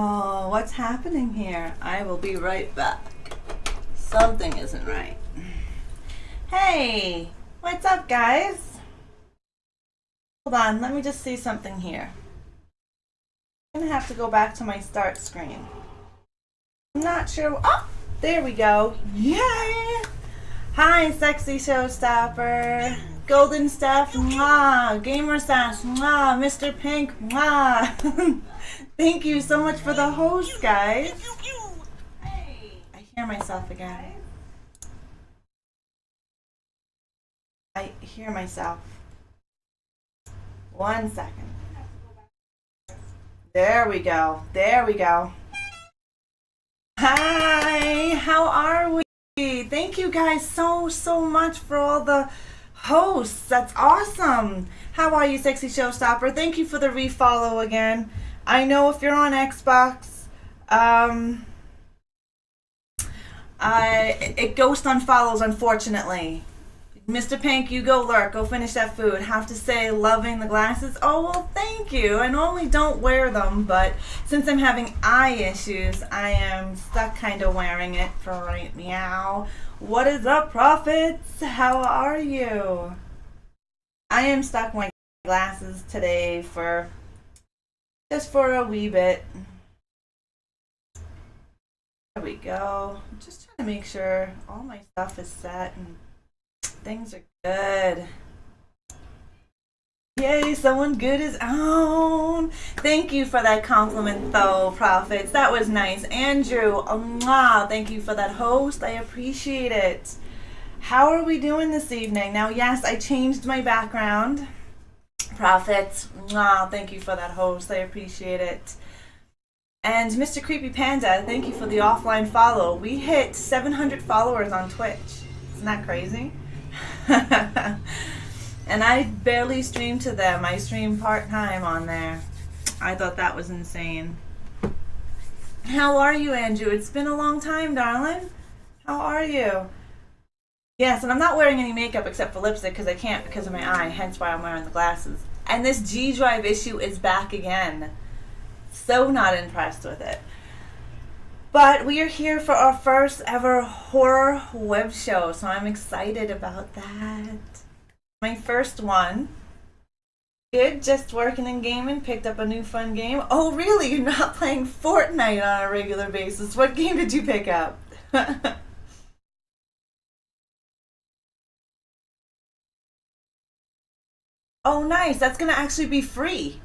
Oh, what's happening here? I will be right back. Something isn't right. Hey, what's up, guys? Hold on, let me just see something here. I'm gonna have to go back to my start screen. I'm not sure. Oh, there we go. Yay! Hi, sexy showstopper. Golden Staff, mwah. Gamer Sash, mwah. Mr. Pink, mwah. Thank you so much for the host, guys. Hey, I hear myself again. I hear myself. 1 second. There we go. There we go. Hi, how are we? Thank you guys so much for all the hosts. That's awesome. How are you, sexy showstopper? Thank you for the refollow again. I know if you're on Xbox, it ghost unfollows, unfortunately. Mr. Pink, you go lurk. Go finish that food. Have to say, loving the glasses. Oh, well, thank you. I normally don't wear them, but since I'm having eye issues, I am stuck kind of wearing it for right meow. What is up, Prophets? How are you? I am stuck wearing glasses today just for a wee bit. There we go. I'm just trying to make sure all my stuff is set and things are good. Yay, someone good is on. Thank you for that compliment, though, Prophets. That was nice. Andrew, mwah, thank you for that host. I appreciate it. How are we doing this evening? Now, yes, I changed my background. Prophets, mwah, thank you for that host. I appreciate it. And Mr. Creepy Panda, thank you for the offline follow. We hit 700 followers on Twitch. Isn't that crazy? And I barely stream to them. I stream part-time on there. I thought that was insane. How are you, Andrew? It's been a long time, darling. How are you? Yes, and I'm not wearing any makeup except for lipstick because I can't because of my eye, hence why I'm wearing the glasses. And this G Drive issue is back again. So not impressed with it. But we are here for our first ever horror web show, so I'm excited about that. My first one. Good, just working and gaming, picked up a new fun game. Oh really, you're not playing Fortnite on a regular basis. What game did you pick up? Oh nice, that's gonna actually be free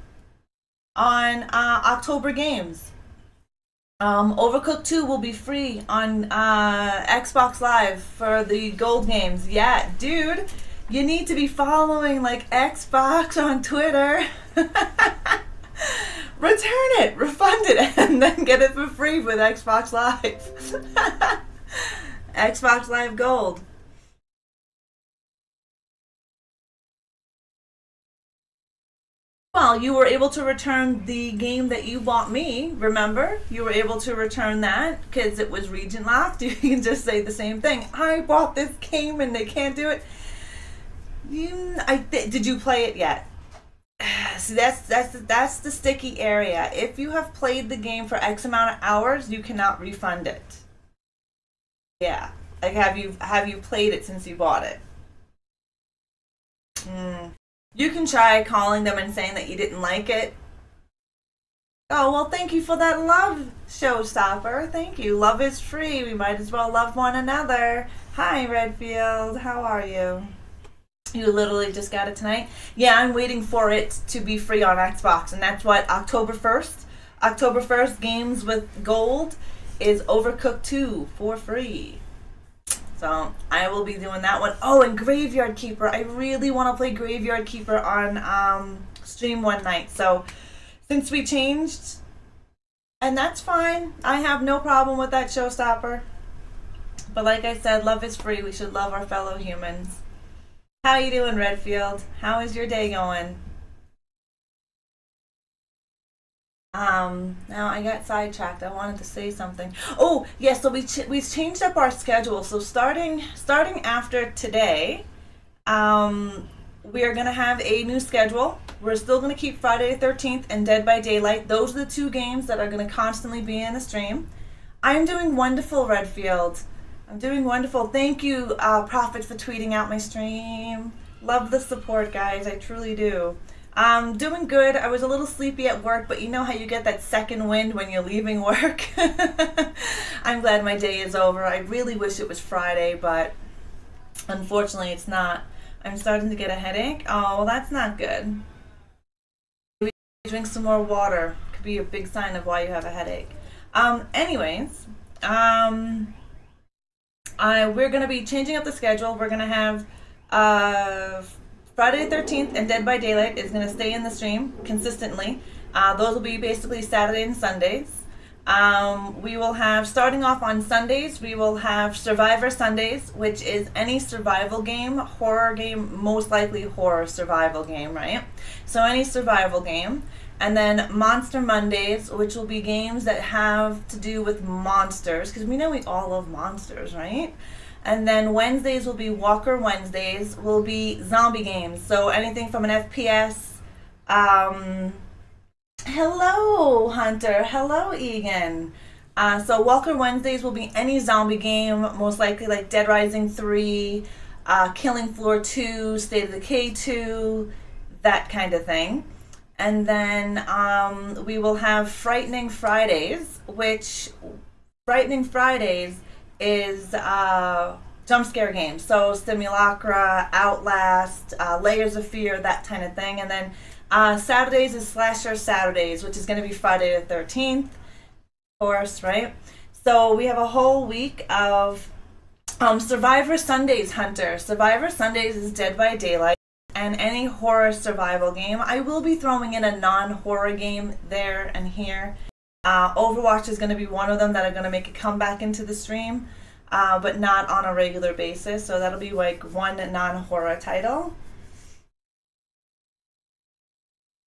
on October Games. Overcooked 2 will be free on Xbox Live for the gold games. Yeah, dude, you need to be following like Xbox on Twitter. Return it, refund it, and then get it for free with Xbox Live. Xbox Live Gold. Well, you were able to return the game that you bought me, remember? You were able to return that because it was region locked. You can just say the same thing. I bought this game and they can't do it. Did you play it yet? See, that's the sticky area. If you have played the game for X amount of hours, you cannot refund it. Yeah. Like, have you played it since you bought it? You can try calling them and saying that you didn't like it. Oh, well, thank you for that love, showstopper. Thank you. Love is free. We might as well love one another. Hi, Redfield. How are you? You literally just got it tonight? Yeah, I'm waiting for it to be free on Xbox, and that's what, October 1st? October 1st, games with gold is Overcooked 2 for free. So I will be doing that one. Oh, and Graveyard Keeper. I really want to play Graveyard Keeper on stream one night. So since we changed, and that's fine. I have no problem with that, showstopper. But like I said, love is free. We should love our fellow humans. How you doing, Redfield? How is your day going? Now I got sidetracked. I wanted to say something. Oh, yes, so we changed up our schedule. So starting after today, we are going to have a new schedule. We're still going to keep Friday the 13th and Dead by Daylight. Those are the two games that are going to constantly be in the stream. I'm doing wonderful, Redfield. I'm doing wonderful. Thank you, Prophet, for tweeting out my stream. Love the support, guys. I truly do. Doing good. I was a little sleepy at work, but you know how you get that second wind when you're leaving work? I'm glad my day is over. I really wish it was Friday, but unfortunately it's not. I'm starting to get a headache. Oh, well, that's not good. Maybe drink some more water. Could be a big sign of why you have a headache. Anyways, we're going to be changing up the schedule. We're going to have Friday the 13th and Dead by Daylight is going to stay in the stream consistently. Those will be basically Saturday and Sundays. We will have, starting off on Sundays, we will have Survivor Sundays, which is any survival game, horror game, most likely horror survival game, right? So any survival game. And then Monster Mondays, which will be games that have to do with monsters, because we know we all love monsters, right? And then Wednesdays will be Walker Wednesdays, will be zombie games. So anything from an FPS. Hello, Hunter. Hello, Egan. So Walker Wednesdays will be any zombie game, most likely like Dead Rising 3, Killing Floor 2, State of Decay 2, that kind of thing. And then we will have Frightening Fridays, which Frightening Fridays is jump scare games. So Simulacra, Outlast, Layers of Fear, that kind of thing. And then Saturdays is Slasher Saturdays, which is going to be Friday the 13th, of course, right? So we have a whole week of Survivor Sundays, Hunter. Survivor Sundays is Dead by Daylight and any horror survival game. I will be throwing in a non-horror game there and here. Overwatch is going to be one of them that are going to make a comeback into the stream, but not on a regular basis. So that'll be like one non-horror title.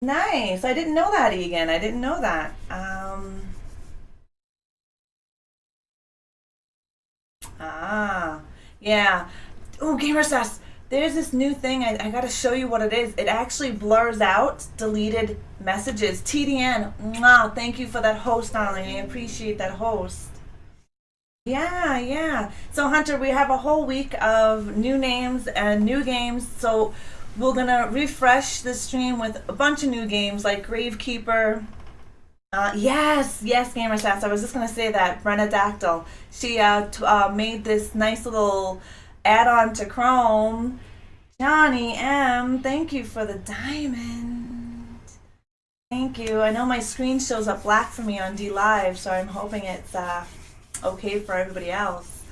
Nice. I didn't know that, Egan. I didn't know that. Yeah. Oh, GamerSass. There's this new thing. I got to show you what it is. It actually blurs out deleted messages. TDN. Mwah, thank you for that host, darling. I appreciate that host. Yeah, yeah. So, Hunter, we have a whole week of new names and new games. So we're going to refresh the stream with a bunch of new games like Gravekeeper. Yes, GamerStats. I was just going to say that. Brenna Dactyl. She made this nice little add-on to Chrome. Johnny M., thank you for the diamond. Thank you. I know my screen shows up black for me on D Live, so I'm hoping it's okay for everybody else.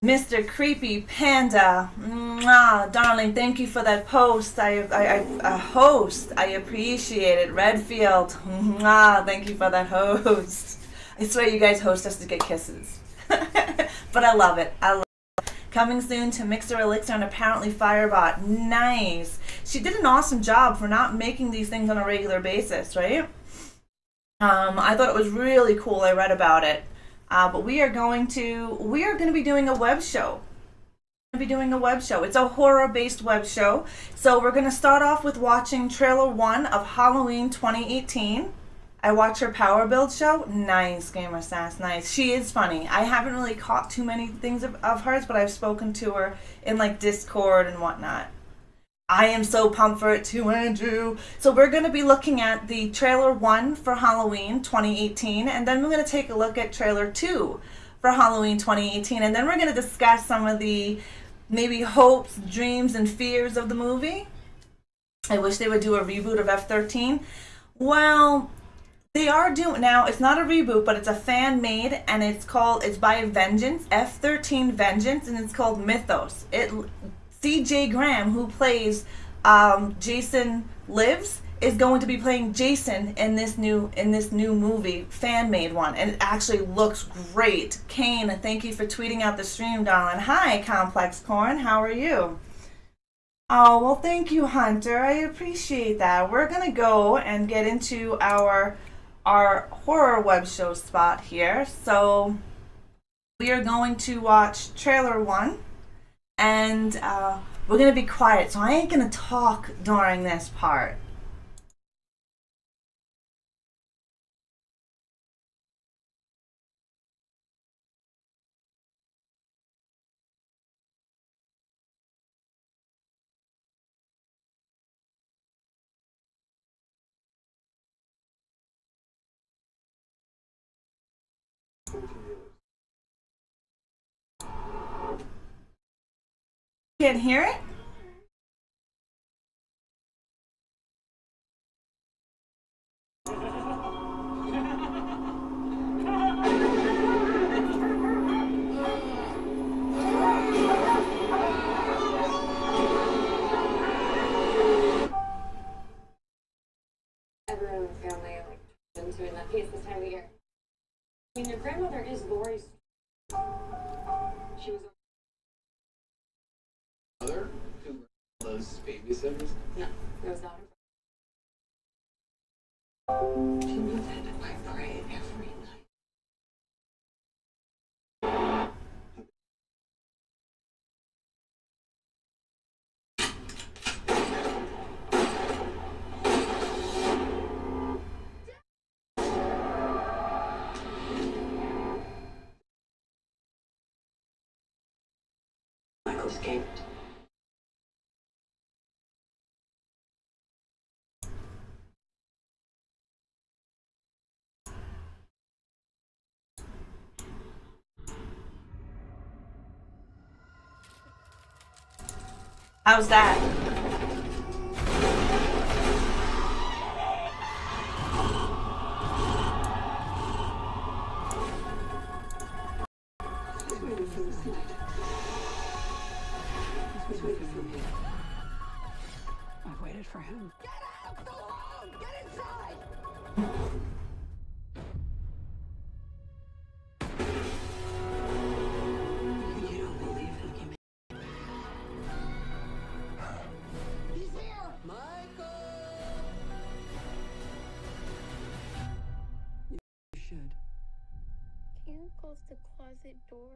Mr. Creepy Panda, mwah, darling, thank you for that post. I appreciate it. Redfield, mwah, thank you for that host. I swear you guys host us to get kisses. But I love it. I love it. Coming soon to Mixer Elixir and apparently Firebot. Nice. She did an awesome job for not making these things on a regular basis, right? I thought it was really cool. I read about it. But we are going to be doing a web show. It's a horror-based web show. So we're going to start off with watching trailer 1 of Halloween 2018. I watch her power build show. Nice, GamerSass, nice. She is funny. I haven't really caught too many things of hers, but I've spoken to her in like Discord and whatnot. I am so pumped for it too, Andrew. So we're going to be looking at the trailer 1 for Halloween 2018, and then we're going to take a look at trailer 2 for Halloween 2018, and then we're going to discuss some of the maybe hopes, dreams, and fears of the movie. I wish they would do a reboot of F13. Well, they are doing now. It's not a reboot, but it's a fan made, and it's by Vengeance, F13 Vengeance, and it's called Mythos. C.J. Graham, who plays Jason Lives, is going to be playing Jason in this new movie, fan made one, and it actually looks great. Kane, thank you for tweeting out the stream, darling. Hi, Complex Corn, how are you? Oh, well, thank you, Hunter. I appreciate that. We're gonna go and get into our horror web show spot here. So we are going to watch trailer 1. And We're gonna be quiet, so I ain't gonna talk during this part. Can't hear it? Everyone in the family like into in that piece this time of year. I mean, your grandmother is Lori's. She was Mother who those babysitters? no, it was not her. She knew that I pray every night. Michael escaped. How's that? I've waited for him. Get out! Go home! Get inside! You don't believe him, you mean? He's here! Michael! You should. Can you close the closet door?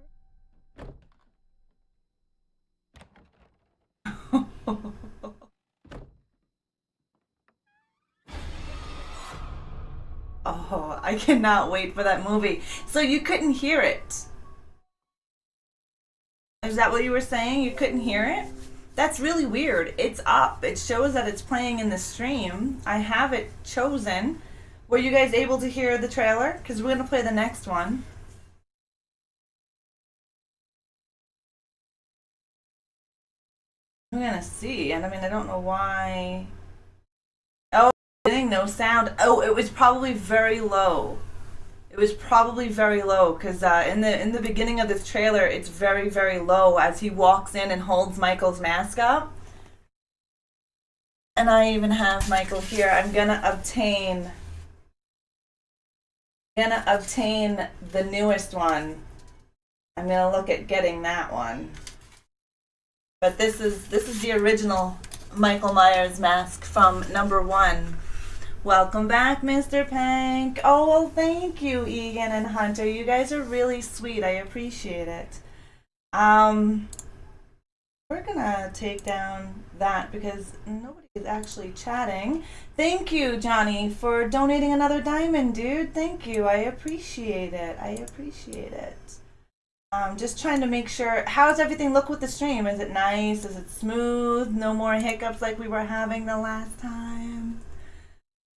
Oh, I cannot wait for that movie. So you couldn't hear it? Is that what you were saying? You couldn't hear it? That's really weird. It's up. It shows that it's playing in the stream. I have it chosen. Were you guys able to hear the trailer? Because we're going to play the next one. I'm going to see. And I mean, I don't know why. Oh, getting no sound. Oh, it was probably very low. It was probably very low because in the beginning of this trailer, it's very, very low as he walks in and holds Michael's mask up. And I even have Michael here. I'm gonna obtain the newest one. I'm gonna look at getting that one. But this is the original Michael Myers mask from #1. Welcome back, Mr. Pank. Oh, well, thank you, Egan and Hunter. You guys are really sweet. I appreciate it. We're gonna take down that because nobody is actually chatting. Thank you, Johnny, for donating another diamond, dude. Thank you. I appreciate it. I appreciate it. Just trying to make sure. How's everything look with the stream? Is it nice? Is it smooth? No more hiccups like we were having the last time?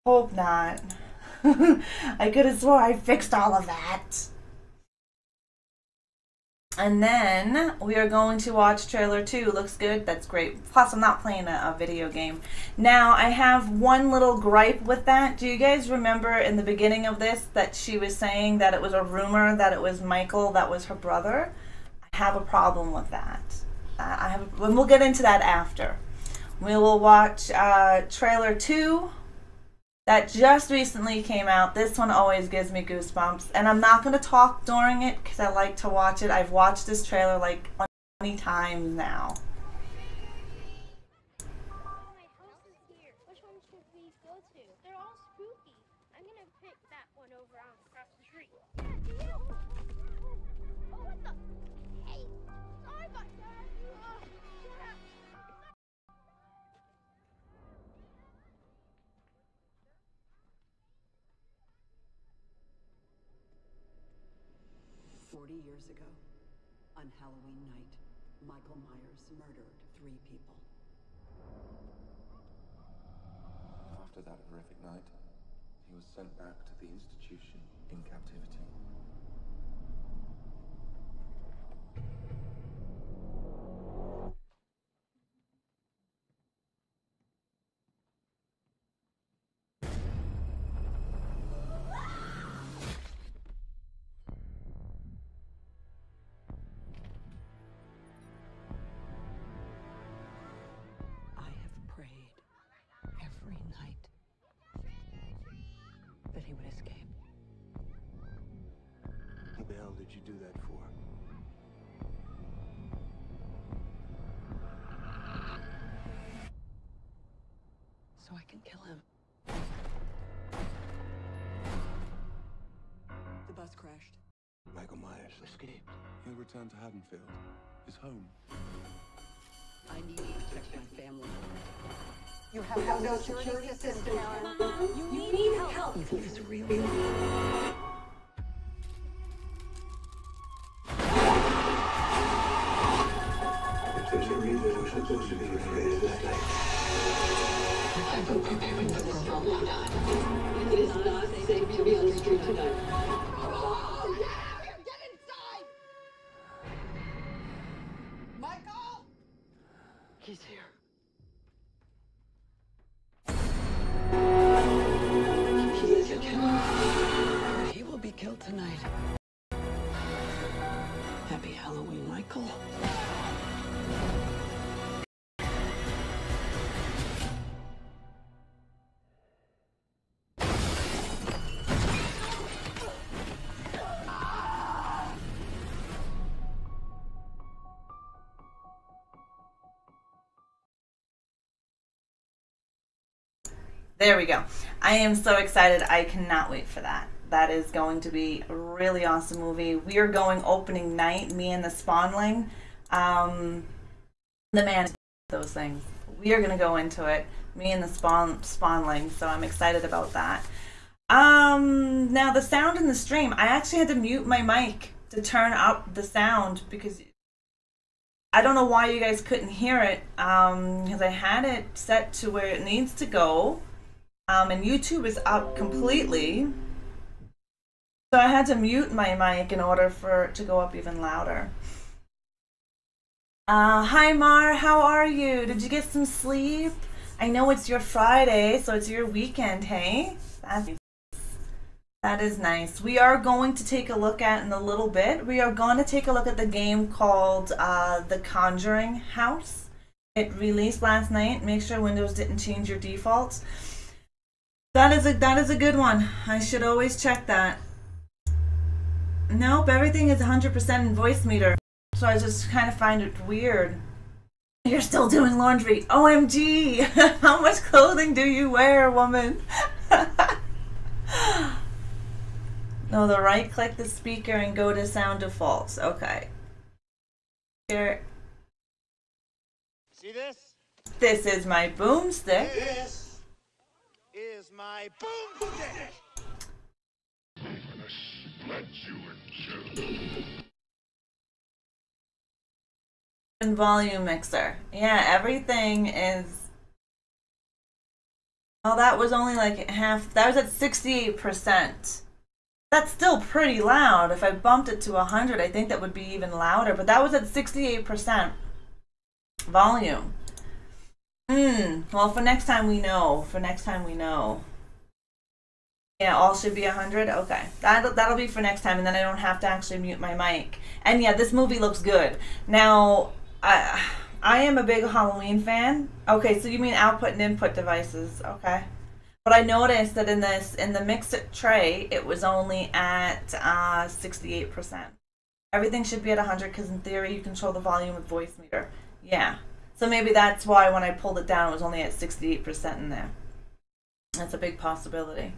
Hope not. I could have swore I fixed all of that. And then we are going to watch trailer 2. Looks good. That's great. Plus, I'm not playing a video game. Now, I have one little gripe with that. Do you guys remember in the beginning of this that she was saying that it was a rumor that it was Michael that was her brother? I have a problem with that. And we'll get into that after. We will watch trailer 2. That just recently came out. This one always gives me goosebumps. And I'm not going to talk during it because I like to watch it. I've watched this trailer like 20 times now. My house is here. Which one should we go to? They're all spooky. I'm gonna pick that one over on across the street. Yeah, you. Oh, what the? Hey, sorry about that. 40 years ago, on Halloween night, Michael Myers murdered 3 people. After that horrific night, he was sent back to the institution in captivity. I have prayed every night that he would escape. What the hell did you do that for? So I can kill him. The bus crashed. Michael Myers escaped. He'll return to Haddonfield, his home. I need to protect my family. You have no security system, Karen. You need help. Evil is real. If there's a reason we're supposed to be afraid of that night. I've been preparing for this for a long time. It is not safe to be on the street tonight. Get inside! Michael! He's here. He is a killer. He will be killed tonight. Happy Halloween, Michael. There we go. I am so excited. I cannot wait for that. That is going to be a really awesome movie. We are going opening night, me and the Spawnling. The man, those things. We are going to go into it, me and the Spawnling, so I'm excited about that. Now the sound in the stream, I actually had to mute my mic to turn up the sound because I don't know why you guys couldn't hear it, because I had it set to where it needs to go. And YouTube is up completely. So I had to mute my mic in order for it to go up even louder. Hi Mar, how are you? Did you get some sleep? I know it's your Friday, so it's your weekend, hey? That is nice. We are going to take a look at, in a little bit, we are going to take a look at the game called The Conjuring House. It released last night. Make sure Windows didn't change your defaults. That is a good one. I should always check that. Nope, everything is 100% in voice meter. So I just kind of find it weird. You're still doing laundry. OMG! How much clothing do you wear, woman? No, the right click the speaker and go to sound defaults. Okay. Here. See this? This is my boomstick. This is my boom stick. And volume mixer. Yeah, everything is. Oh, that was only like half. That was at 68%. That's still pretty loud. If I bumped it to 100, I think that would be even louder. But that was at 68% volume. Well, for next time we know. For next time we know. Yeah, all should be 100. Okay, that'll be for next time, and then I don't have to actually mute my mic. And yeah, this movie looks good. Now, I am a big Halloween fan. Okay, so you mean output and input devices? Okay. But I noticed that in the mix-it tray, it was only at 68%. Everything should be at 100 because in theory you control the volume with voice meter. Yeah. So maybe that's why when I pulled it down, it was only at 68% in there. That's a big possibility.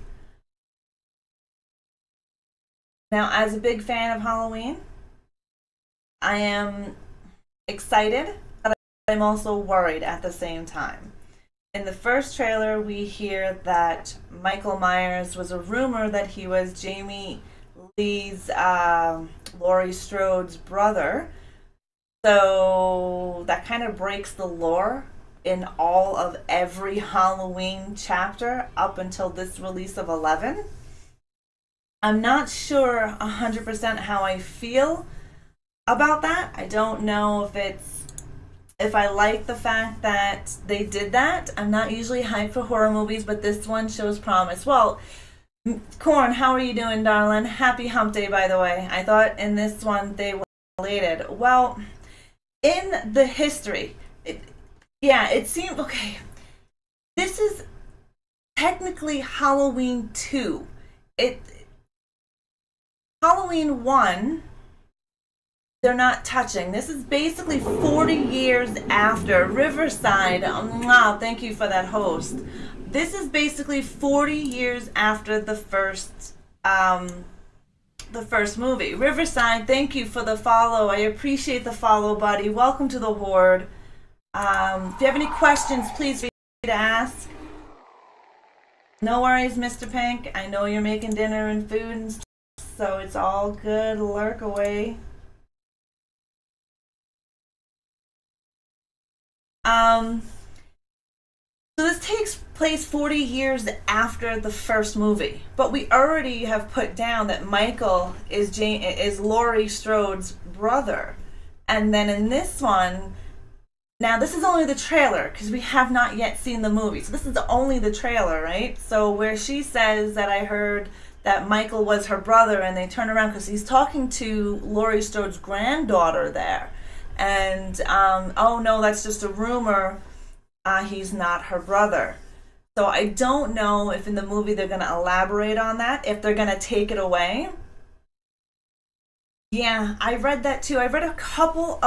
Now, as a big fan of Halloween, I am excited, but I'm also worried at the same time. In the first trailer, we hear that Michael Myers was a rumor that he was Jamie Lee's Laurie Strode's brother. So that kind of breaks the lore in all of every Halloween chapter up until this release of 11. I'm not sure 100% how I feel about that. I don't know if I like the fact that they did that. I'm not usually hyped for horror movies, but this one shows promise. Well, Corn, how are you doing, darling? Happy hump day, by the way. I thought in this one they were related. Well, in the history, it seemed, okay, this is technically Halloween 2. Halloween 1, they're not touching. This is basically 40 years after Riverside. Wow, thank you for that host. This is basically 40 years after the first movie. Riverside, thank you for the follow. I appreciate the follow, buddy. Welcome to the Horde. If you have any questions, please feel free to ask. No worries, Mr. Pink. I know you're making dinner and food and stuff, so it's all good. Lurk away. So this takes place 40 years after the first movie, but we already have put down that Michael is Laurie Strode's brother, and then in this one, now this is only the trailer because we have not yet seen the movie, so this is only the trailer, right? So where she says that I heard that Michael was her brother, and they turn around because he's talking to Laurie Strode's granddaughter there, and oh no, that's just a rumor. He's not her brother. So I don't know if in the movie they're going to elaborate on that, if they're going to take it away. Yeah, I read that too. I read a couple.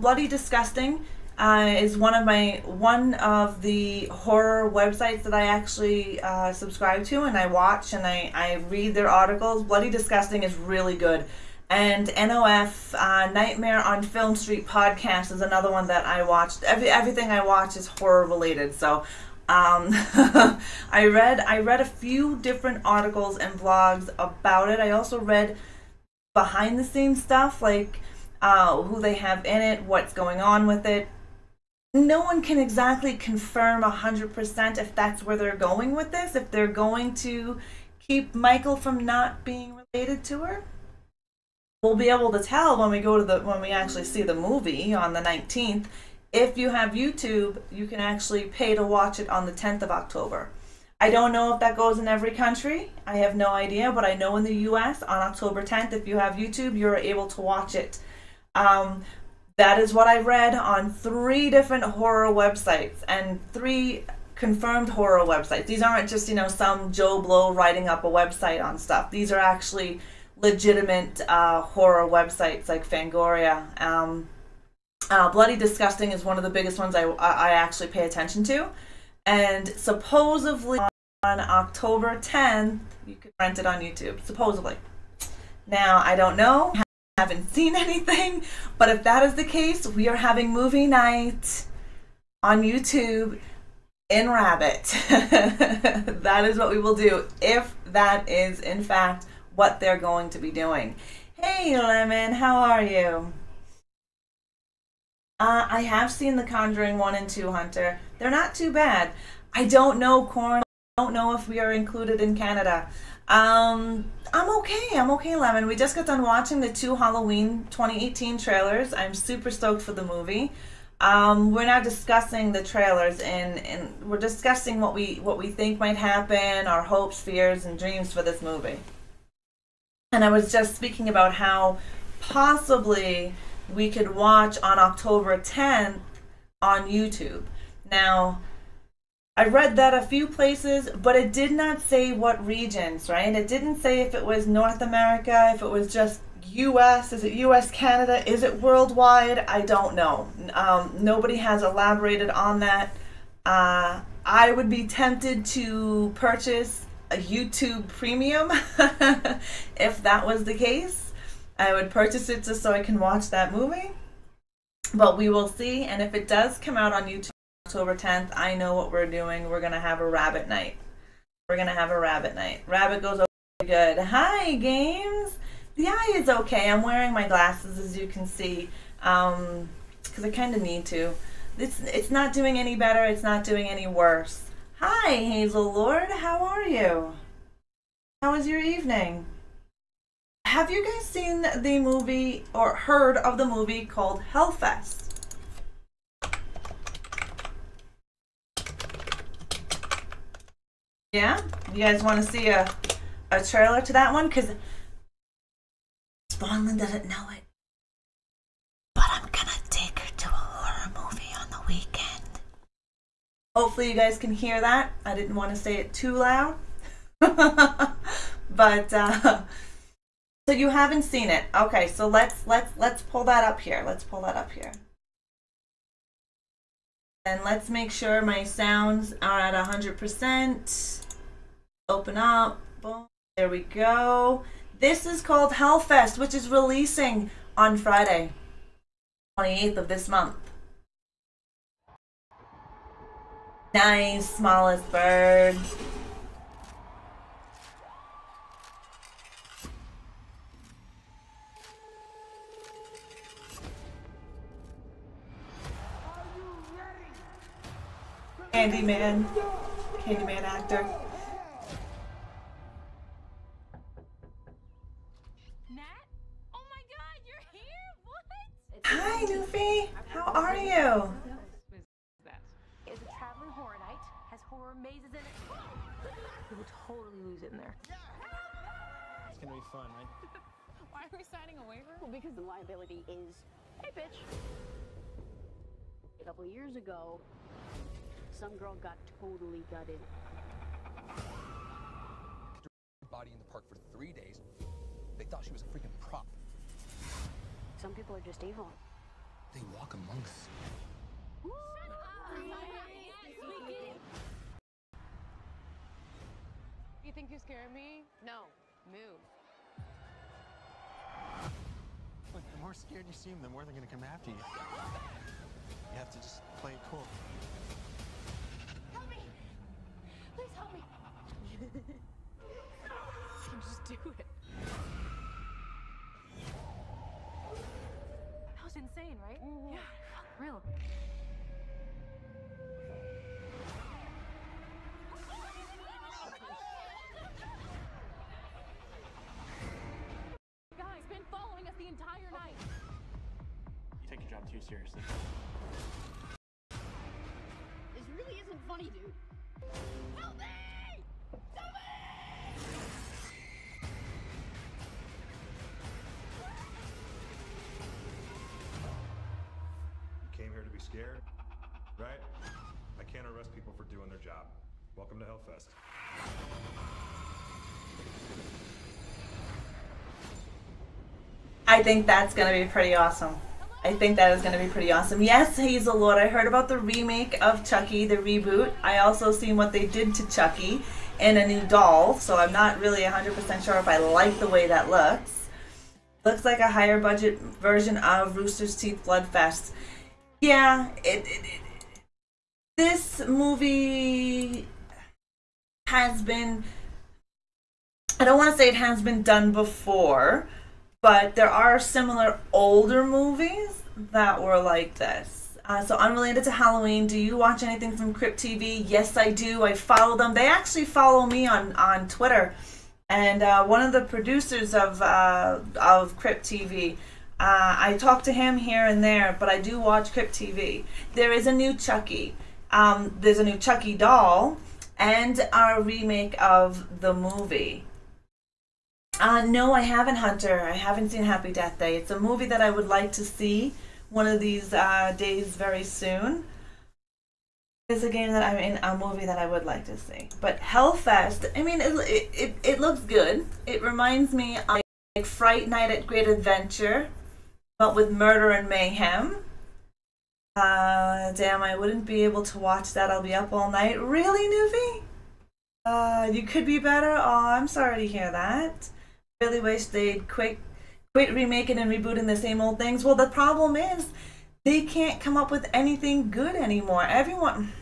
Bloody Disgusting is one of the horror websites that I actually subscribe to, and I watch and I read their articles. Bloody Disgusting is really good. And NOF, Nightmare on Film Street podcast is another one that I watched. Everything I watch is horror related. So I read a few different articles and blogs about it. I also read behind the scenes stuff, like who they have in it, what's going on with it. No one can exactly confirm 100% if that's where they're going with this, if they're going to keep Michael from not being related to her. We'll be able to tell when we actually see the movie on the 19th. If you have YouTube, you can actually pay to watch it on the 10th of October. I don't know if that goes in every country. I have no idea, but I know in the US on October 10th, if you have YouTube, you're able to watch it. That is what I read on 3 different horror websites and 3 confirmed horror websites. These aren't just, some Joe Blow writing up a website on stuff. These are actually legitimate horror websites like Fangoria. Bloody Disgusting is one of the biggest ones I actually pay attention to, and supposedly on October 10th you can rent it on YouTube, supposedly. Now I don't know, haven't seen anything, but if that is the case, we are having movie night on YouTube in Rabbit. That is what we will do if that is in fact what they're going to be doing. Hey Lemon, how are you? I have seen The Conjuring 1 and 2, Hunter. They're not too bad. I don't know, Corn. I don't know if we are included in Canada. I'm okay, Lemon. We just got done watching the 2 Halloween 2018 trailers. I'm super stoked for the movie. We're now discussing the trailers and we're discussing what we think might happen, our hopes, fears, and dreams for this movie. And I was just speaking about how possibly we could watch on October 10th on YouTube. Now, I read that a few places, but it did not say what regions, right? It didn't say if it was North America, if it was just US, is it US, Canada, is it worldwide? I don't know. Nobody has elaborated on that. I would be tempted to purchase a YouTube Premium if that was the case. I would purchase it just so I can watch that movie, but we will see. And if it does come out on YouTube October 10th, I know what we're doing. We're gonna have a rabbit night. Rabbit goes over good. Hi Games, The eye is okay. I'm wearing my glasses, as you can see, because I kind of need to. It's not doing any better. It's not doing any worse. Hi, Hazel Lord. How are you? How was your evening? Have you guys seen the movie or heard of the movie called Hellfest? Yeah? You guys want to see a trailer to that one? Because Spawnlin doesn't know it. But I'm gonna take her to a horror movie on the weekend. Hopefully you guys can hear that. I didn't want to say it too loud. But so you haven't seen it. Okay, so let's pull that up here. Let's pull that up here. And let's make sure my sounds are at 100%. Open up. Boom. There we go. This is called Hellfest, which is releasing on Friday, 28th of this month. Nice, smallest bird. Candyman actor. Nat? Oh my God, you're here! What? Hi, Newfie. How are you? It's a traveling horror night. Has horror mazes in it. You would totally lose it in there. It's gonna be fun, right? Why are we signing a waiver? Well, because the liability is, hey, bitch. A couple of years ago, some girl got totally gutted. Body in the park for 3 days. They thought she was a freaking prop. Some people are just evil. They walk among us. You think you scare me? No. Move. Look, the more scared you seem, the more they're gonna come after you. You have to just play it cool. Help me! Please help me! Just do it. That was insane, right? Yeah, real. Guy's been following us the entire night. You take your job too seriously. This really isn't funny, dude. Help me! Help me! You came here to be scared, right? I can't arrest people for doing their job. Welcome to Hellfest. I think that's going to be pretty awesome. I think that is going to be pretty awesome. Yes, Hazel Lord, I heard about the remake of Chucky, the reboot. I also seen what they did to Chucky in a new doll, so I'm not really 100% sure if I like the way that looks. Looks like a higher budget version of Rooster's Teeth Bloodfest. Yeah, this movie has been, I don't want to say it has been done before, but there are similar older movies that were like this. So unrelated to Halloween, do you watch anything from Crypt TV? Yes, I do. I follow them. They actually follow me on Twitter. And one of the producers of Crypt TV, I talk to him here and there, but I do watch Crypt TV. There is a new Chucky. There's a new Chucky doll and a remake of the movie. No, I haven't, Hunter. I haven't seen Happy Death Day. It's a movie that I would like to see one of these days very soon. It's a game that I'm in, a movie that I would like to see. But Hellfest, I mean, it looks good. It reminds me of like Fright Night at Great Adventure, but with murder and mayhem. Damn, I wouldn't be able to watch that. I'll be up all night. Really, Nuvi? You could be better? Oh, I'm sorry to hear that. Really wish they'd quit remaking and rebooting the same old things. Well, the problem is they can't come up with anything good anymore. Everyone,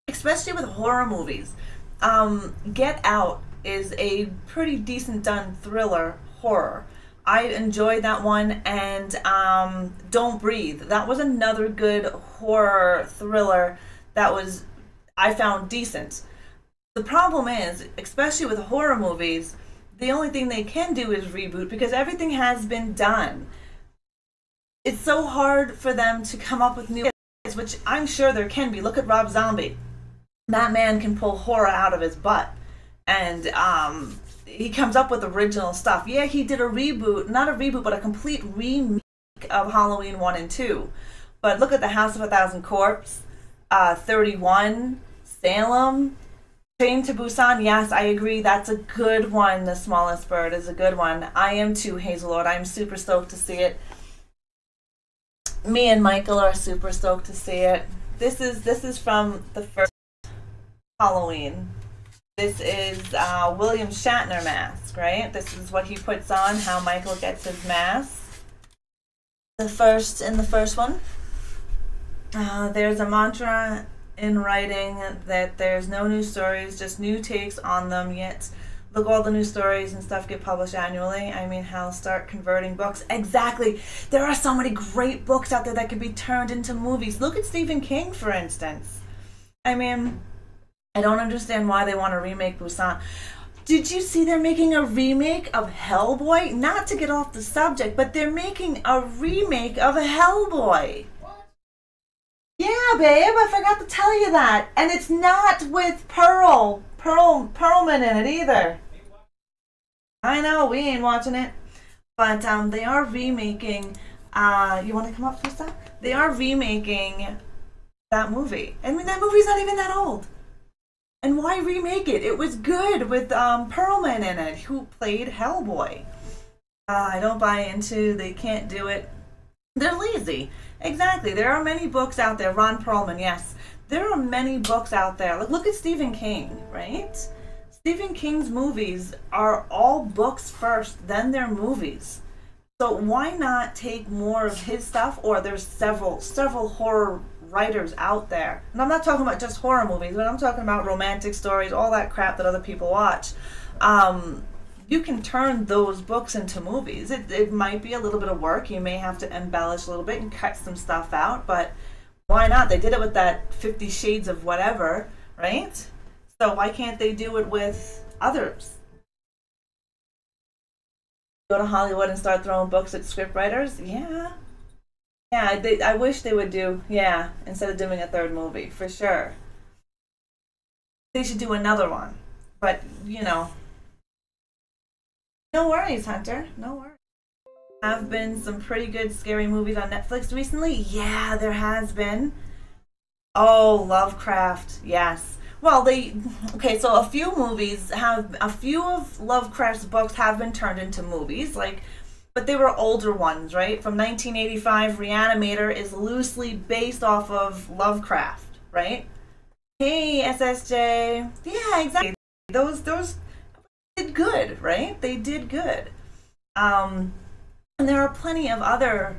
especially with horror movies, Get Out is a pretty decent done thriller horror. I enjoyed that one, and Don't Breathe. That was another good horror thriller that was I found decent. The problem is, especially with horror movies, the only thing they can do is reboot because everything has been done. It's so hard for them to come up with new ideas, which I'm sure there can be. Look at Rob Zombie. That man can pull horror out of his butt. And he comes up with original stuff. Yeah, he did a reboot, not a reboot, but a complete remake of Halloween 1 and 2. But look at The House of a Thousand Corpses, 31, Salem, Train to Busan. Yes, I agree. That's a good one. The Smallest Bird is a good one. I am too, Hazelwood. I'm super stoked to see it. Me and Michael are super stoked to see it. This is from the first Halloween. This is William Shatner mask, right? This is what he puts on, how Michael gets his mask. In the first one, there's a mantra in writing that there's no new stories, just new takes on them, yet look, all the new stories and stuff get published annually. I mean, hell, start converting books. Exactly. There are so many great books out there that could be turned into movies. Look at Stephen King, for instance. I mean, I don't understand why they want to remake Busan. Did you see they're making a remake of Hellboy? Not to get off the subject, but they're making a remake of Hellboy. Yeah, babe, I forgot to tell you that. And it's not with Perlman in it either. I know, we ain't watching it. But they are remaking, you want to come up for stuff? They are remaking that movie. I mean, that movie's not even that old. And why remake it? It was good with Perlman in it, who played Hellboy. I don't buy into they can't do it. They're lazy. Exactly. There are many books out there. Ron Perlman, yes. There are many books out there. Like, look at Stephen King, right? Stephen King's movies are all books first, then they're movies. So why not take more of his stuff? Or there's several horror writers out there. And I'm not talking about just horror movies, but I'm talking about romantic stories, all that crap that other people watch. You can turn those books into movies. It might be a little bit of work. You may have to embellish a little bit and cut some stuff out, but why not? They did it with that 50 Shades of whatever, right? So why can't they do it with others? Go to Hollywood and start throwing books at scriptwriters? Yeah. Yeah, I wish they would do, yeah, instead of doing a third movie, for sure. They should do another one. But, you know, no worries, Hunter. No worries. Have been some pretty good scary movies on Netflix recently? Yeah, there has been. Oh, Lovecraft. Yes. Well, okay, so a few of Lovecraft's books have been turned into movies, but they were older ones, right? From 1985, Reanimator is loosely based off of Lovecraft, right? Hey, SSJ. Yeah, exactly. Those did good, right? They did good. And there are plenty of other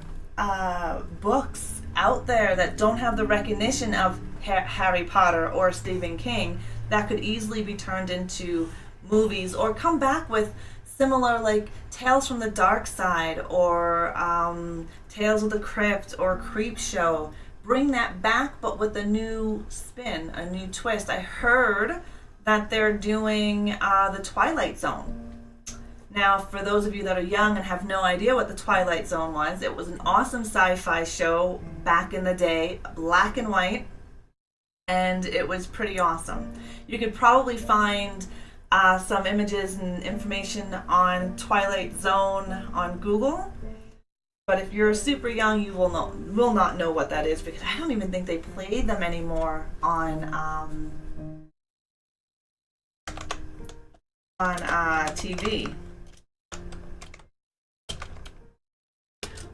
books out there that don't have the recognition of Harry Potter or Stephen King that could easily be turned into movies or come back with similar, like Tales from the Dark Side or Tales of the Crypt or Creep Show. Bring that back, but with a new spin, a new twist. I heard that they're doing the Twilight Zone. Now, for those of you that are young and have no idea what the Twilight Zone was, it was an awesome sci-fi show back in the day, black and white, and it was pretty awesome. You could probably find some images and information on Twilight Zone on Google, but if you're super young, you will not know what that is, because I don't even think they played them anymore on TV.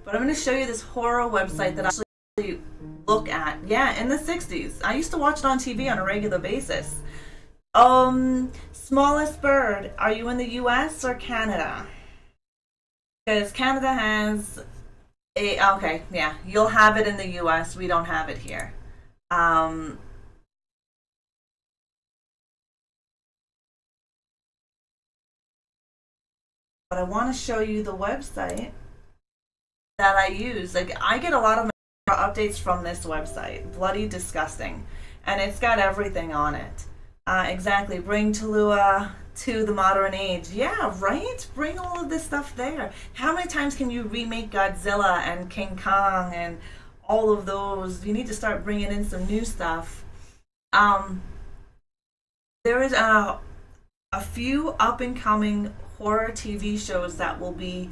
But I'm going to show you this horror website that I actually look at. Yeah, in the 60s. I used to watch it on TV on a regular basis. Smallest Bird. Are you in the US or Canada? Because Canada has okay, yeah. You'll have it in the US. We don't have it here. but I want to show you the website that I use. Like, I get a lot of my updates from this website, Bloody Disgusting, and it's got everything on it. Exactly, bring Tallulah to the modern age. Yeah, right? Bring all of this stuff there. How many times can you remake Godzilla and King Kong and all of those? You need to start bringing in some new stuff. There is a few up-and-coming horror TV shows that will be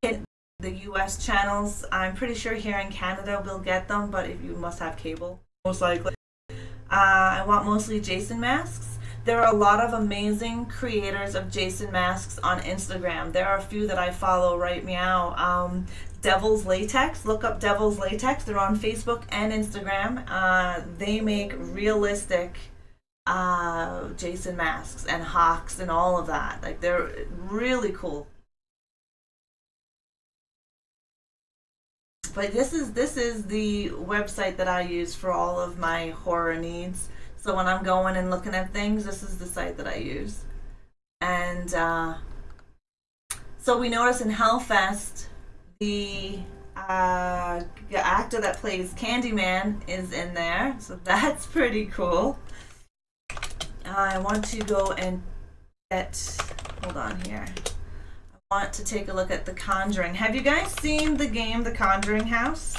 hit the US channels. I'm pretty sure here in Canada we'll get them, but if you must have cable, most likely. I want mostly Jason masks. There are a lot of amazing creators of Jason masks on Instagram. There are a few that I follow right meow. Devil's Latex, look up Devil's Latex. They're on Facebook and Instagram. They make realistic Jason masks and hawks and all of that. Like, they're really cool. But this is the website that I use for all of my horror needs. So when I'm going and looking at things, this is the site that I use. And so we notice in Hellfest, the actor that plays Candyman is in there. So that's pretty cool. I want to go and get, hold on here. I want to take a look at The Conjuring. Have you guys seen the game The Conjuring House?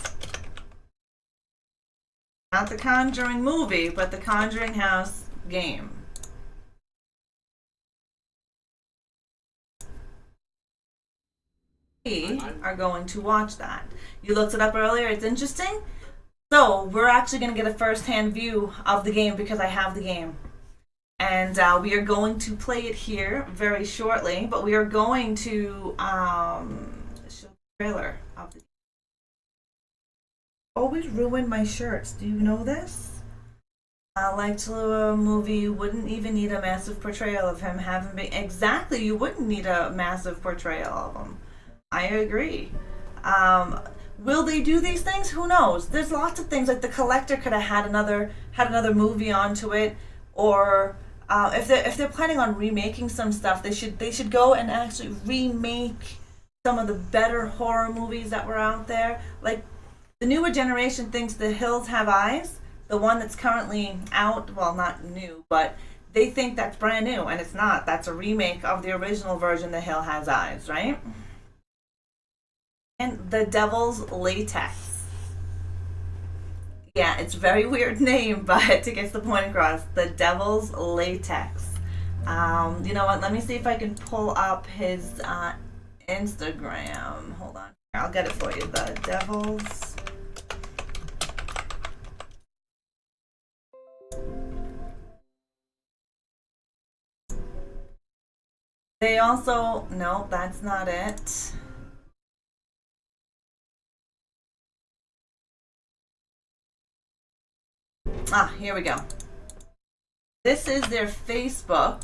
Not The Conjuring movie, but The Conjuring House game. We are going to watch that. You looked it up earlier. It's interesting. So we're actually going to get a first-hand view of the game because I have the game. And we are going to play it here very shortly, but we are going to show the trailer of the game. Always ruin my shirts. Do you know this? Like Tallulah movie wouldn't even need a massive portrayal of him having been... Exactly, you wouldn't need a massive portrayal of him. I agree. Will they do these things? Who knows? There's lots of things. Like The Collector could have had another movie onto it, or if they're planning on remaking some stuff, they should go and actually remake some of the better horror movies that were out there. Like, the newer generation thinks The Hills Have Eyes, the one that's currently out, well, not new, but they think that's brand new, and it's not. That's a remake of the original version, The Hill Has Eyes, right? And The Devil's Latex. Yeah, it's a very weird name, but it gets the point across. The Devil's Latex. You know what? Let me see if I can pull up his Instagram. Hold on. I'll get it for you. The Devil's... They also... No, that's not it. Ah, here we go. This is their Facebook,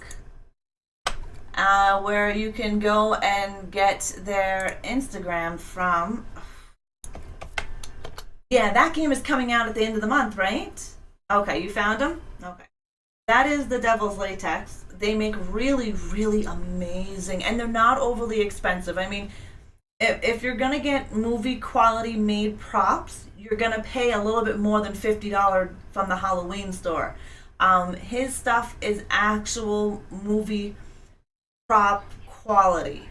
where you can go and get their Instagram from. Yeah, that game is coming out at the end of the month, right? Okay, you found them? Okay. That is The Devil's Latex. They make really, really amazing, and they're not overly expensive. I mean, if you're going to get movie quality made props, you're going to pay a little bit more than $50 from the Halloween store. His stuff is actual movie prop quality.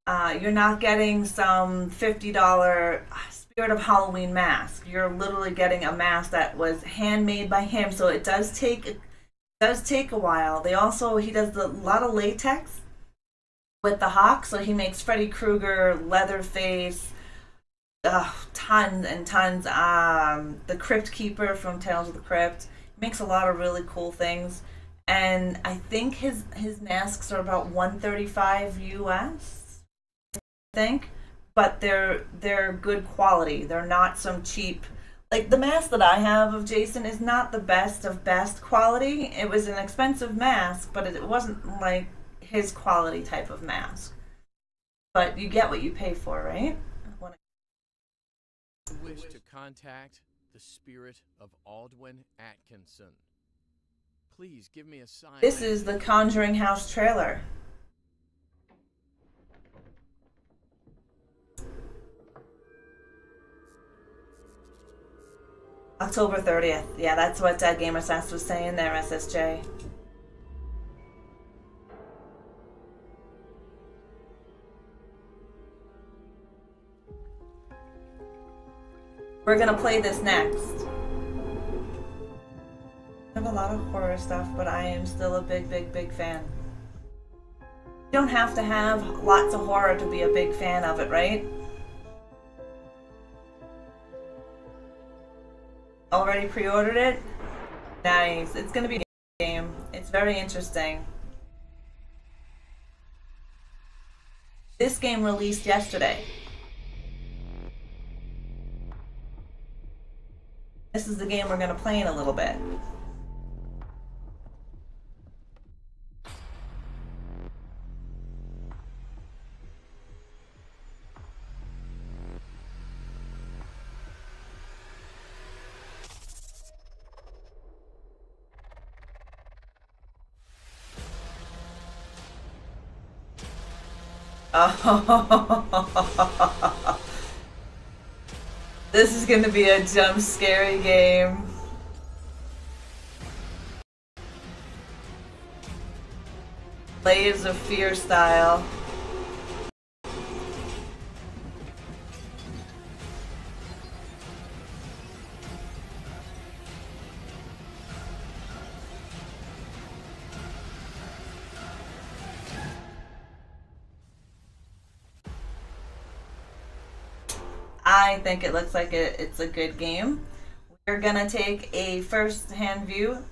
You're not getting some $50 Spirit of Halloween mask. You're literally getting a mask that was handmade by him, so it does take a while. He does a lot of latex with the hawk, so he makes Freddy Krueger, Leatherface, tons and tons. The Crypt Keeper from Tales of the Crypt. He makes a lot of really cool things, and I think his masks are about $135 US, I think, but they're good quality. They're not some cheap. Like, the mask that I have of Jason is not the best of best quality. It was an expensive mask, but it wasn't like his quality type of mask. But you get what you pay for, right? Wish to contact the spirit of Aldwin Atkinson. Please give me a sign. This is the Conjuring House trailer. October 30th. Yeah, that's what Gamersass was saying there, SSJ. We're gonna play this next. I have a lot of horror stuff, but I am still a big fan. You don't have to have lots of horror to be a big fan of it, right? Already pre-ordered it? Nice. It's gonna be a game. It's very interesting. This game released yesterday. This is the game we're gonna play in a little bit. Oh. This is gonna be a jump scary game. Layers of Fear style. I think it looks like it's a good game. We're gonna take a first-hand view.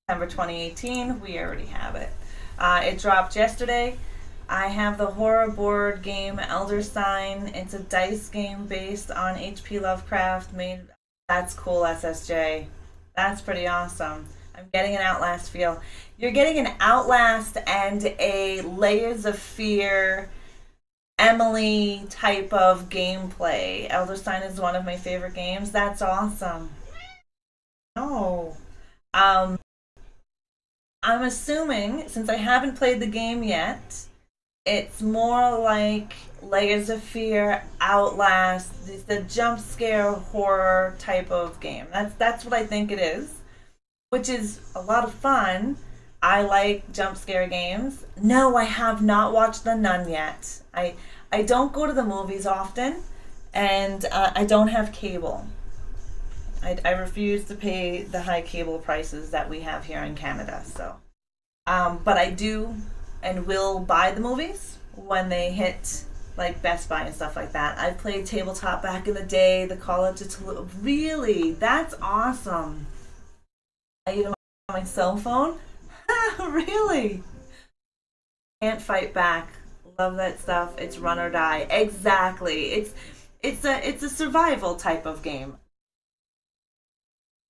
September 2018. We already have it. It dropped yesterday. I have the horror board game Elder Sign. It's a dice game based on H.P. Lovecraft. That's cool, SSJ. That's pretty awesome. I'm getting an Outlast feel. You're getting an Outlast and a Layers of Fear Emily type of gameplay. Elder Sign is one of my favorite games. That's awesome. Oh. I'm assuming, since I haven't played the game yet, it's more like Layers of Fear, Outlast, the jump scare horror type of game. That's what I think it is, which is a lot of fun. I like jump scare games. No, I have not watched The Nun yet. I don't go to the movies often, and I don't have cable. I refuse to pay the high cable prices that we have here in Canada. So, but I do and will buy the movies when they hit like Best Buy and stuff like that. I played tabletop back in the day. The Call of Cthulhu. Really, that's awesome. I use it on my cell phone. Really? Can't fight back. Love that stuff. It's run or die. Exactly. It's a survival type of game.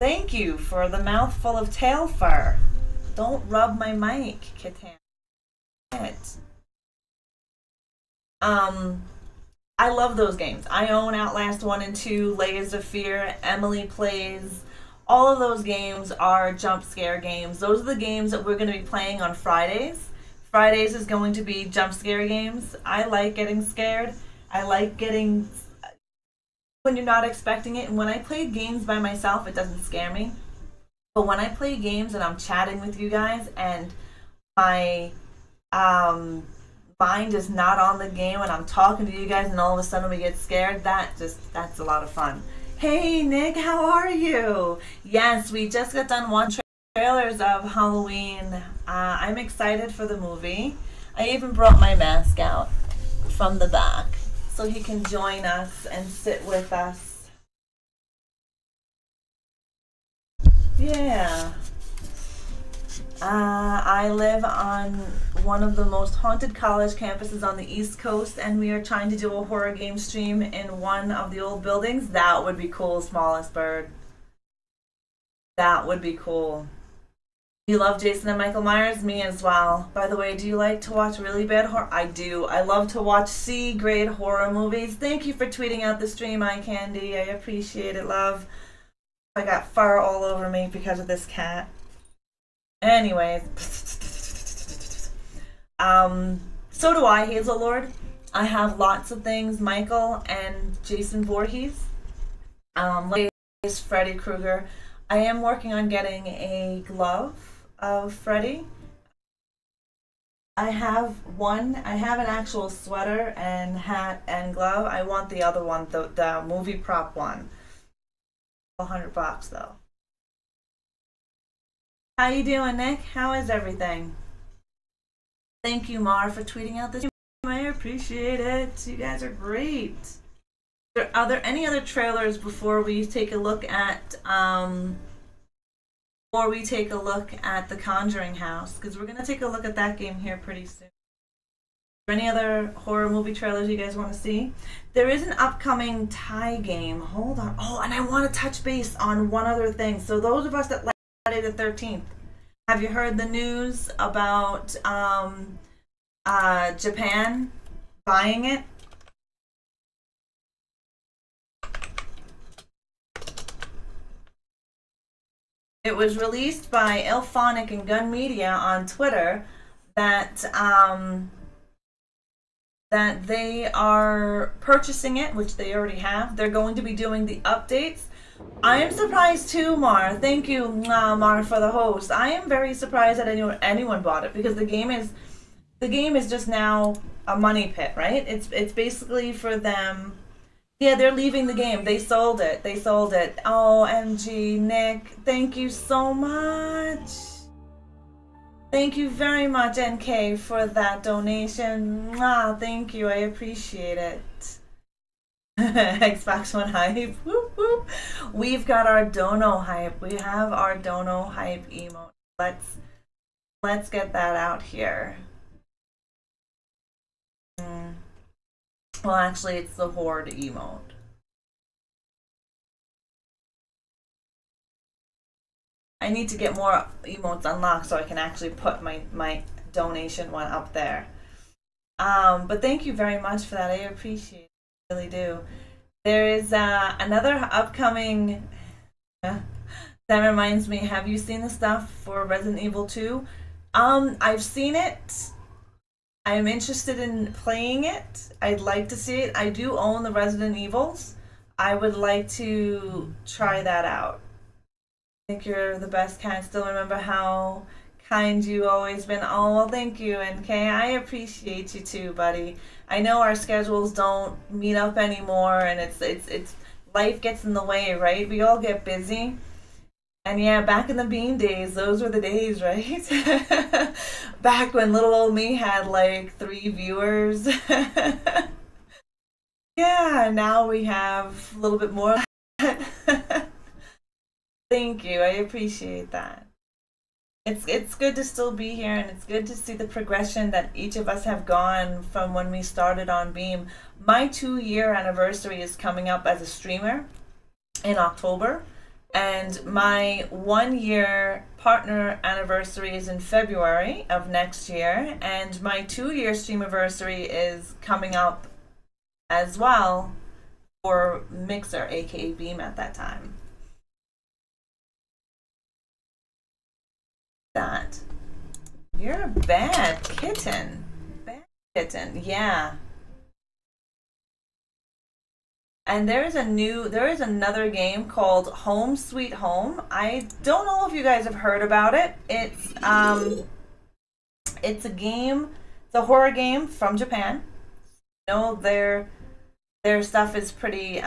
Thank you for the mouthful of tail fur. Don't rub my mic, Kitan. I love those games. I own Outlast 1 and 2, Layers of Fear, Emily Plays. All of those games are jump scare games. Those are the games that we're going to be playing on Fridays. Fridays is going to be jump scare games. I like getting scared. I like getting when you're not expecting it. And when I play games by myself, it doesn't scare me. But when I play games and I'm chatting with you guys and my mind is not on the game and I'm talking to you guys and all of a sudden we get scared, that's a lot of fun. Hey Nick, how are you? Yes, we just got done watching trailers of Halloween. I'm excited for the movie. I even brought my mask out from the back so he can join us and sit with us. Yeah. I live on one of the most haunted college campuses on the East Coast, and we are trying to do a horror game stream in one of the old buildings. That would be cool, Smallest Bird. That would be cool. You love Jason and Michael Myers? Me as well. By the way, do you like to watch really bad horror? I do. I love to watch C-grade horror movies. Thank you for tweeting out the stream, Eye Candy. I appreciate it, love. I got fur all over me because of this cat. Anyways. So do I, Hazel Lord. I have lots of things, Michael and Jason Voorhees. is Freddy Krueger. I am working on getting a glove of Freddy. I have one. I have an actual sweater and hat and glove. I want the other one, the movie prop one. $100 though. How you doing, Nick? How is everything? Thank you, Mar, for tweeting out this. I appreciate it. You guys are great. Are there any other trailers before we take a look at The Conjuring House? Because we're gonna take a look at that game here pretty soon. Are there any other horror movie trailers you guys want to see? There is an upcoming Thai game. Hold on. Oh, and I want to touch base on one other thing. So those of us that like Friday the 13th, have you heard the news about Japan buying it? It was released by Ilphonic and Gun Media on Twitter that that they are purchasing it, which they already have. They're going to be doing the updates. I am surprised too, Mar. Thank you, Mar, for the host. I am very surprised that anyone bought it, because the game is just now a money pit, right? It's basically for them. Yeah, they're leaving the game. They sold it. They sold it. Oh, MG, Nick, thank you so much. Thank you very much, NK, for that donation. Mwah, thank you. I appreciate it. Xbox One hype. Whoop, whoop. We've got our Dono hype. We have our Dono hype emote. Let's get that out here. Well, actually, it's the Horde emote. I need to get more emotes unlocked so I can actually put my donation one up there. But thank you very much for that. I appreciate it. I really do. There is another upcoming... that reminds me, have you seen the stuff for Resident Evil 2? I've seen it. I'm interested in playing it. I'd like to see it. I do own the Resident Evils. I would like to try that out. I think you're the best kind. Still remember how kind you always been. Oh, well, thank you, NK. I appreciate you too, buddy. I know our schedules don't meet up anymore, and it's life gets in the way, right? We all get busy. And yeah, back in the Bean days, those were the days, right? Back when little old me had like 3 viewers. Yeah, now we have a little bit more. Thank you, I appreciate that. It's good to still be here, and it's good to see the progression that each of us have gone from when we started on Beam. My 2-year anniversary is coming up as a streamer in October. And my 1-year partner anniversary is in February of next year. And my 2-year streamiversary is coming up as well for Mixer, aka Beam, at that time. That. You're a bad kitten. Bad kitten, yeah. And there is another game called Home Sweet Home. I don't know if you guys have heard about it. It's a game, it's a horror game from Japan. You know, their stuff is pretty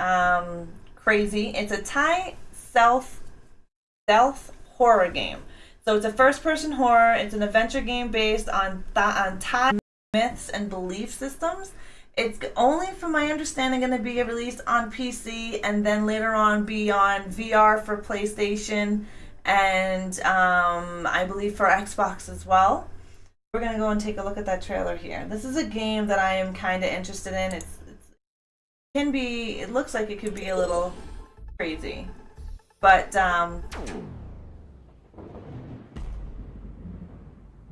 crazy. It's a Thai stealth horror game. So it's a first-person horror. It's an adventure game based on Thai myths and belief systems. It's only, from my understanding, going to be released on PC and then later on be on VR for PlayStation and I believe for Xbox as well. We're going to go and take a look at that trailer here. This is a game that I am kind of interested in. It looks like it could be a little crazy. But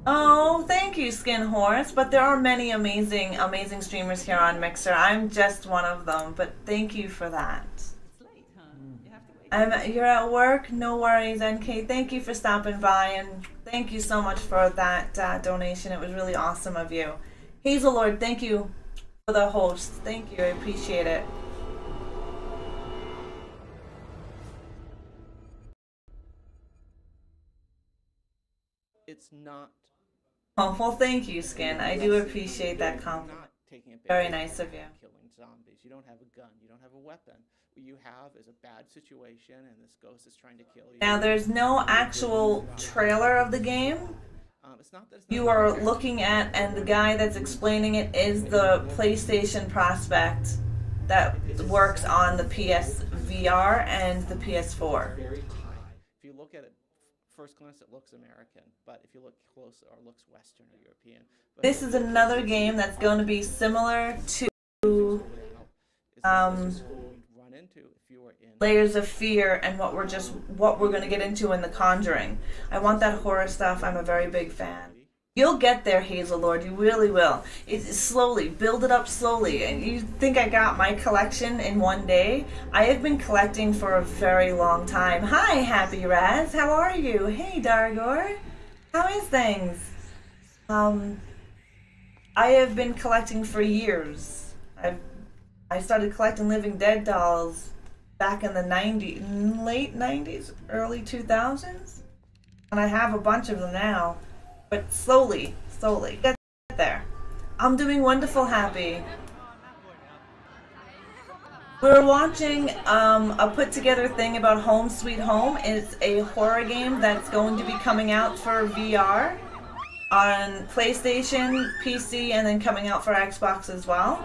oh, thank you, Skin Horse. But there are many amazing streamers here on Mixer. I'm just one of them, but thank you for that. It's late, huh? You have to wait. You're at work? No worries, NK. Thank you for stopping by, and thank you so much for that donation. It was really awesome of you. Hazelord, thank you for the host. Thank you. I appreciate it. it's not. Oh, well, thank you, Skin. I do appreciate that compliment. Very nice of you. Killing zombies. You don't have a gun. You don't have a weapon. What you have is a bad situation, and this ghost is trying to kill you. Now, there's no actual trailer of the game. You are looking at, and the guy that's explaining it is the PlayStation prospect that works on the PSVR and the PS4. If you look at it, first glance, it looks American, but if you look closer, it looks Western or European. But this is another game that's going to be similar to Layers of Fear and what we're going to get into in The Conjuring. I want that horror stuff. I'm a very big fan. You'll get there, Hazel Lord. You really will. It's slowly. Build it up slowly. And you think I got my collection in one day? I have been collecting for a very long time. Hi, Happy Raz. How are you? Hey, Dargor. How is things? I have been collecting for years. I started collecting Living Dead dolls back in the late 90s, early 2000s. And I have a bunch of them now. But slowly, get there. I'm doing wonderful, Happy. We're watching a put-together thing about Home Sweet Home. It's a horror game that's going to be coming out for VR on PlayStation, PC, and then coming out for Xbox as well.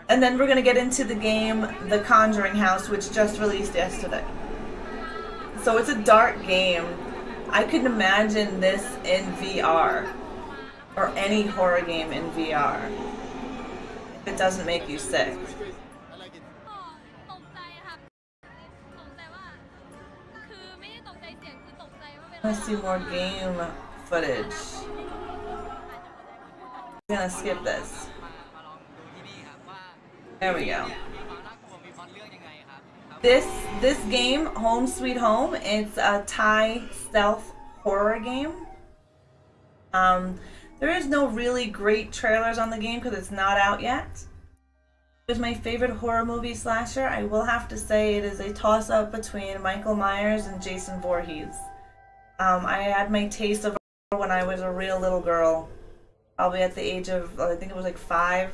And then we're going to get into the game The Conjuring House, which just released yesterday. So it's a dark game. I couldn't imagine this in VR, or any horror game in VR, if it doesn't make you sick. Let's see more game footage. I'm gonna skip this. There we go. This game, Home Sweet Home, it's a Thai stealth horror game. There is no really great trailers on the game because it's not out yet. It is my favorite horror movie slasher. I will have to say it is a toss-up between Michael Myers and Jason Voorhees. I had my taste of horror when I was a real little girl. Probably at the age of, I think it was like 5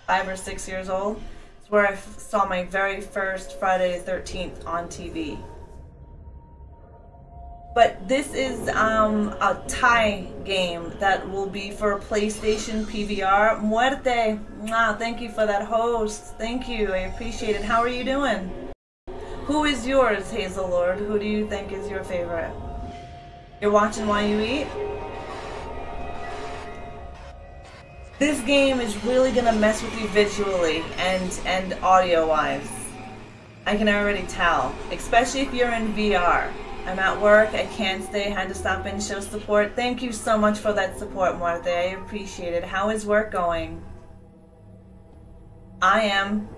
or 6 years old. Where I saw my very first Friday the 13th on TV. But this is a Thai game that will be for PlayStation PVR. Muerte! Thank you for that host. Thank you. I appreciate it. How are you doing? Who is yours, Hazel Lord? Who do you think is your favorite? You're watching while you eat? This game is really gonna mess with you visually and audio-wise. I can already tell, especially if you're in VR. I'm at work, I can't stay, had to stop in and show support. Thank you so much for that support, Muerte. I appreciate it. How is work going? I am.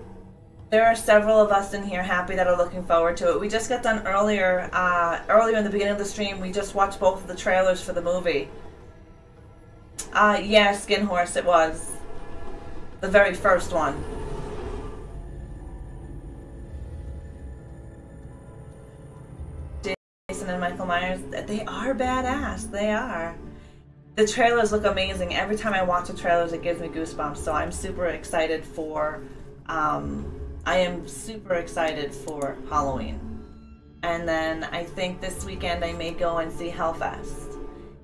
There are several of us in here happy that are looking forward to it. We just got done earlier in the beginning of the stream, we just watched both of the trailers for the movie. Yeah, Skin Horse, it was. The very first one. Jason and Michael Myers, they are badass. They are. The trailers look amazing. Every time I watch the trailers, it gives me goosebumps. So I'm super excited for, I am super excited for Halloween. And then I think this weekend I may go and see Hellfest.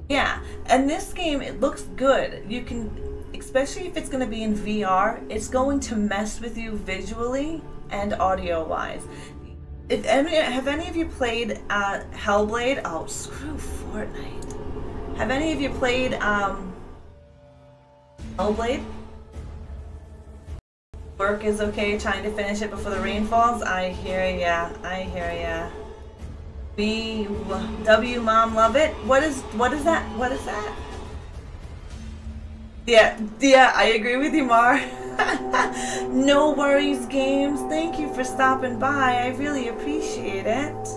Yeah, and this game, it looks good. You can, especially if it's going to be in VR, it's going to mess with you visually and audio-wise. Have any of you played Hellblade? Oh, screw Fortnite. Have any of you played Hellblade? Work is okay, trying to finish it before the rain falls? I hear ya, I hear ya. W Mom love it. What is that? What is that? Yeah, I agree with you, Mar. No worries, games. Thank you for stopping by. I really appreciate it.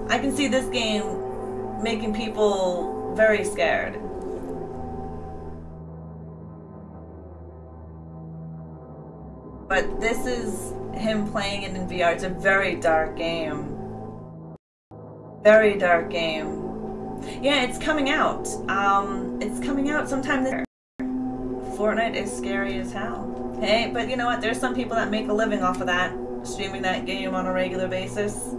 I can see this game making people very scared. But this is him playing it in VR. It's a very dark game. Very dark game. Yeah, it's coming out. It's coming out sometime this year. Fortnite is scary as hell. Hey, but you know what? There's some people that make a living off of that, streaming that game on a regular basis.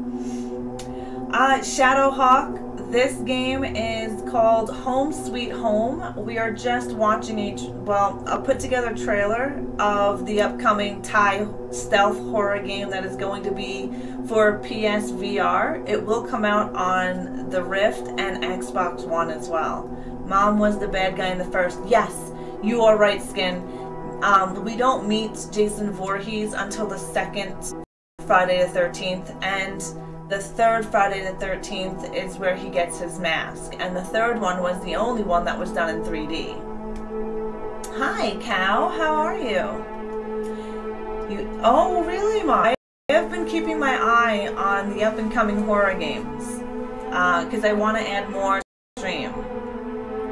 Shadowhawk, this game is called Home Sweet Home. We are just watching a put together trailer of the upcoming Thai stealth horror game that is going to be for PSVR. It will come out on the Rift and Xbox One as well. Mom was the bad guy in the first. Yes, you are right, Skin. We don't meet Jason Voorhees until the second Friday the 13th, and the third Friday the 13th is where he gets his mask, and the third one was the only one that was done in 3D. Hi, Cow. How are you? Oh, really, Mom? I have been keeping my eye on the up-and-coming horror games because I want to add more to the stream.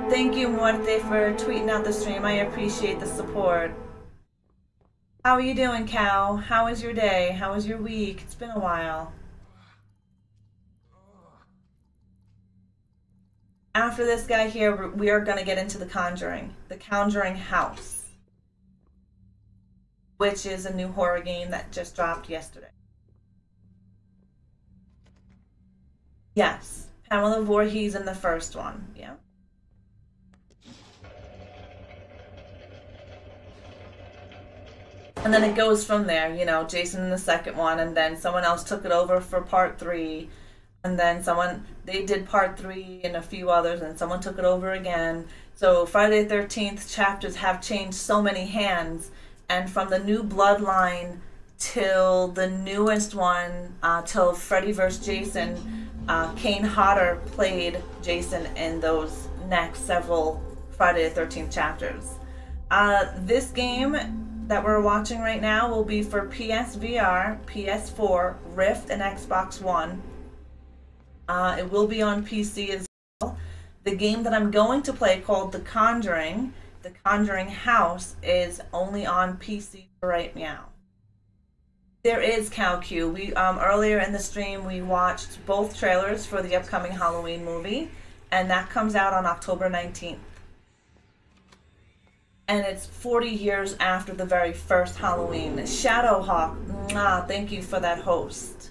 Thank you, Muerte, for tweeting out the stream. I appreciate the support. How are you doing, Cow? How was your day? How was your week? It's been a while. After this guy here, we are going to get into The Conjuring House, which is a new horror game that just dropped yesterday. Yes, Pamela Voorhees in the first one, yeah. And then it goes from there, you know, Jason in the second one, and then someone else took it over for part 3. And then they did part 3 and a few others, and someone took it over again. So Friday the 13th chapters have changed so many hands. And from the new Bloodline till the newest one, till Freddy vs. Jason, Kane Hodder played Jason in those next several Friday the 13th chapters. This game that we're watching right now will be for PSVR, PS4, Rift, and Xbox One. It will be on PC as well. The game that I'm going to play, called The Conjuring House, is only on PC right now. There is CowQ. We earlier in the stream we watched both trailers for the upcoming Halloween movie, and that comes out on October 19th. And it's 40 years after the very first Halloween. Shadowhawk, thank you for that host.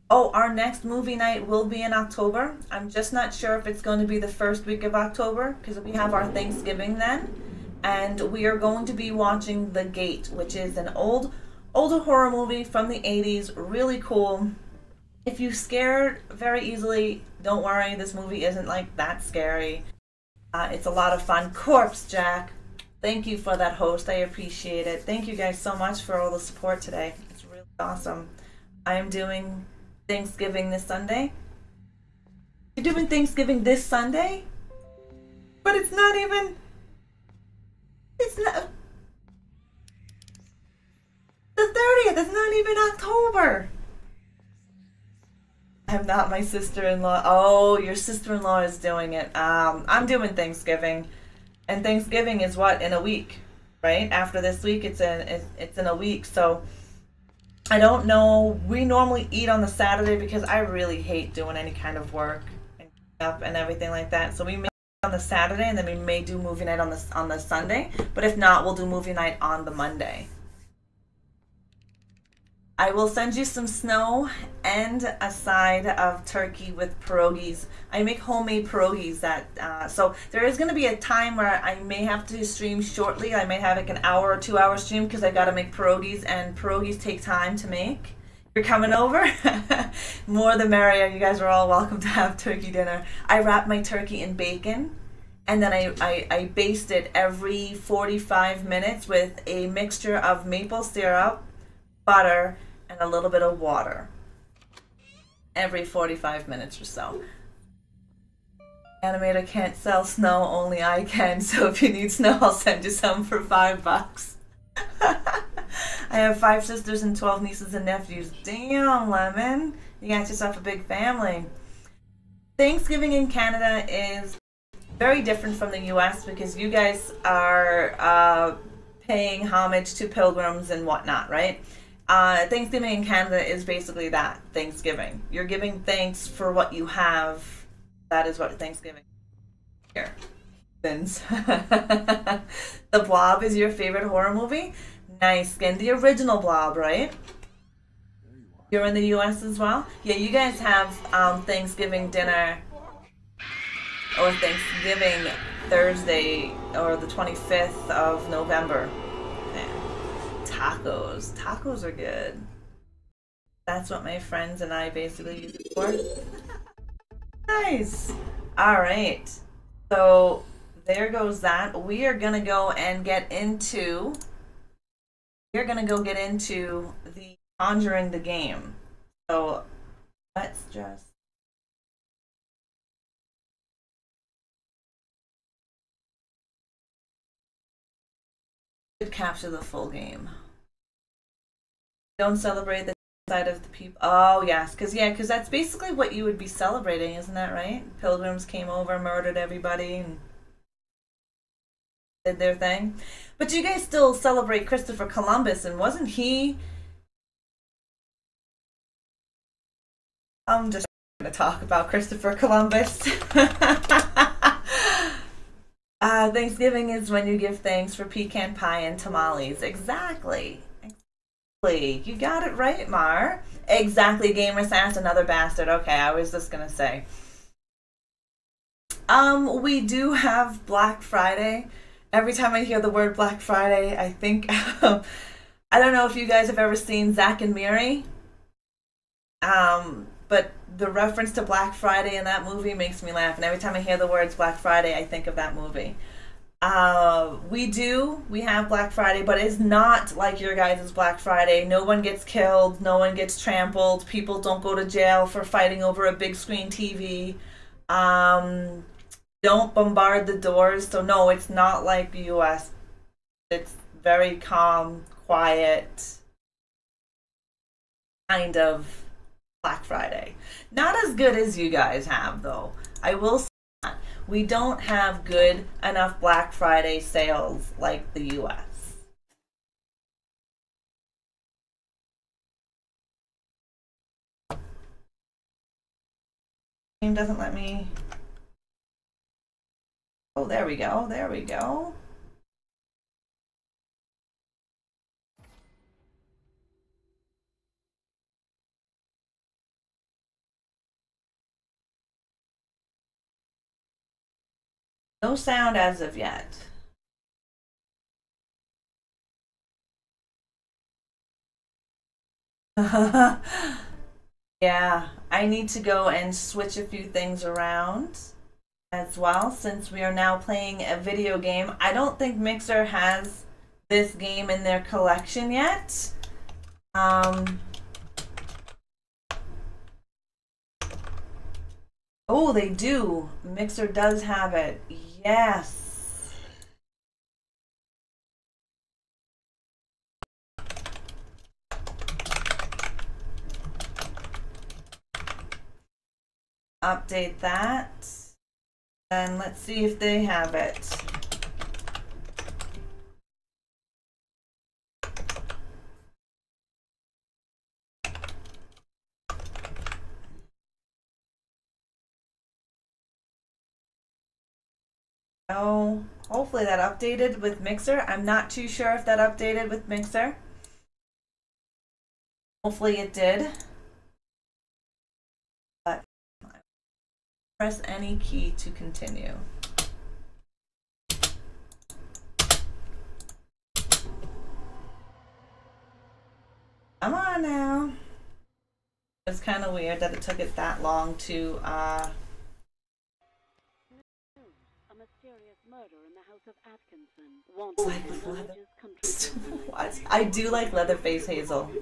Oh, our next movie night will be in October. I'm just not sure if it's going to be the first week of October because we have our Thanksgiving then. And we are going to be watching The Gate, which is an older horror movie from the 80s. Really cool. If you're scared very easily, don't worry. This movie isn't like that scary. It's a lot of fun. Corpse Jack. Thank you for that host. I appreciate it. Thank you guys so much for all the support today. It's really awesome. I am doing Thanksgiving this Sunday. You're doing Thanksgiving this Sunday? But it's not even... It's not... The 30th. It's not even October. I'm not my sister-in-law. Oh, your sister-in-law is doing it. I'm doing Thanksgiving. And Thanksgiving is what, in a week, right? After this week, it's in a week. So I don't know. We normally eat on the Saturday because I really hate doing any kind of work and up and everything like that. So we may eat on the Saturday, and then we may do movie night on the Sunday. But if not, we'll do movie night on the Monday. I will send you some snow and a side of turkey with pierogies. I make homemade pierogies so there is going to be a time where I may have to stream shortly. I may have like an hour or 2 hour stream because I got to make pierogies, and pierogies take time to make. You're coming over? More the merrier. You guys are all welcome to have turkey dinner. I wrap my turkey in bacon, and then I baste it every 45 minutes with a mixture of maple syrup, butter, and a little bit of water every 45 minutes or so. Animator can't sell snow, only I can, so if you need snow, I'll send you some for $5. I have 5 sisters and 12 nieces and nephews. Damn, Lemon. You got yourself a big family. Thanksgiving in Canada is very different from the US because you guys are paying homage to pilgrims and whatnot, right? Thanksgiving in Canada is basically that, Thanksgiving. You're giving thanks for what you have. That is what Thanksgiving is here. The Blob is your favorite horror movie? Nice, Skin. The original Blob, right? You're in the US as well? Yeah, you guys have Thanksgiving dinner or Thanksgiving Thursday or the 25th of November. Man. Tacos. Tacos are good. That's what my friends and I basically use it for. Nice. All right. So there goes that. We are gonna go and get into. We're gonna go get into the Conjuring the game. So let's just. Capture the full game. Don't celebrate the side of the people. Oh yes, because that's basically what you would be celebrating, isn't that right? Pilgrims came over, murdered everybody, and did their thing. But you guys still celebrate Christopher Columbus, and wasn't he? I'm just going to talk about Christopher Columbus. Thanksgiving is when you give thanks for pecan pie and tamales. Exactly. You got it right, Mar. Exactly, Gamer Sass, another bastard. Okay, I was just gonna say. We do have Black Friday. Every time I hear the word Black Friday, I think I don't know if you guys have ever seen Zack and Miri. But the reference to Black Friday in that movie makes me laugh, and every time I hear the words Black Friday, I think of that movie. We have Black Friday, but it's not like your guys' Black Friday. No one gets killed, no one gets trampled, people don't go to jail for fighting over a big screen TV. Don't bombard the doors. So no, it's not like the US. It's very calm, quiet, kind of Black Friday. Not as good as you guys have, though. I will say that. We don't have good enough Black Friday sales like the US. Game doesn't let me. Oh, there we go. There we go. No sound as of yet. Yeah, I need to go and switch a few things around as well, since we are now playing a video game. I don't think Mixer has this game in their collection yet. Oh, they do. Mixer does have it. Yes. Update that. And let's see if they have it. Oh, hopefully that updated with Mixer. I'm not too sure if that updated with Mixer. Hopefully it did. But press any key to continue. Come on now. It's kind of weird that it took it that long to A mysterious murder in the house of Atkinson. What? I do like Leatherface Hazel. Who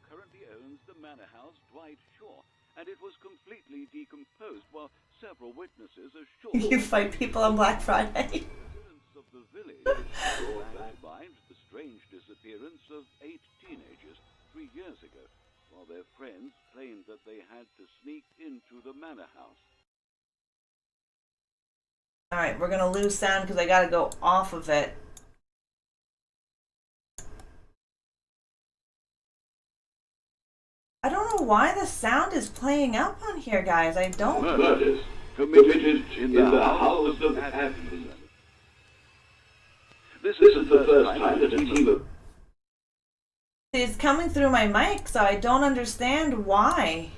currently owns the manor house, Dwight Shaw, and it was completely decomposed while several witnesses assured You fight people on Black Friday. residents of the village survived the strange disappearance of 8 teenagers 3 years ago, while their friends claimed that they had to sneak into the manor house. Alright, we're gonna lose sound because I gotta go off of it. why the sound is playing up on here, guys. I don't. Murders committed in the house of Atkinson. This is the first time that a team of... It's coming through my mic, so I don't understand why.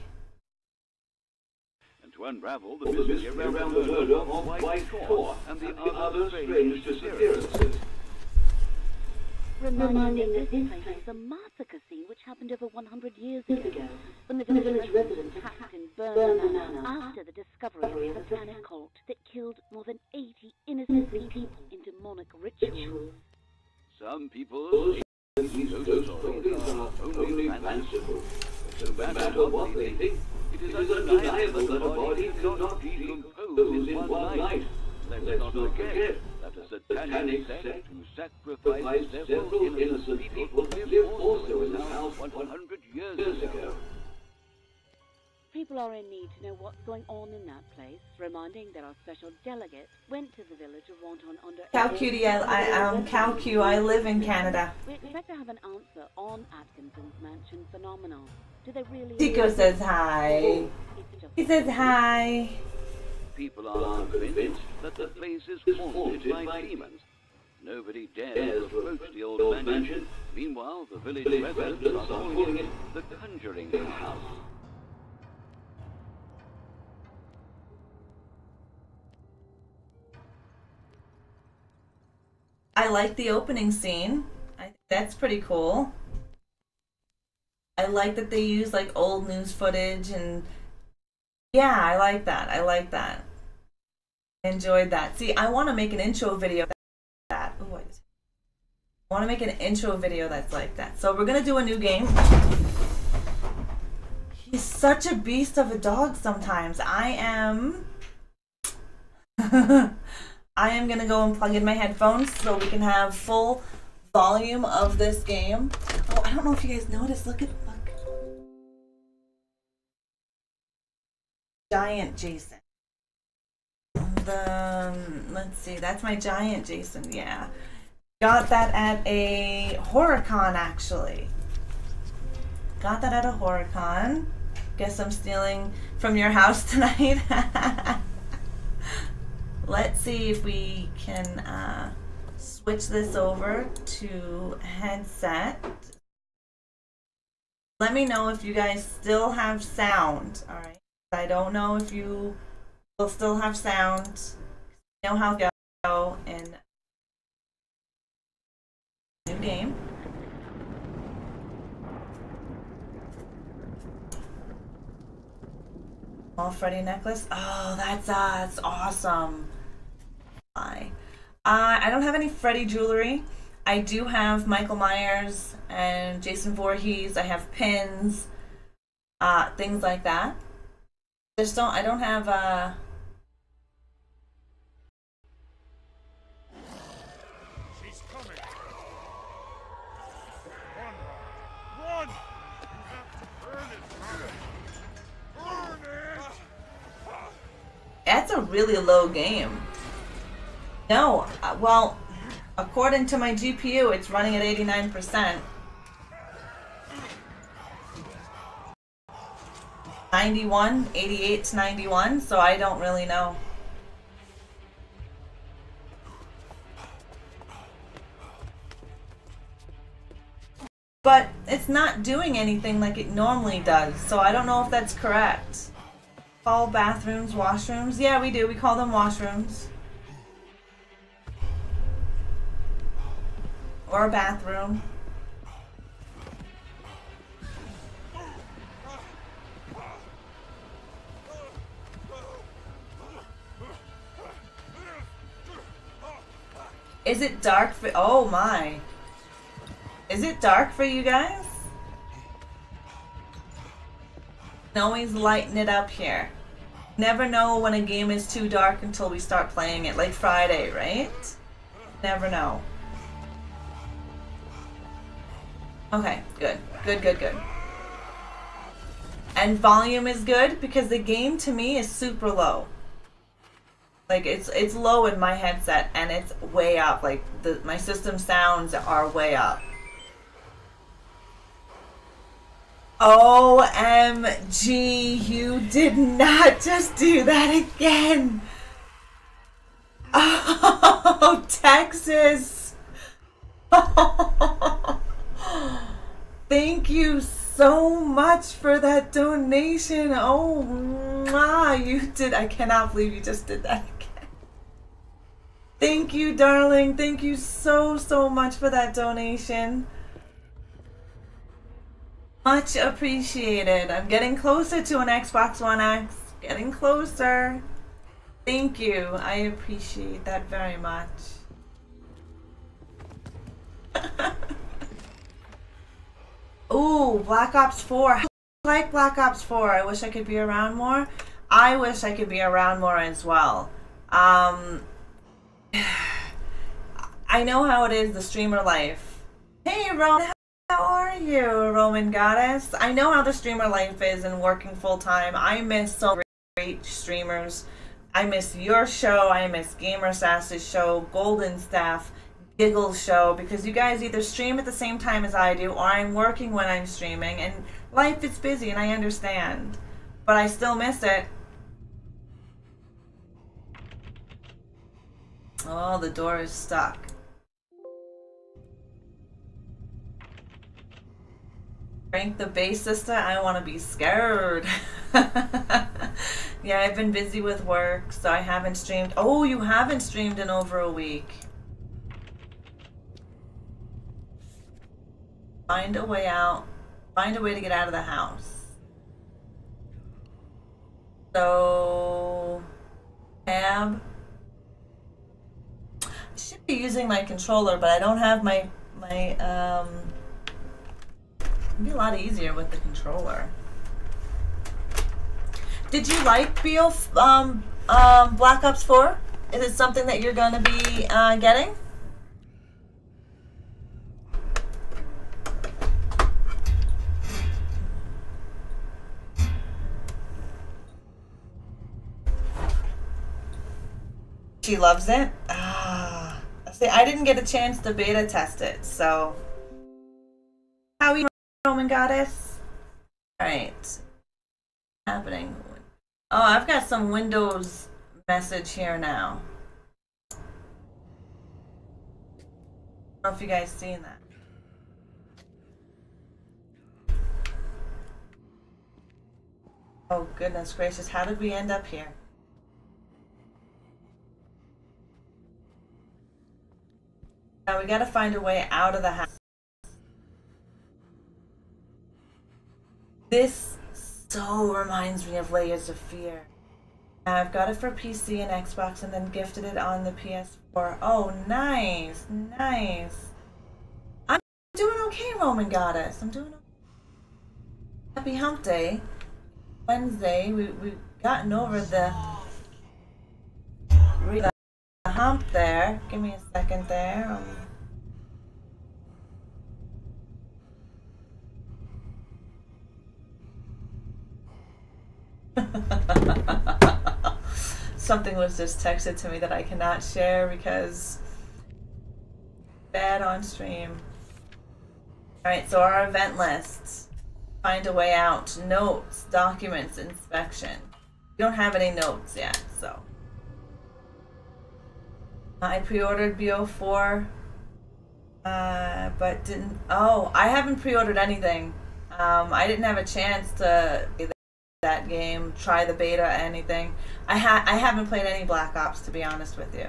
And to unravel the mystery around the murder of White Core and the other strange disappearances. Reminding that this place is a massacre scene which happened over 100 years ago, when the village residents attacked and burned the manor after the discovery of a satanic cult that killed more than 80 innocent people in demonic rituals. Some people these ghost stories are only fanciful. No matter what they think, it is undeniable that a body cannot decompose in one night. Let's not forget that a satanic sect who sacrificed several innocent people lived also in the house 100 years ago. People are in need to know what's going on in that place, reminding that our special delegate went to the village of Wonton under... Cow Cutie, I am Cow Q. I live in Canada. We expect to have an answer on Atkinson's mansion phenomenon. Do they really... Tico says hi. He says hi. People are convinced that the place is haunted by demons. Nobody dares approach the old mansion. Meanwhile, the village residents are calling it the Conjuring House. I like the opening scene. I think that's pretty cool. I like that they use like old news footage and yeah, I like that. I like that. I enjoyed that. See, I want to make an intro video that. Ooh, I want to make an intro video that's like that. So we're gonna do a new game. He's such a beast of a dog sometimes. I am gonna go and plug in my headphones so we can have full volume of this game. Oh, I don't know if you guys noticed. Look. Giant Jason. Let's see, that's my giant Jason, yeah. Got that at a HorrorCon, actually. Got that at a HorrorCon. Guess I'm stealing from your house tonight. Let's see if we can switch this over to headset. Let me know if you guys still have sound, alright? I don't know if you will still have sound. You know how to go in new game. Small Freddy necklace. Oh, that's awesome. I don't have any Freddy jewelry. I do have Michael Myers and Jason Voorhees. I have pins, things like that. I don't have She's coming. Run! You have to burn it, Burn it! That's a really low game. No, well, according to my GPU, it's running at 89%. 91, 88 to 91, so I don't really know. But it's not doing anything like it normally does, so I don't know if that's correct. Call bathrooms, washrooms? Yeah, we do. We call them washrooms. Or a bathroom. Is it dark for... Oh my. Is it dark for you guys? Always lighten it up here. Never know when a game is too dark until we start playing it. Like Friday, right? Never know. Okay, good. Good. And volume is good because the game to me is super low. Like it's low in my headset and it's way up. Like my system sounds are way up. OMG, you did not just do that again. Oh, Texas. Thank you so much for that donation. Oh, mwah, you did. I cannot believe you just did that again. Thank you, darling. Thank you so, so much for that donation. Much appreciated. I'm getting closer to an Xbox One X. Getting closer. Thank you. I appreciate that very much. Ooh, Black Ops 4. I like Black Ops 4. I wish I could be around more. I wish I could be around more as well. I know how it is, the streamer life. Hey, Roman. How are you, Roman Goddess? I know how the streamer life is and working full-time. I miss so great streamers. I miss your show. I miss Gamer Sass's show, Golden Staff, Giggle's show, because you guys either stream at the same time as I do or I'm working when I'm streaming, and life is busy and I understand. But I still miss it. Oh, the door is stuck. Rank the base sister, I want to be scared. Yeah, I've been busy with work, so I haven't streamed. Oh, you haven't streamed in over a week. Find a way out. Find a way to get out of the house. So, tab. I should be using my controller, but I don't have my it'd be a lot easier with the controller. Did you like Black Ops 4? Is it something that you're going to be getting? She loves it? Ah. See, I didn't get a chance to beta test it, so. How are you, Roman Goddess? Alright. Happening. Oh, I've got some Windows message here now. I don't know if you guys seen that. Oh, goodness gracious. How did we end up here? Now we gotta find a way out of the house. This so reminds me of Layers of Fear. I've got it for PC and Xbox and then gifted it on the PS4. Oh, nice, nice. I'm doing okay, Roman Goddess. I'm doing okay. Happy Hump Day. Wednesday, we've gotten over the hump there. Give me a second there. Something was just texted to me that I cannot share because bad on stream. Alright, so our event lists. Find a way out. Notes, documents, inspection. We don't have any notes yet, so. I pre-ordered BO4, but didn't. Oh, I haven't pre-ordered anything. I didn't have a chance to play that game, try the beta, anything. I haven't played any Black Ops, to be honest with you.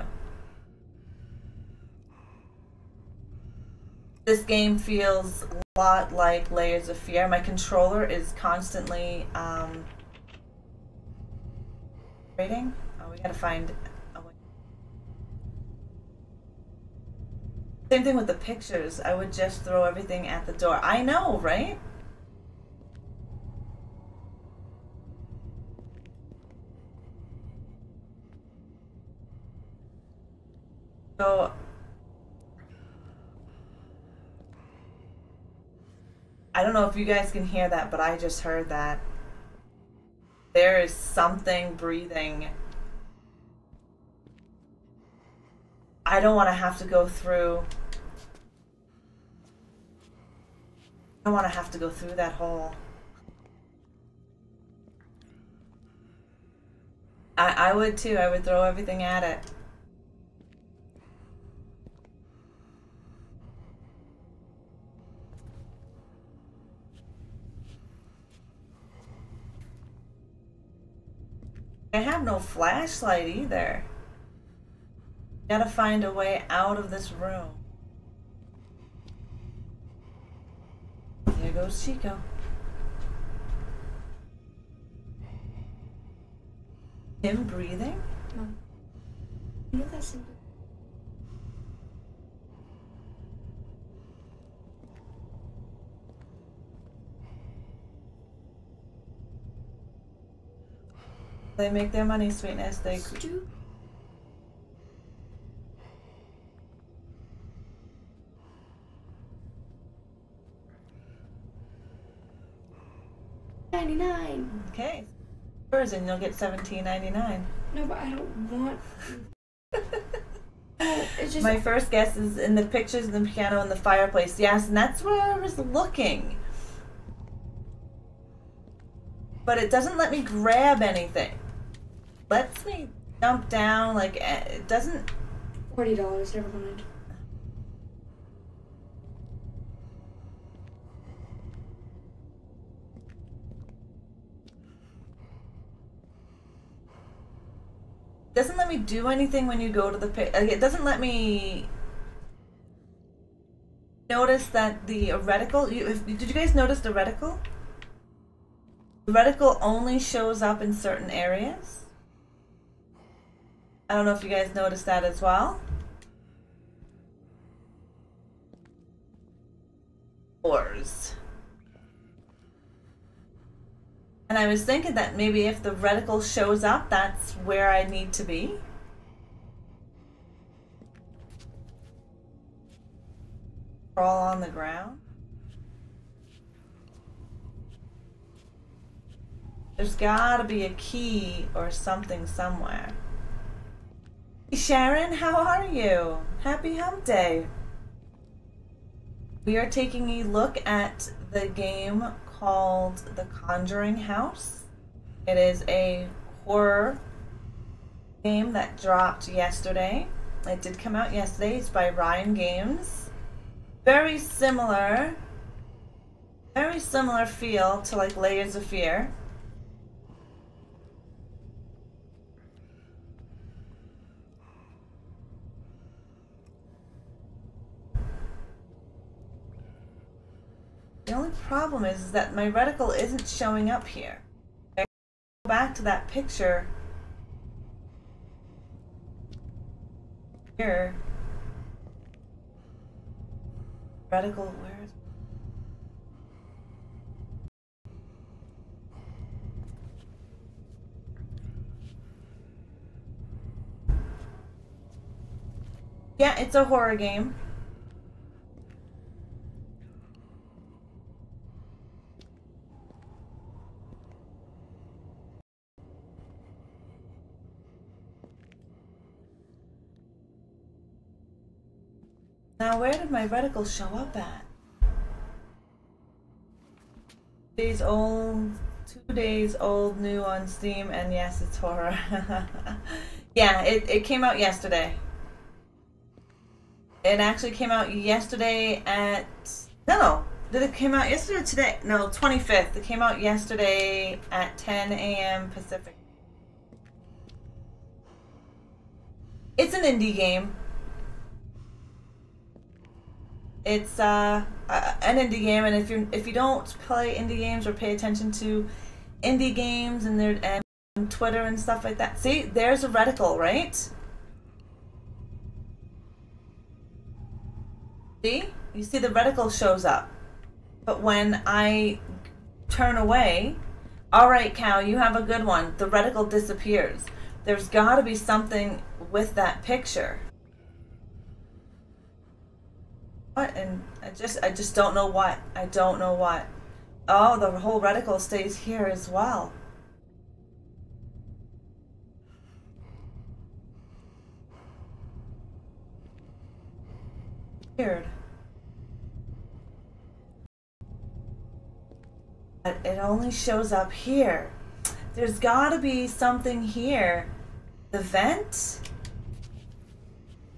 This game feels a lot like Layers of Fear. My controller is constantly rating. Oh, we gotta find a way. Same thing with the pictures. I would just throw everything at the door. I know, right? So I don't know if you guys can hear that, but I just heard that. There is something breathing. I don't want to have to go through. I don't want to have to go through that hole. I would too. I would throw everything at it. I have no flashlight either. Gotta find a way out of this room. There goes Chico. Him breathing? No. You know that's simple. They make their money, sweetness. They Stu? $99. Okay. Yours and you'll get $17.99. No, but I don't want. Oh, it's just My first guess is in the pictures of the piano and the fireplace. Yes, and that's where I was looking. But it doesn't let me grab anything. Lets me jump down, like, it doesn't... $40, never mind. Doesn't let me do anything when you go to the like, it doesn't let me notice that the reticle. Did you guys notice the reticle? The reticle only shows up in certain areas. I don't know if you guys noticed that as well. Doors. And I was thinking that maybe if the reticle shows up, that's where I need to be. Crawl on the ground. There's gotta be a key or something somewhere. Hey Sharon, how are you? Happy Hump Day. We are taking a look at the game called The Conjuring House. It is a horror game that dropped yesterday. It did come out yesterday. It's by Ryan Games. Very similar feel to like Layers of Fear. The only problem is that my reticle isn't showing up here. I go back to that picture here. Reticle, where is it? Yeah, it's a horror game. Now, where did my reticle show up at? 2 days old, new on Steam, and yes, it's horror. Yeah, it came out yesterday. It actually came out yesterday at... No, did it come out yesterday or today? No, 25th. It came out yesterday at 10 a.m. Pacific. It's an indie game. It's an indie game, and if you don't play indie games or pay attention to indie games and Twitter and stuff like that, see, there's a reticle, right? See, you see the reticle shows up, but when I turn away, all right, Cal, you have a good one. The reticle disappears. There's got to be something with that picture. What? And I just don't know what. I don't know what. Oh, the whole reticle stays here as well. Weird. But it only shows up here. There's gotta be something here The vent?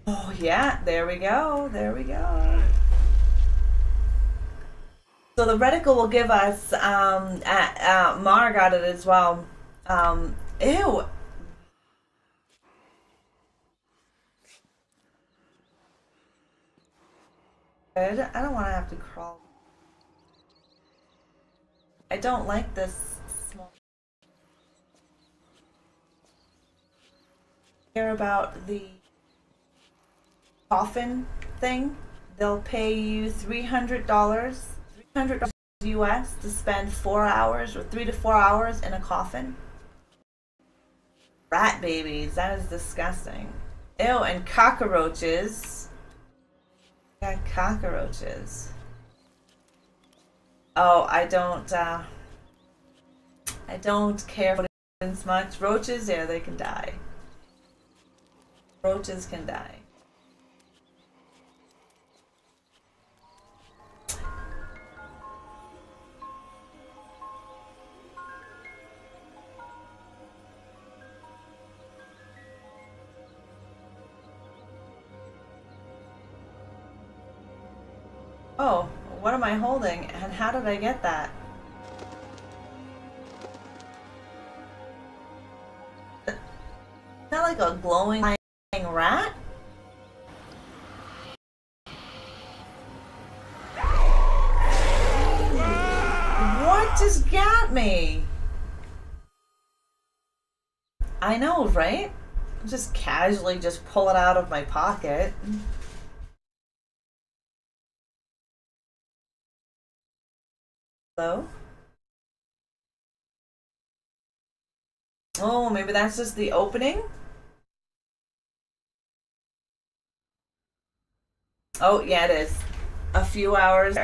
Oh yeah, there we go. There we go. So the reticle will give us, Mar got it as well. Ew. Good. I don't want to have to crawl. I don't like this small. Hear about the coffin thing? They'll pay you $300 US to spend 4 hours or 3 to 4 hours in a coffin. Rat babies, that is disgusting. Ew, and cockroaches. Yeah, cockroaches. Oh, I don't care for it much. Roaches, yeah, they can die. Roaches can die. Oh, what am I holding? And how did I get that? Is that like a glowing rat? What just got me? I know, right? Just casually just pull it out of my pocket. Hello? Oh, maybe that's just the opening? Oh, yeah, it is. A few hours.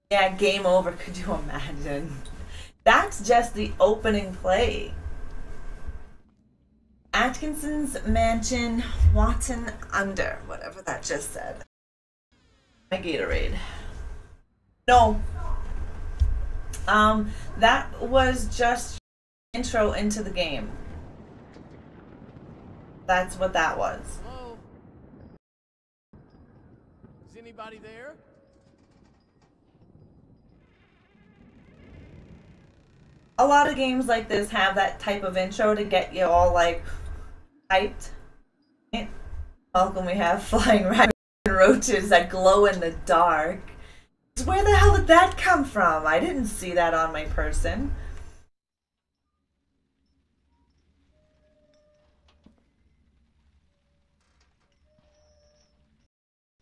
Yeah, game over. Could you imagine? That's just the opening play. Atkinson's Mansion, Watton Under. Whatever that just said. My Gatorade. No. That was just intro into the game. That's what that was. Hello? Is anybody there? A lot of games like this have that type of intro to get you all like hyped. Welcome, we have flying rabbit roaches that glow in the dark. Where the hell did that come from? I didn't see that on my person.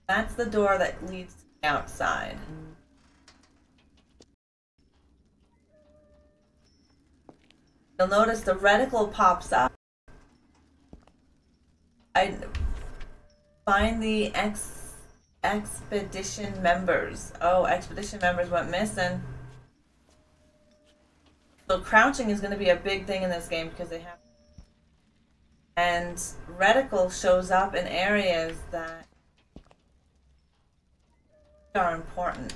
That's the door that leads to the outside. You'll notice the reticle pops up. I find the expedition members. Oh, expedition members went missing. So crouching is going to be a big thing in this game because they have. And reticle shows up in areas that are important.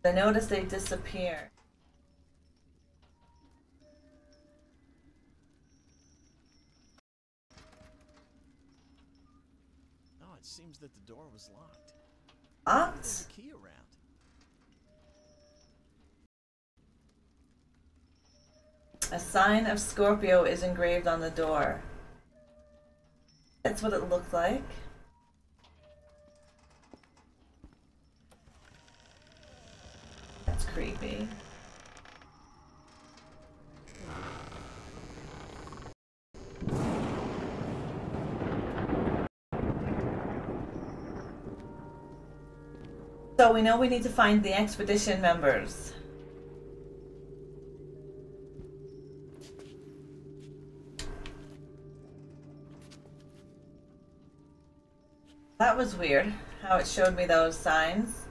I notice they disappear. Oh, it seems that the door was locked. Locked? There's a key around. A sign of Scorpio is engraved on the door. That's what it looked like. That's creepy. So we know we need to find the expedition members. That was weird, how it showed me those signs.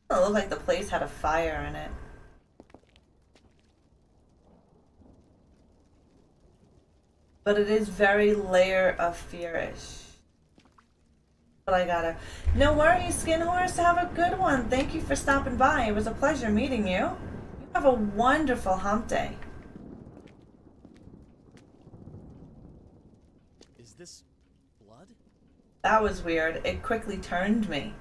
It looked like the place had a fire in it. But it is very Layer of Fear-ish. But I gotta. No worries, Skin Horse. Have a good one. Thank you for stopping by. It was a pleasure meeting you. You have a wonderful hump day. Is this blood? That was weird. It quickly turned me.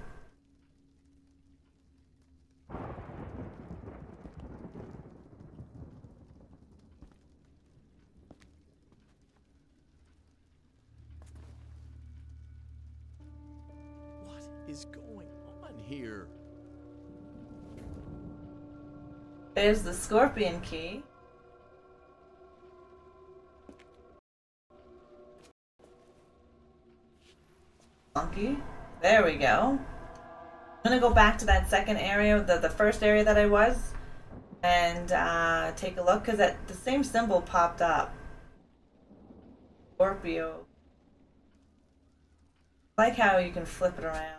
What is going on here? There's the scorpion key. Monkey. There we go. I'm gonna go back to that second area, the first area that I was, and take a look, because the same symbol popped up. Scorpio. I like how you can flip it around.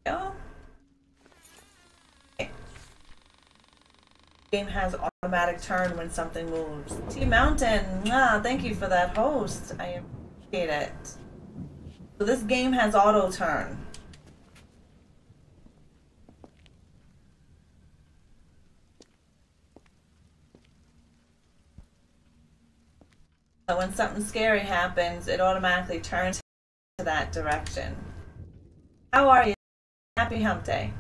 Go. Okay. Game has automatic turn when something moves. T Mountain, thank you for that host. I appreciate it. So this game has auto turn. So when something scary happens, it automatically turns to that direction. How are you? Happy hump day.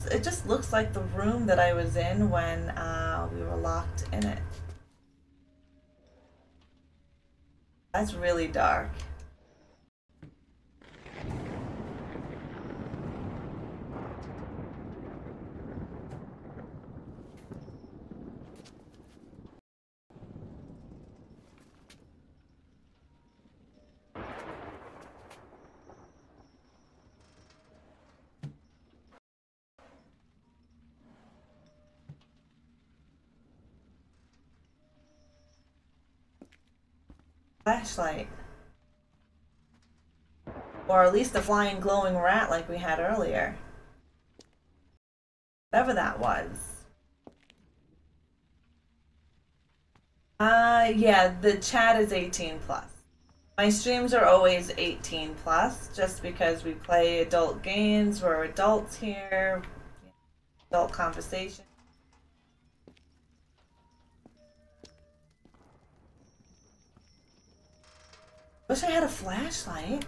It just looks like the room that I was in when we were locked in it. That's really dark. Flashlight. Or at least a flying glowing rat like we had earlier. Whatever that was. Yeah, the chat is 18 plus. My streams are always 18 plus, just because we play adult games, we're adults here, adult conversation. Wish I had a flashlight.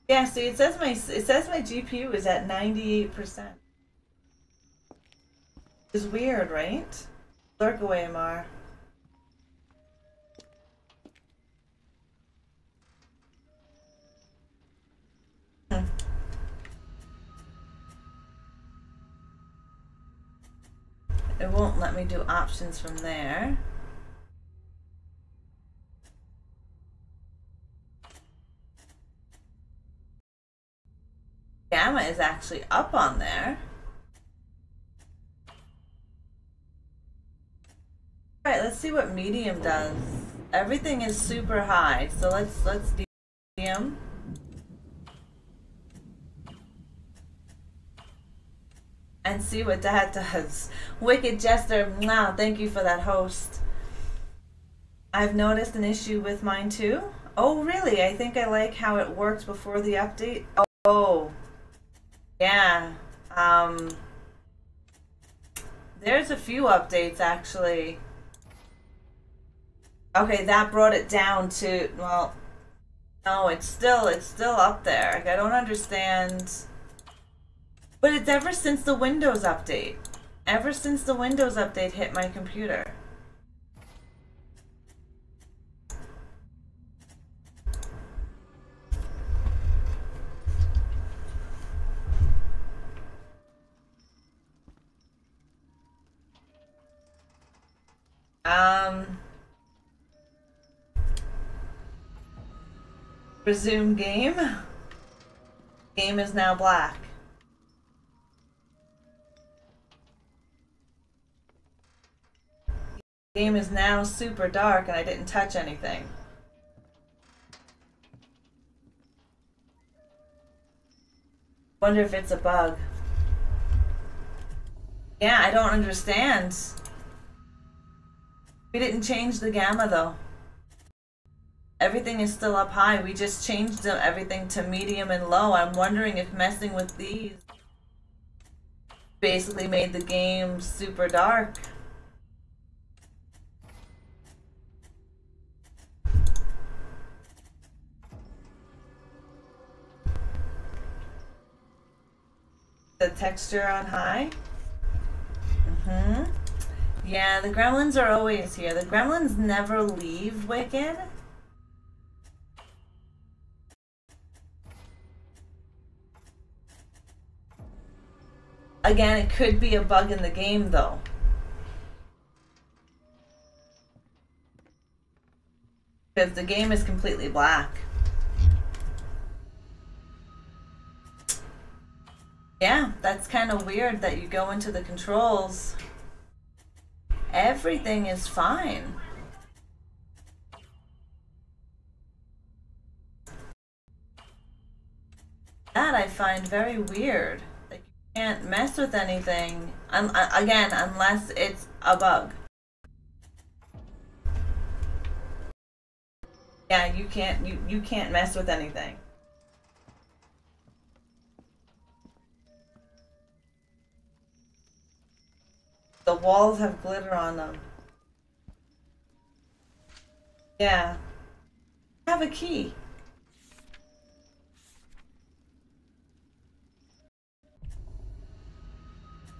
Yeah, see, it says my GPU is at 98%. It's weird, right? Lurk away, Mar. It won't let me do options from there. Gamma is actually up on there. Alright, let's see what medium does. Everything is super high, so let's medium. And see what that does. Wicked Jester, wow, thank you for that host. I've noticed an issue with mine too. Oh, really? I think I like how it worked before the update. Oh, yeah. There's a few updates actually. Okay, that brought it down to, well, no, it's still up there. Like, I don't understand. But it's ever since the Windows update. Ever since the Windows update hit my computer. Resume game. Game is now black. The game is now super dark and I didn't touch anything. Wonder if it's a bug. Yeah, I don't understand. We didn't change the gamma though. Everything is still up high. We just changed everything to medium and low. I'm wondering if messing with these basically made the game super dark. The texture on high. Yeah, the gremlins are always here. The gremlins never leave Wicked. Again, it could be a bug in the game though. Because the game is completely black. Yeah, that's kind of weird that you go into the controls. Everything is fine. That I find very weird. Like, you can't mess with anything. Again, unless it's a bug. Yeah, you can't mess with anything. The walls have glitter on them. Yeah. I have a key.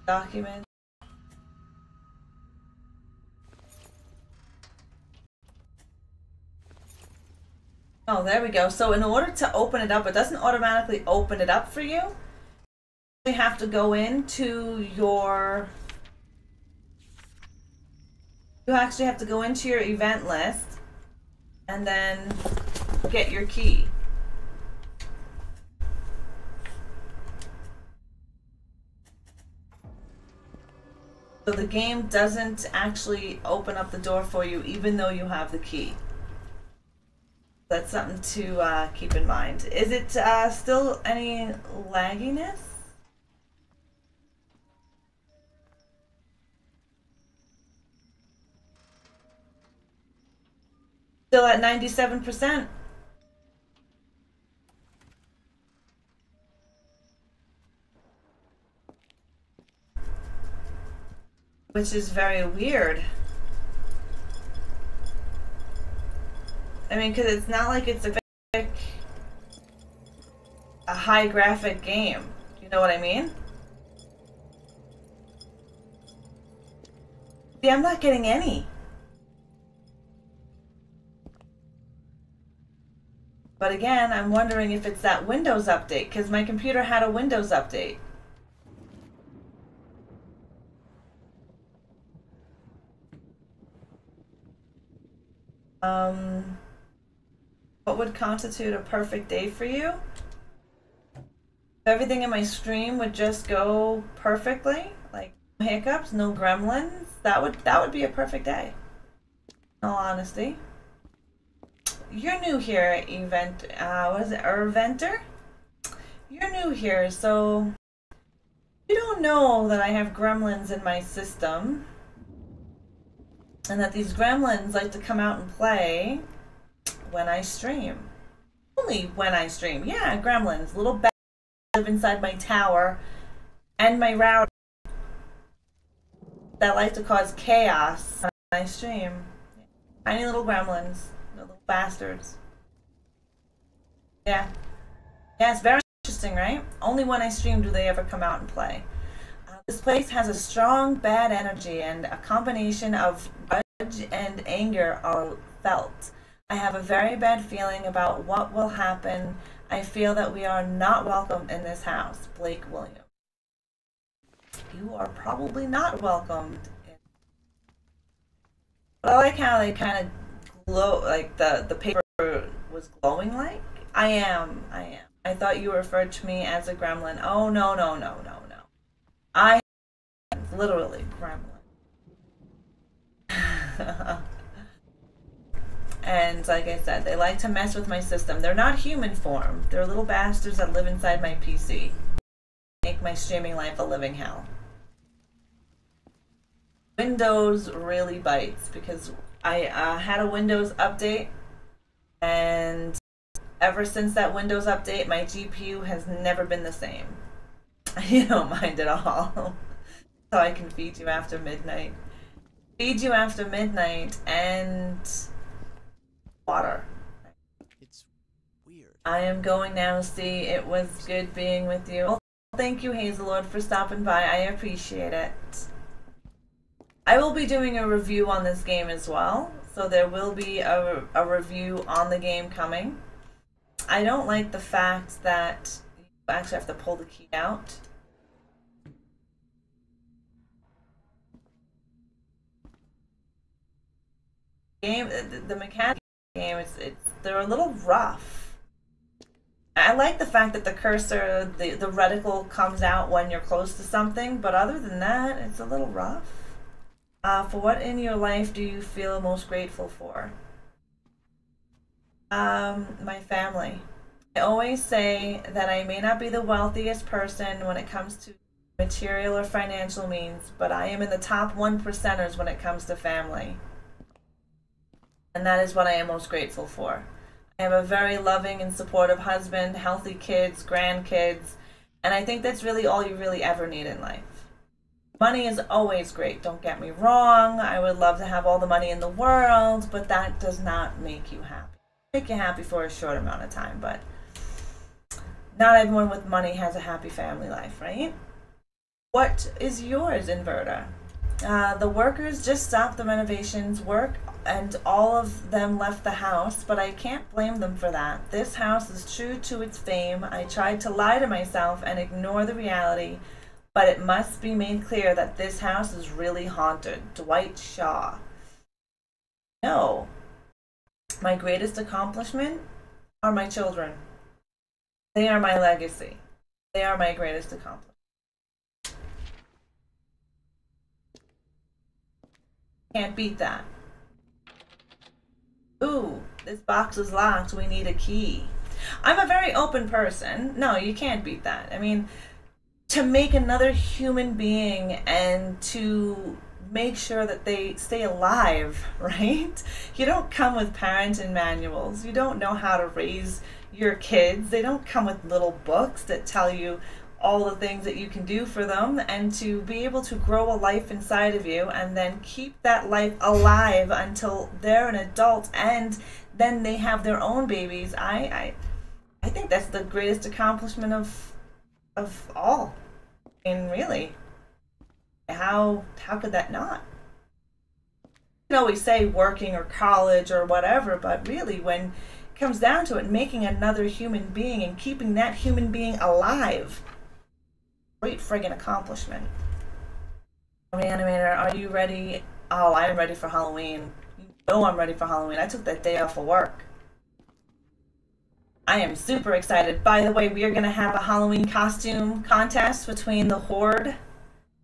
Document. Oh, there we go. So in order to open it up, it doesn't automatically open it up for you. You have to go into your... You actually have to go into your event list and then get your key. So the game doesn't actually open up the door for you even though you have the key. That's something to keep in mind. Is it still any lagginess? Still at 97%. Which is very weird. I mean, because it's not like it's a high graphic game. You know what I mean? See, I'm not getting any. But again, I'm wondering if it's that Windows update, because my computer had a Windows update. What would constitute a perfect day for you? If everything in my stream would just go perfectly, like no hiccups, no gremlins, that would be a perfect day. In all honesty. You're new here, what is it, Erventer? You're new here, so you don't know that I have gremlins in my system. And that these gremlins like to come out and play when I stream. Only when I stream. Yeah, gremlins. Little bats live inside my tower and my router that like to cause chaos when I stream. Tiny little gremlins. Little bastards. Yeah. Yeah, it's very interesting, right? Only when I stream do they ever come out and play. This place has a strong bad energy and a combination of grudge and anger are felt. I have a very bad feeling about what will happen. I feel that we are not welcome in this house. Blake Williams. You are probably not welcomed. But I like how they kind of glow, like the paper was glowing like. I am. I thought you referred to me as a gremlin. Oh, no. I am literally gremlin. And like I said, they like to mess with my system. They're not human form. They're little bastards that live inside my PC. Make my streaming life a living hell. Windows really bites because I had a Windows update, and ever since that Windows update, my GPU has never been the same. I don't mind at all. So I can feed you after midnight. Feed you after midnight and water. It's weird. I am going now to see. It was good being with you. Well, thank you, Hazelord, for stopping by. I appreciate it. I will be doing a review on this game as well, so there will be a review on the game coming. I don't like the fact that you actually have to pull the key out. The mechanics of the game, they're a little rough. I like the fact that the cursor, the reticle comes out when you're close to something, but other than that, it's a little rough. For what in your life do you feel most grateful for? My family. I always say that I may not be the wealthiest person when it comes to material or financial means, but I am in the top 1%ers when it comes to family. And that is what I am most grateful for. I have a very loving and supportive husband, healthy kids, grandkids, and I think that's really all you really ever need in life. Money is always great, don't get me wrong. I would love to have all the money in the world, but that does not make you happy. Make you happy for a short amount of time, but not everyone with money has a happy family life, right? What is yours, Inverter? The workers just stopped the renovations work and all of them left the house, but I can't blame them for that. This house is true to its fame. I tried to lie to myself and ignore the reality, but it must be made clear that this house is really haunted. Dwight Shaw. No. My greatest accomplishment are my children. They are my legacy. They are my greatest accomplishment. Can't beat that. Ooh, this box is locked. We need a key. I'm a very open person. No, you can't beat that. I mean, to make another human being and to make sure that they stay alive, right? You don't come with parenting manuals. You don't know how to raise your kids. They don't come with little books that tell you all the things that you can do for them, and to be able to grow a life inside of you and then keep that life alive until they're an adult and then they have their own babies. I think that's the greatest accomplishment of all. I mean, really, how could that not? You can always say working or college or whatever, but really when it comes down to it, making another human being and keeping that human being alive, great friggin' accomplishment. Reanimator, are you ready? Oh, I am ready for Halloween. You know I'm ready for Halloween. I took that day off of work. I am super excited. By the way, we are going to have a Halloween costume contest between the Horde.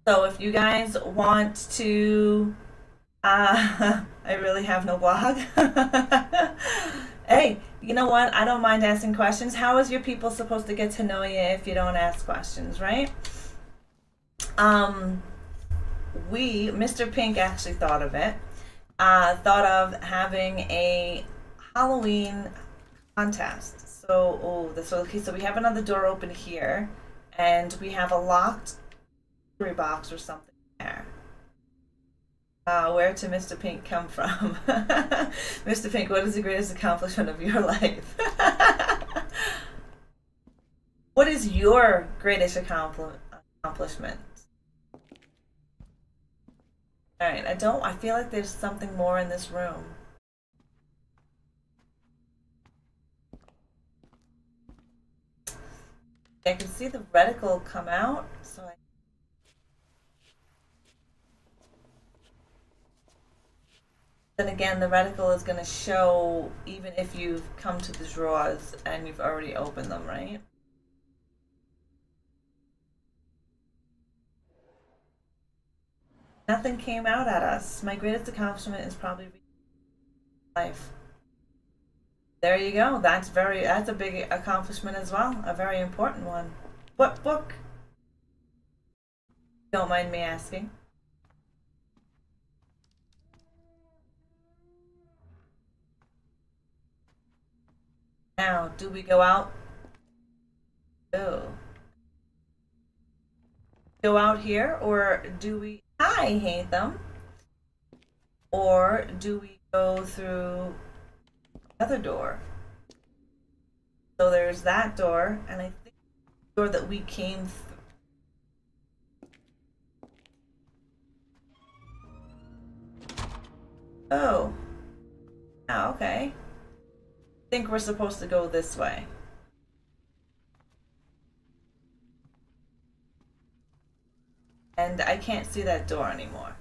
So if you guys want to... I really have no blog. Hey, you know what? I don't mind asking questions. How is your people supposed to get to know you if you don't ask questions, right? Mr. Pink actually thought of it. Thought of having a Halloween contest. So, okay, so we have another door open here, and we have a locked jewelry box or something there. Where to Mr. Pink come from? Mr. Pink, what is the greatest accomplishment of your life? What is your greatest accomplishment? Alright, I feel like there's something more in this room. I can see the reticle come out, so then again, the reticle is going to show even if you've come to the drawers and you've already opened them, right? Nothing came out at us. My greatest accomplishment is probably life. There you go. That's a big accomplishment as well. A very important one. What book? Don't mind me asking. Now, do we go out? Oh. Go out here, or do we... I hate them. Or do we go through the other door? So there's that door, and I think the door that we came through. Oh. Oh, okay. I think we're supposed to go this way. And I can't see that door anymore.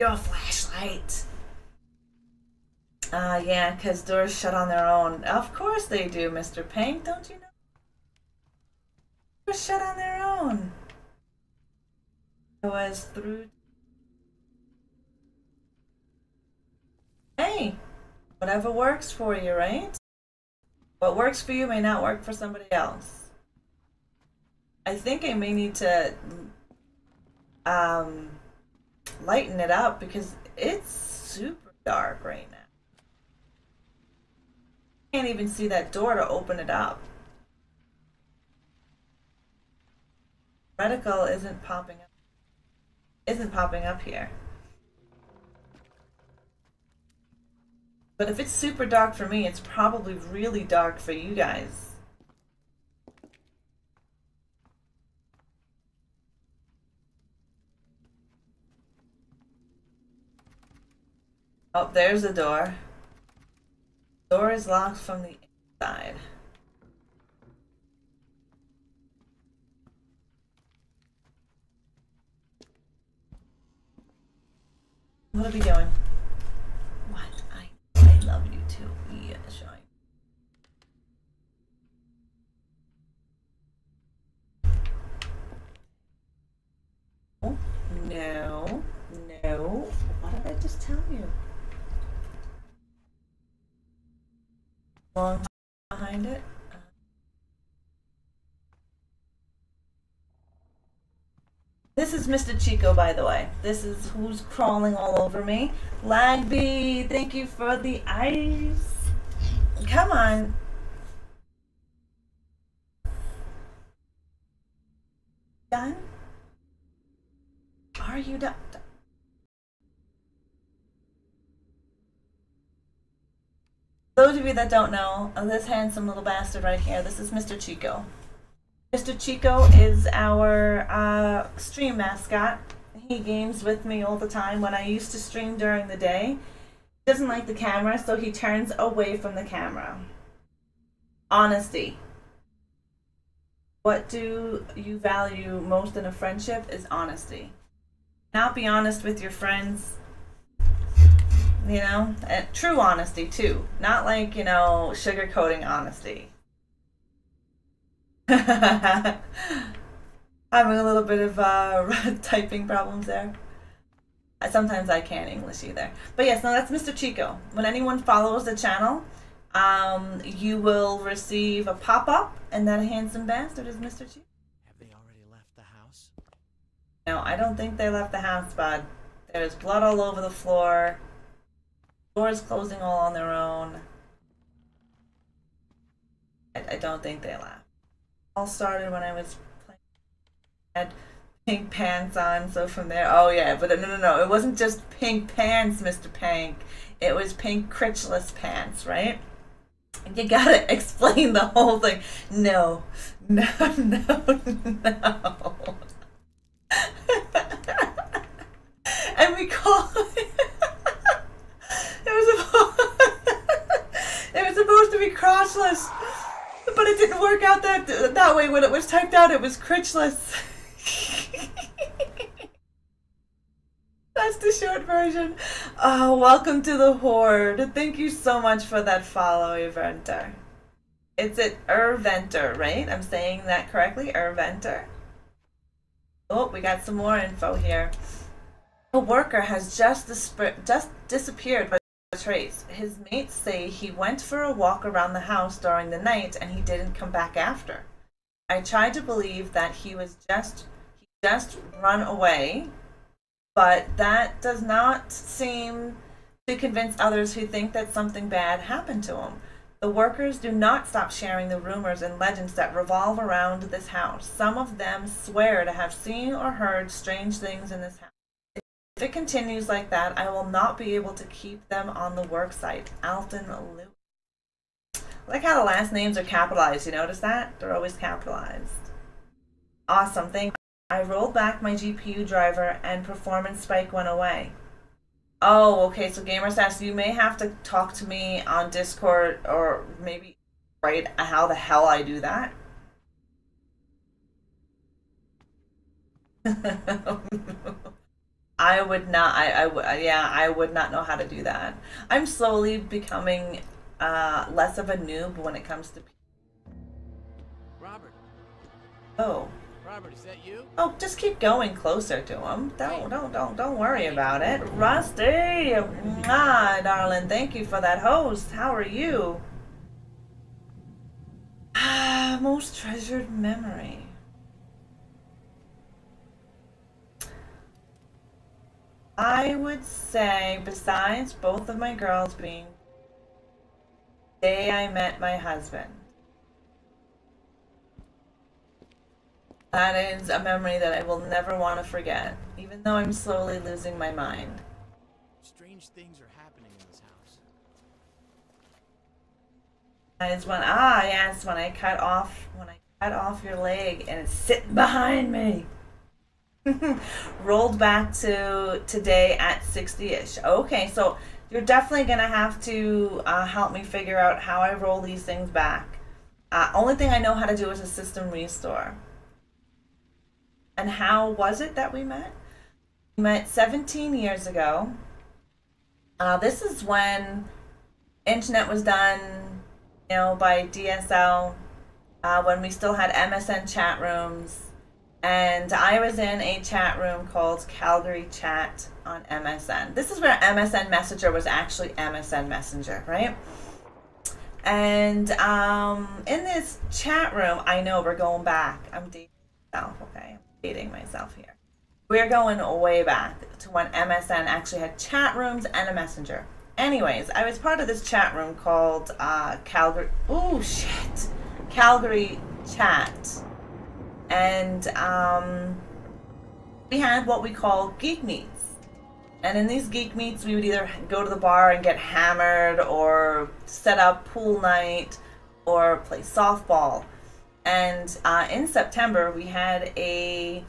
Your flashlight. Yeah, because doors shut on their own. Of course they do, Mr. Pink, don't you know? Doors shut on their own. It was through... Hey, whatever works for you, right? What works for you may not work for somebody else. I think I may need to lighten it up because it's super dark right now. Can't even see that door to open it up. Reticle isn't popping up here. But if it's super dark for me, it's probably really dark for you guys. Oh, there's the door. Door is locked from the inside. What are we doing? What? I love you too. Yeah, shine. Oh, no. No. What did I just tell you? Long behind it. This is Mr. Chico, by the way. This is who's crawling all over me. Lagby, thank you for the ice. Come on. Done? Are you done? Those of you that don't know, this handsome little bastard right here, this is Mr. Chico. Mr. Chico is our stream mascot. He games with me all the time. When I used to stream during the day, he doesn't like the camera, so he turns away from the camera. Honesty. What do you value most in a friendship is honesty. Not be honest with your friends, you know, and true honesty too. Not like, you know, sugarcoating honesty. Having a little bit of typing problems there. Sometimes I can't English either. But yes, no, that's Mr. Chico. When anyone follows the channel, you will receive a pop-up, and that handsome bastard is Mr. Chico. Have they already left the house? No, I don't think they left the house, bud. There's blood all over the floor. Doors closing all on their own. I don't think they left. All started when I was playing. I had pink pants on, so from there, oh yeah, but no, it wasn't just pink pants, Mr. Pink. It was pink critchless pants, right? You gotta explain the whole thing. No. And we call it was supposed to be crotchless. But it didn't work out that way. When it was typed out, it was critchless. That's the short version. Oh, welcome to the Horde. Thank you so much for that follow, Eventer. It's at Erventer, right? I'm saying that correctly? Erventer. Oh, we got some more info here. A worker has just disappeared by trace. His mates say he went for a walk around the house during the night and he didn't come back after. I tried to believe that he just run away, but that does not seem to convince others who think that something bad happened to him. The workers do not stop sharing the rumors and legends that revolve around this house. Some of them swear to have seen or heard strange things in this house. If it continues like that, I will not be able to keep them on the work site. Alton Lewis. I like how the last names are capitalized. You notice that? They're always capitalized. Awesome. Thank you. I rolled back my GPU driver and performance spike went away. Oh, okay. So GamerStats, you may have to talk to me on Discord or maybe write how the hell I do that. I would not. I would not know how to do that. I'm slowly becoming less of a noob when it comes to. Robert. Oh. Robert, is that you? Oh, just keep going closer to him. Don't worry about it. Rusty, ah, darling, thank you for that host. How are you? Ah, most treasured memory. I would say, besides both of my girls being the day I met my husband. That is a memory that I will never want to forget, even though I'm slowly losing my mind. Strange things are happening in this house. It's when yes, when I cut off your leg and it's sitting behind me. Rolled back to today at 60-ish. Okay, so you're definitely gonna have to help me figure out how I roll these things back. Only thing I know how to do is a system restore. And how was it that we met? We met 17 years ago. This is when internet was done, you know, by DSL, when we still had MSN chat rooms. And I was in a chat room called Calgary Chat on MSN. This is where MSN Messenger was actually MSN Messenger, right? And in this chat room, I know we're going back. I'm dating myself, okay? I'm dating myself here. We're going way back to when MSN actually had chat rooms and a messenger. Anyways, I was part of this chat room called Calgary Chat. And we had what we call geek meets. And in these geek meets, we would either go to the bar and get hammered or set up pool night or play softball. And in September, we had a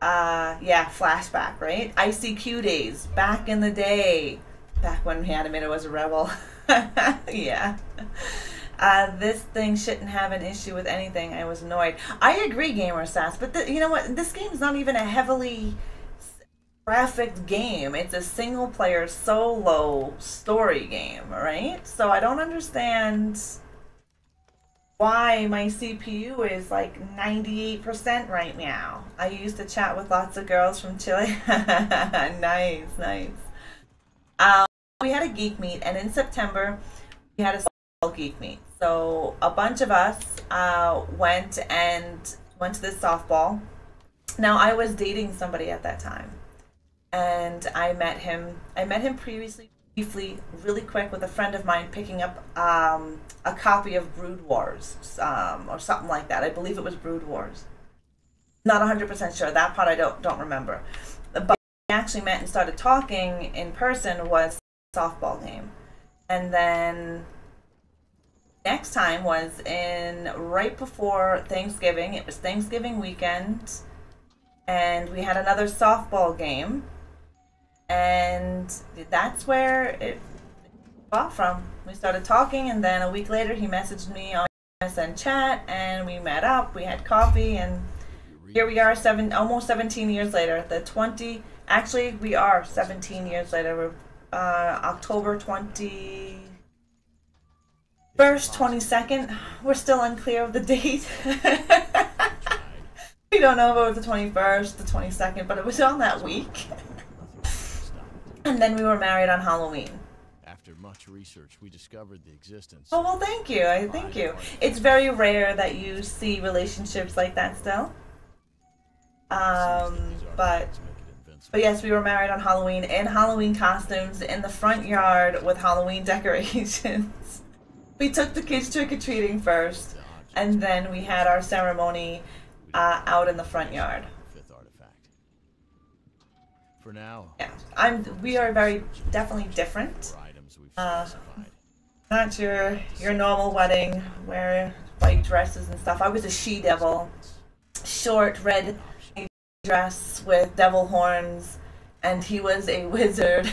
flashback, right? ICQ days, back in the day. Back when Hanamita was a rebel. Yeah. This thing shouldn't have an issue with anything. I was annoyed. I agree, GamerStats, but you know what? This game is not even a heavily graphic game. It's a single-player solo story game, right? So I don't understand why my CPU is like 98% right now. I used to chat with lots of girls from Chile. Nice. We had a geek meet, and in September, we had a geek meet. So a bunch of us went to this softball. Now I was dating somebody at that time, and I met him previously, briefly, really quick, with a friend of mine picking up a copy of Brood Wars or something like that. I believe it was Brood Wars. Not 100% sure. That part I don't remember. But we actually met and started talking in person was a softball game, and then next time was in right before Thanksgiving. It was Thanksgiving weekend, and we had another softball game, and that's where it got from. We started talking, and then a week later he messaged me on MSN chat, and we met up, we had coffee, and here we are almost 17 years later. Actually we are 17 years later. We're October 21st, 22nd. We're still unclear of the date. We don't know if it was the 21st, the 22nd, but it was on that week. And then we were married on Halloween. After much research, we discovered the existence. Oh, well, thank you. Thank you. It's very rare that you see relationships like that still. But yes, we were married on Halloween in Halloween costumes in the front yard with Halloween decorations. We took the kids trick-or-treating first, and then we had our ceremony out in the front yard. Fifth artifact. For now. Yeah, we are very definitely different. Not your normal wedding where white dresses and stuff. I was a she-devil, short red dress with devil horns, and he was a wizard.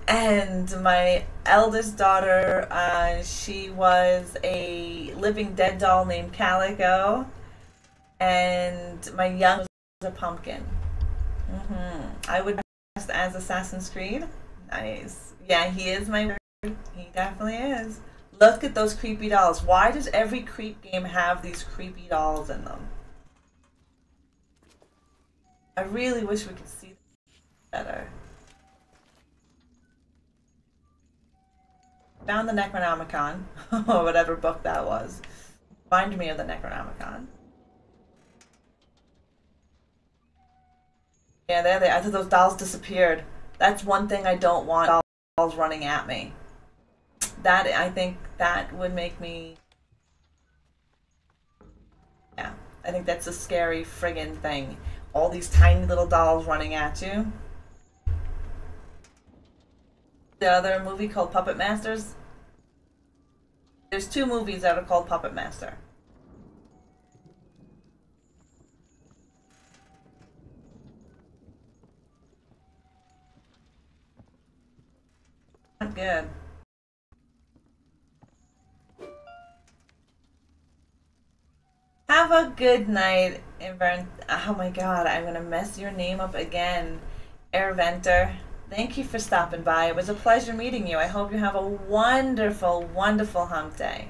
And my eldest daughter, she was a living dead doll named Calico, and my young was a pumpkin. I would dress as Assassin's Creed. Nice. Yeah, he is my wizard. He definitely is. Look at those creepy dolls. Why does every creep game have these creepy dolls in them? I really wish we could see them better. Found the Necronomicon, or whatever book that was. Reminded me of the Necronomicon. Yeah, there they are. I thought those dolls disappeared. That's one thing I don't want, dolls running at me. That, I think that would make me... Yeah, I think that's a scary friggin' thing. All these tiny little dolls running at you. The other movie called Puppet Masters. There's 2 movies that are called Puppet Master. Not good. Have a good night, Invern. Oh my god, I'm gonna mess your name up again. Airventer. Thank you for stopping by. It was a pleasure meeting you. I hope you have a wonderful, wonderful hump day.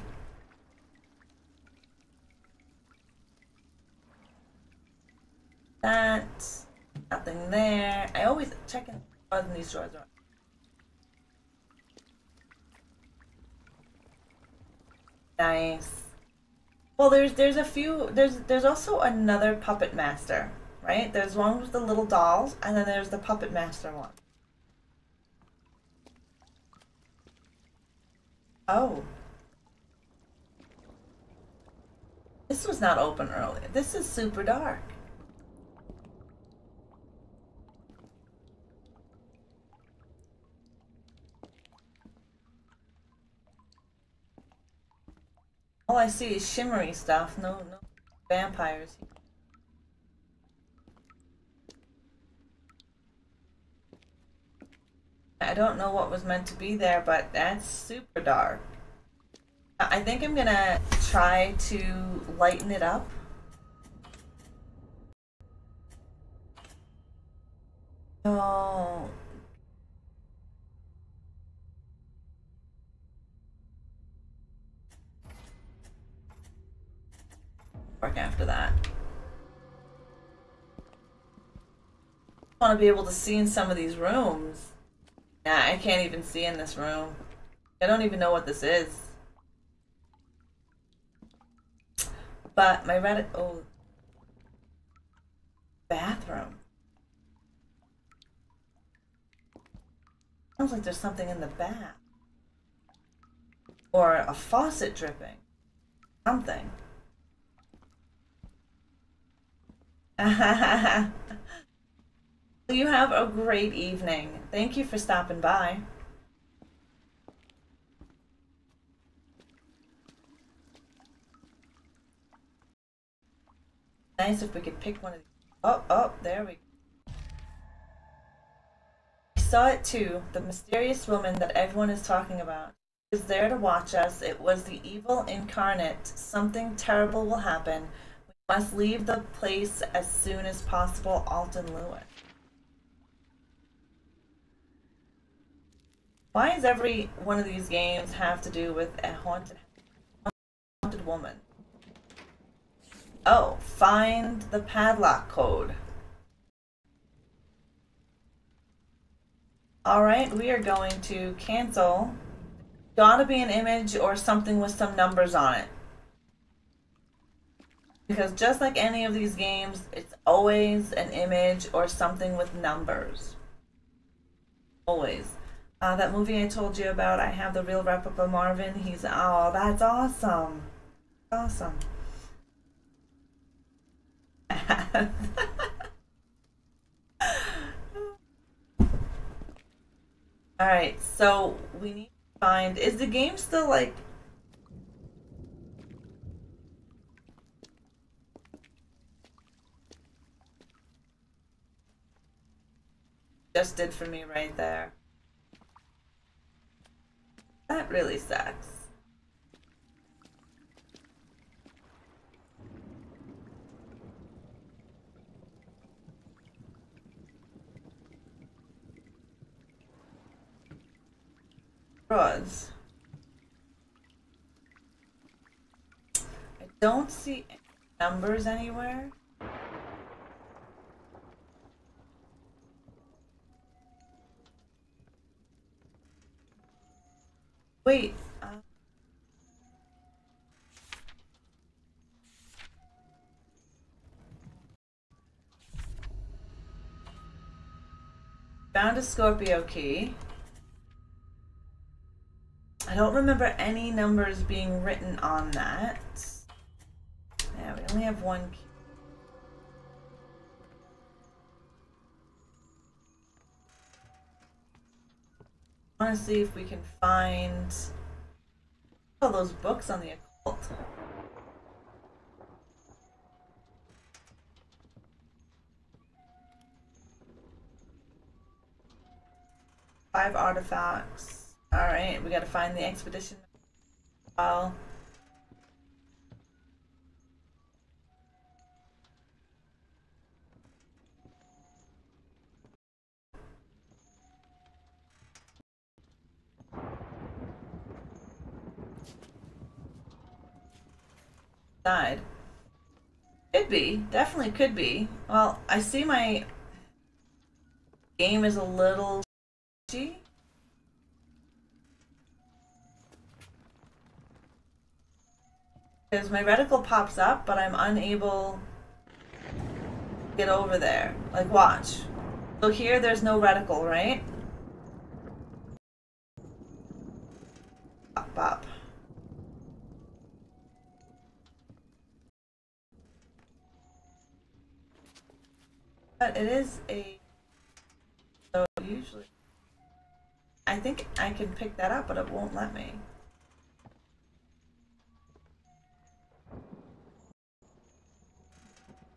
That. Nothing there. I always check in these drawers. Nice. Well, there's a few. There's also another Puppet Master, right? There's one with the little dolls, and then there's the Puppet Master one. Oh. This was not open earlier. This is super dark. All I see is shimmery stuff. No vampires. I don't know what was meant to be there, but that's super dark. I think I'm gonna try to lighten it up. Oh. Work after that. I want to be able to see in some of these rooms. Nah, I can't even see in this room. I don't even know what this is. But my Reddit... Oh. Bathroom. Sounds like there's something in the bath. Or a faucet dripping. Something. You have a great evening. Thank you for stopping by. Nice if we could pick one of these. Oh, there we go. I saw it too. The mysterious woman that everyone is talking about is there to watch us. It was the evil incarnate. Something terrible will happen. We must leave the place as soon as possible. Alton Lewis. Why does every one of these games have to do with a haunted woman? Oh, find the padlock code. Alright, we are going to cancel. Gotta be an image or something with some numbers on it. Because just like any of these games, it's always an image or something with numbers. Always. That movie I told you about, I have the real replica Marvin. He's, oh, that's awesome. Awesome. Alright, so we need to find, is the game still like, just did for me right there. That really sucks. Frauds. I don't see any numbers anywhere. Wait. Found a Scorpio key. I don't remember any numbers being written on that. Yeah, we only have one key. I want to see if we can find all those books on the occult. Five artifacts. Alright, we gotta find the expedition file. Died. Could be. Definitely could be. Well, I see my game is a little glitchy. Because my reticle pops up, but I'm unable to get over there. Like, watch. So here, there's no reticle, right? Pop, pop. But it is a... So usually... I think I can pick that up, but it won't let me.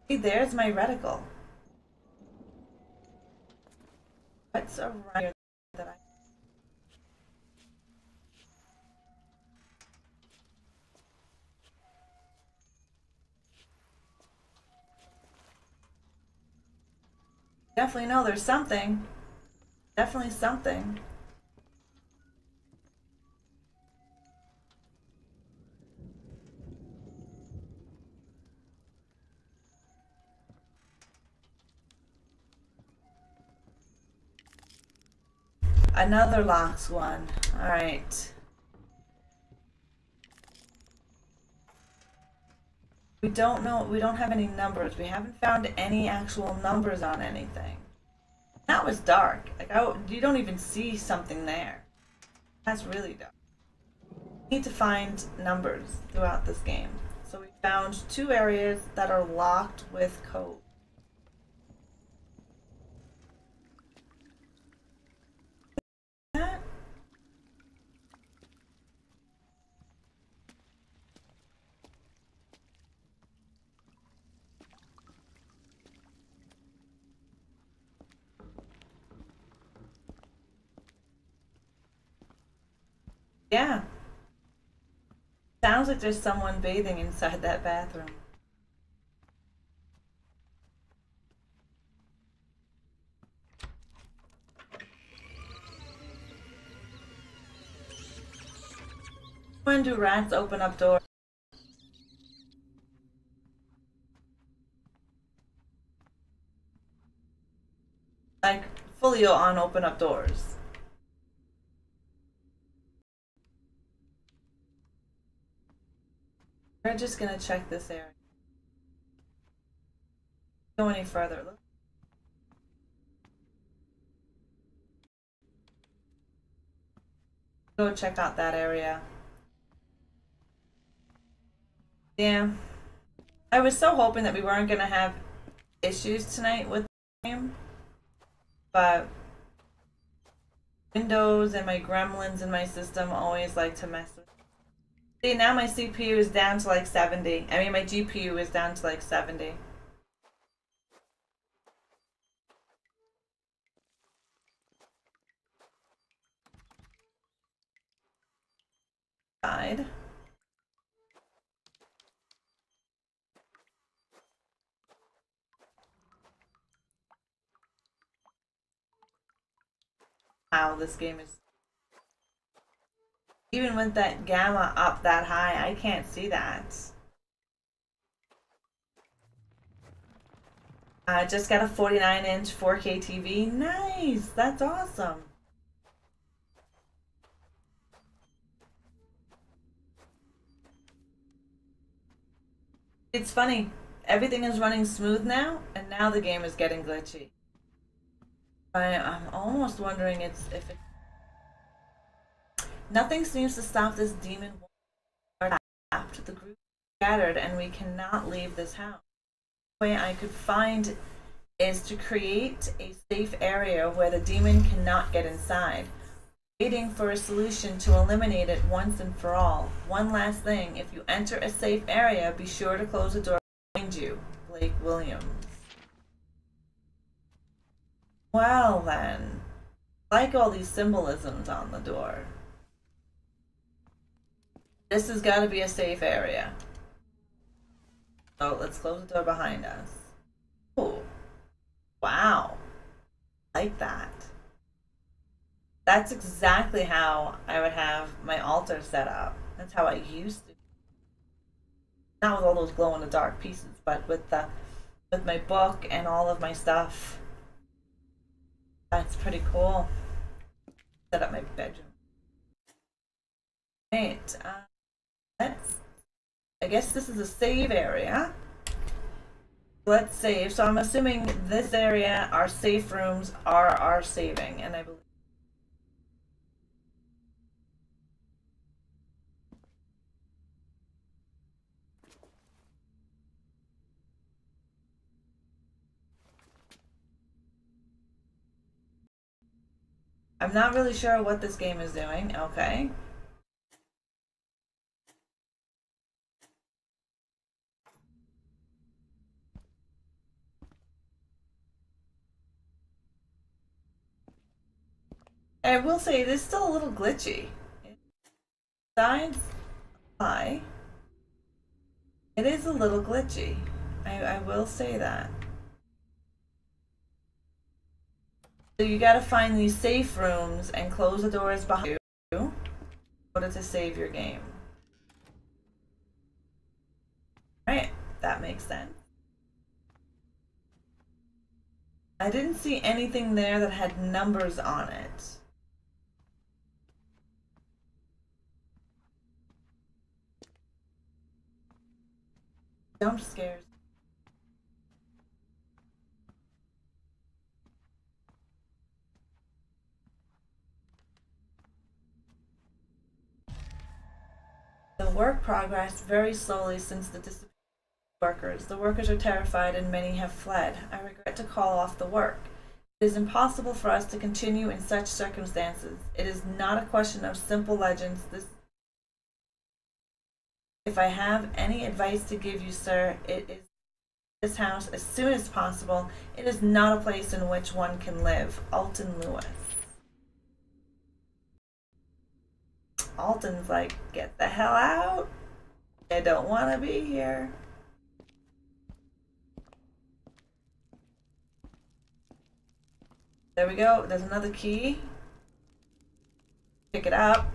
See, there's my reticle. What's around here that I... Definitely know there's something. Definitely something. Another locks one. Alright. We don't know, we don't have any numbers. We haven't found any actual numbers on anything. That was dark. Like, you don't even see something there. That's really dark. We need to find numbers throughout this game. So we found 2 areas that are locked with code. Yeah. Sounds like there's someone bathing inside that bathroom. When do rats open up doors? Like, folio on open up doors. We're just gonna check this area. Go any further. Look. Go check out that area. Yeah. I was so hoping that we weren't gonna have issues tonight with the game. But Windows and my gremlins in my system always like to mess with me. See, now my CPU is down to like 70. I mean, my GPU is down to like 70. Side. Wow, this game is... Even with that gamma up that high, I can't see that. I just got a 49-inch 4K TV. Nice! That's awesome. It's funny. Everything is running smooth now, and now the game is getting glitchy. I'm almost wondering if it... Nothing seems to stop this demon after the group scattered, and we cannot leave this house. The way I could find is to create a safe area where the demon cannot get inside. Waiting for a solution to eliminate it once and for all. One last thing, if you enter a safe area, be sure to close the door behind you. Blake Williams. Well then, I like all these symbolisms on the door. This has got to be a safe area. So let's close the door behind us. Oh, wow. Like that. That's exactly how I would have my altar set up. That's how I used to. Not with all those glow in the dark pieces, but with my book and all of my stuff. That's pretty cool. Set up my bedroom. Right. I guess this is a save area. Let's save. So I'm assuming this area, our safe rooms, are our saving, and I believe. I'm not really sure what this game is doing. Okay. I will say it is still a little glitchy. Besides, it is a little glitchy. I will say that. So you gotta find these safe rooms and close the doors behind you in order to save your game. Right, that makes sense. I didn't see anything there that had numbers on it. Jump scares. The work progressed very slowly since the disappearance of workers. The workers are terrified and many have fled. I regret to call off the work. It is impossible for us to continue in such circumstances. It is not a question of simple legends. If I have any advice to give you, sir, it is this house as soon as possible. It is not a place in which one can live. Alton Lewis. Alton's like, get the hell out. I don't want to be here. There we go. There's another key. Pick it up.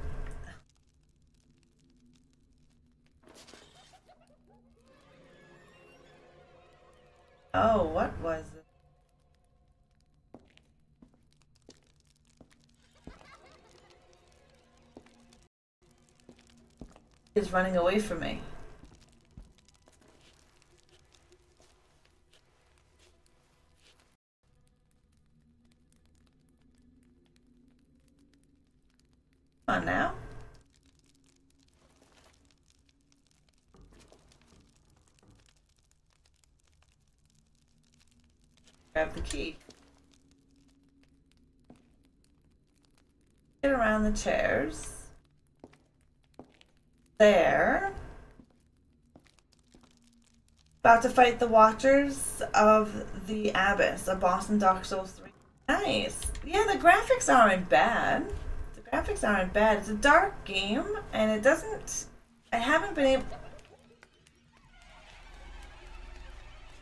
Oh, what was it? He's running away from me. Come on now. Grab the key. Get around the chairs. There. About to fight the Watchers of the Abyss, a Boston Dark Souls 3. Nice. Yeah, the graphics aren't bad. The graphics aren't bad. It's a dark game, and it doesn't... I haven't been able...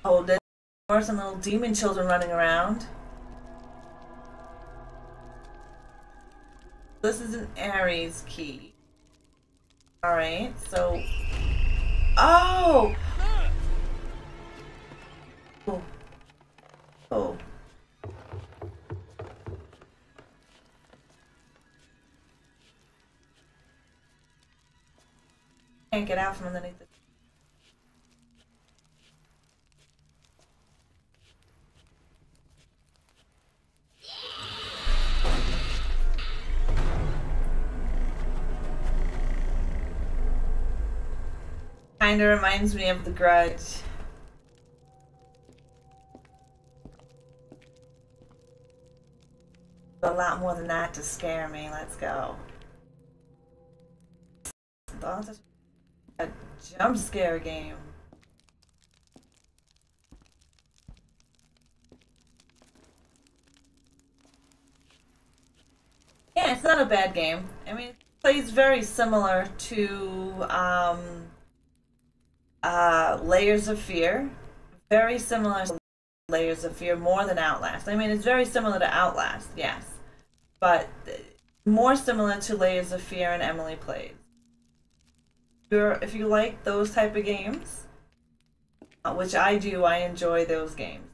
Oh, there's some little demon children running around. This is an Ares key. Alright, so... Oh! Oh. Oh. Can't get out from underneath it. Kinda reminds me of The Grudge. A lot more than that to scare me. Let's go. That's a jump scare game. Yeah, it's not a bad game. I mean, it plays very similar to Layers of Fear. Very similar to Layers of Fear, more than Outlast. I mean, it's very similar to Outlast, yes. But more similar to Layers of Fear and Emily Plays. If you like those type of games, which I do, I enjoy those games.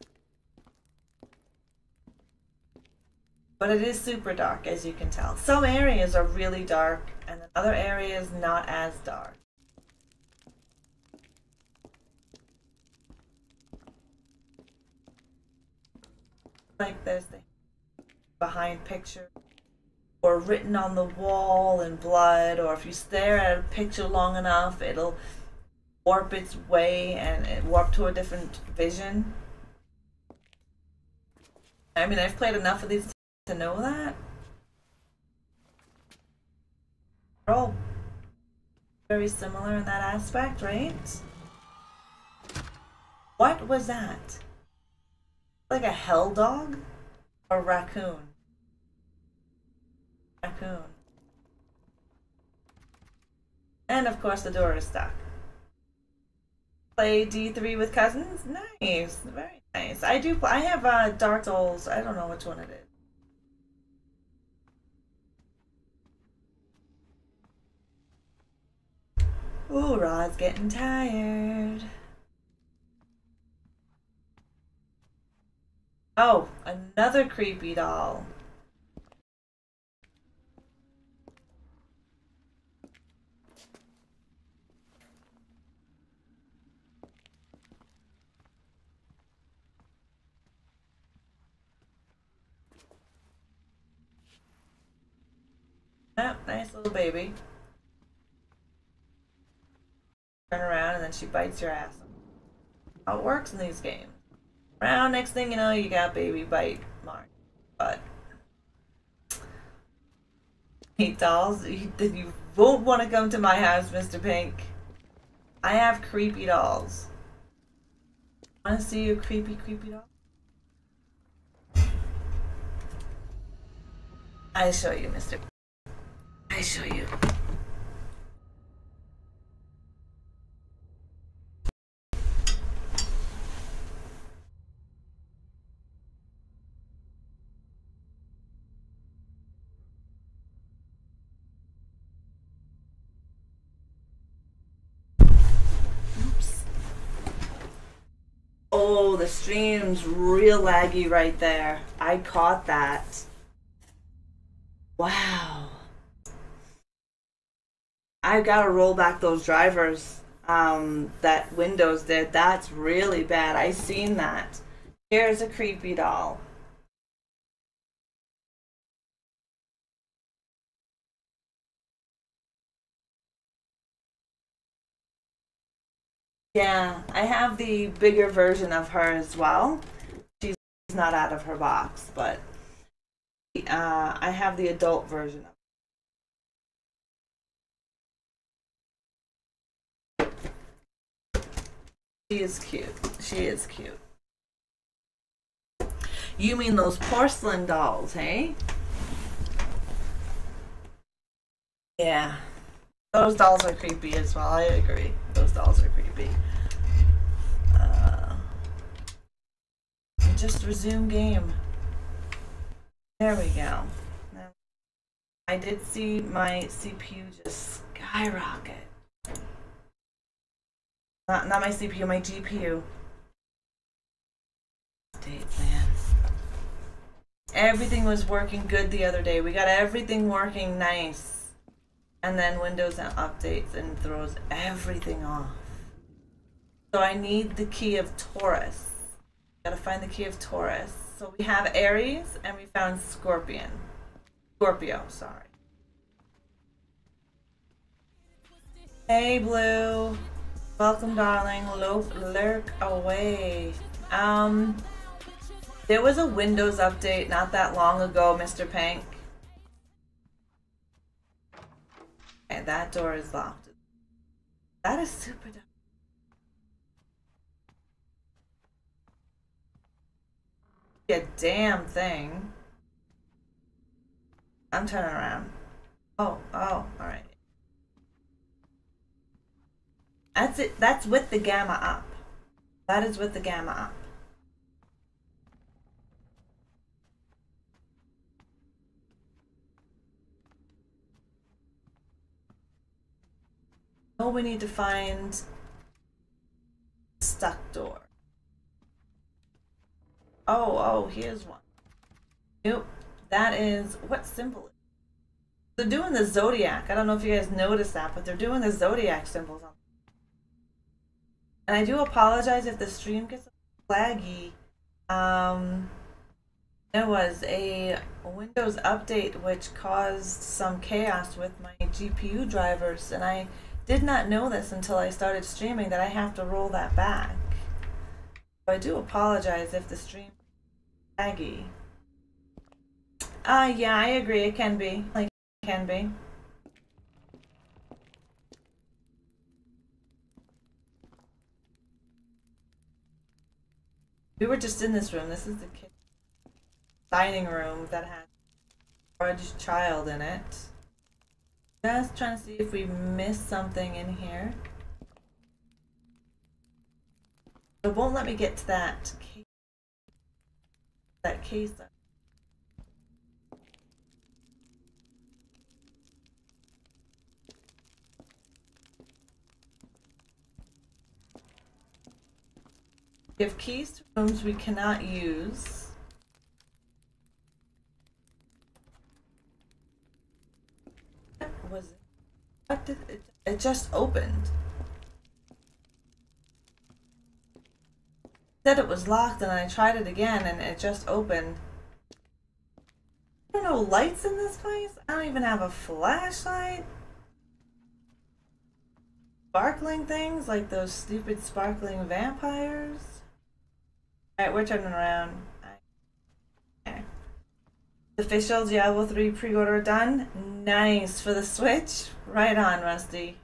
But it is super dark, as you can tell. Some areas are really dark, and other areas not as dark. Like there's the behind picture, or written on the wall in blood, or if you stare at a picture long enough, it'll warp its way and warp to a different vision. I mean, I've played enough of these to know that. They're all very similar in that aspect, right? What was that? Like a hell dog? Or raccoon? Raccoon. And of course the door is stuck. Play D3 with cousins? Nice. Very nice. I have Dark Souls. I don't know which one it is. Ooh, Rod's getting tired. Oh, another creepy doll. Oh, nice little baby. Turn around and then she bites your ass. How it works in these games. Around, next thing you know, you got baby bite mark. But hate dolls. You won't want to come to my house, Mr. Pink. I have creepy dolls. Want to see a creepy doll? I show you, Mr. I show you. Oops. Oh, the stream's real laggy right there. I caught that. Wow. I've got to roll back those drivers that Windows did. That's really bad. I seen that. Here's a creepy doll. Yeah, I have the bigger version of her as well. She's not out of her box, but I have the adult version of her. She is cute. She is cute. You mean those porcelain dolls, hey? Yeah. Those dolls are creepy as well. I agree. Those dolls are creepy. Just resume game. There we go. Now, I did see my CPU just skyrocket. Not my CPU, my GPU. Date, man. Everything was working good the other day. We got everything working nice. And then Windows updates and throws everything off. So I need the key of Taurus. Gotta find the key of Taurus. So we have Aries and we found Scorpio, sorry. Hey Blue. Welcome darling. Lurk away. There was a Windows update not that long ago, Mr. Pank. And that door is locked. That is super dumb. A damn thing. I'm turning around. Oh, alright. That's it. That's with the gamma up. That is with the gamma up. Oh, we need to find stuck door. Oh, here's one. Nope. That is, what symbol? They're doing the zodiac. I don't know if you guys noticed that, but they're doing the zodiac symbols on. And I do apologize if the stream gets laggy. There was a Windows update which caused some chaos with my GPU drivers, and I did not know this until I started streaming that I have to roll that back. So I do apologize if the stream is laggy. Yeah, I agree. It can be. Like, it can be. We were just in this room. This is the kitchen dining room that had a large child in it. Just trying to see if we missed something in here. It won't let me get to that case. That case. We have keys to rooms we cannot use. What was it? What did it just opened? It said it was locked and I tried it again and it just opened. There are no lights in this place? I don't even have a flashlight. Sparkling things like those stupid sparkling vampires. Alright, we're turning around. Okay. Official Diablo 3 pre-order done. Nice for the Switch. Right on, Rusty.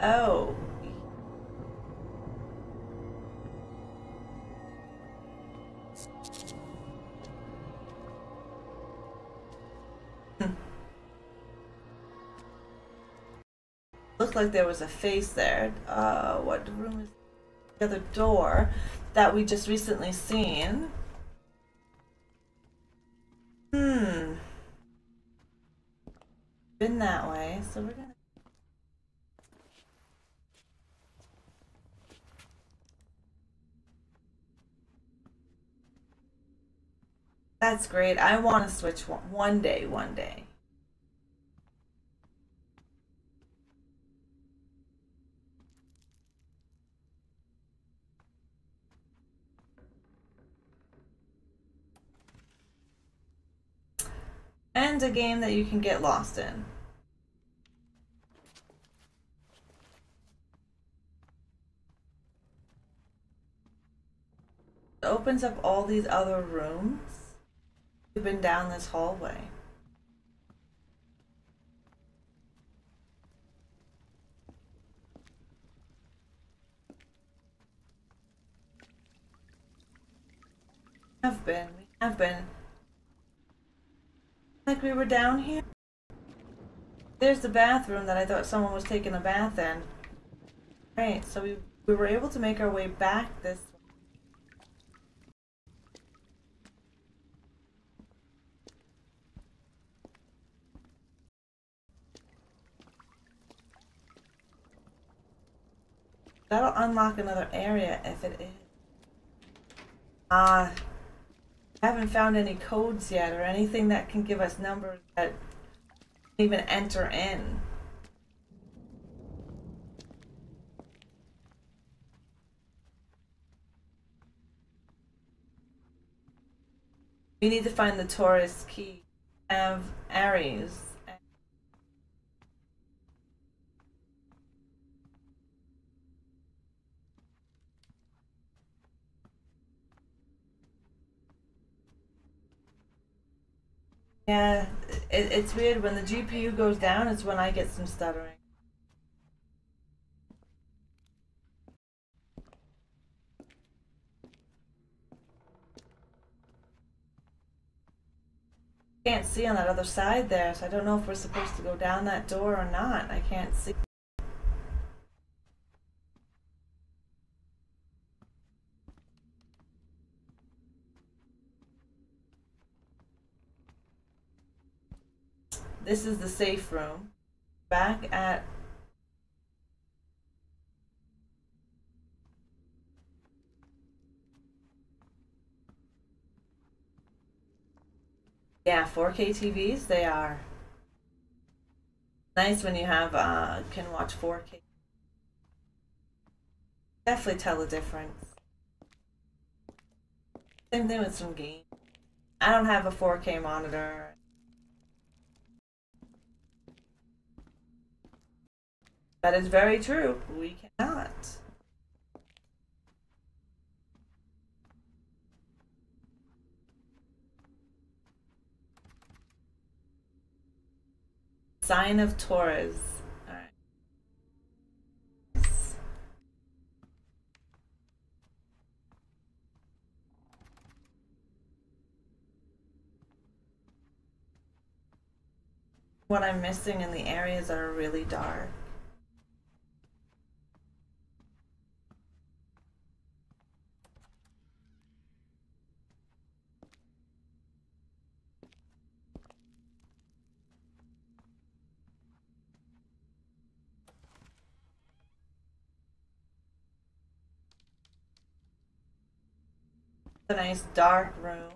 Oh. Looked like there was a face there. What room is the other door that we just recently seen? Been that way, so we're gonna. That's great. I want to switch one day, one day. And a game that you can get lost in. It opens up all these other rooms. We've been down this hallway. We have been. Like we were down here. There's the bathroom that I thought someone was taking a bath in. Right, so we were able to make our way back this way. That'll unlock another area if it is. I haven't found any codes yet or anything that can give us numbers that even enter in. We need to find the tourist key. Have Aries. Yeah, it's weird. When the GPU goes down, it's when I get some stuttering. Can't see on that other side there, so I don't know if we're supposed to go down that door or not. I can't see. This is the safe room. Back at... Yeah, 4K TVs, they are. Nice when you have, can watch 4K. Definitely tell the difference. Same thing with some games. I don't have a 4K monitor. That is very true. We cannot. Sign of Taurus. Alright. What I'm missing in the areas that are really dark. A nice dark room.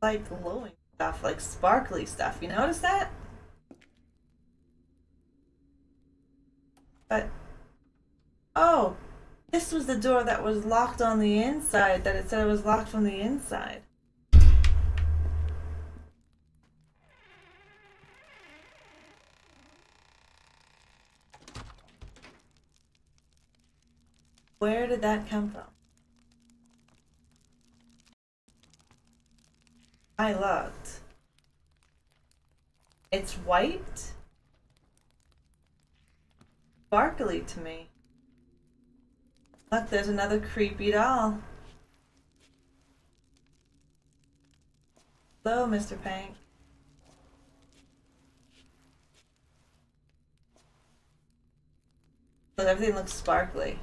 Like glowing stuff, like sparkly stuff. You notice that? But oh, this was the door that was locked on the inside, that it said it was locked from the inside. Where did that come from? I looked. It's white? Sparkly to me. Look, there's another creepy doll. Hello, Mr. Pank. Look, everything looks sparkly.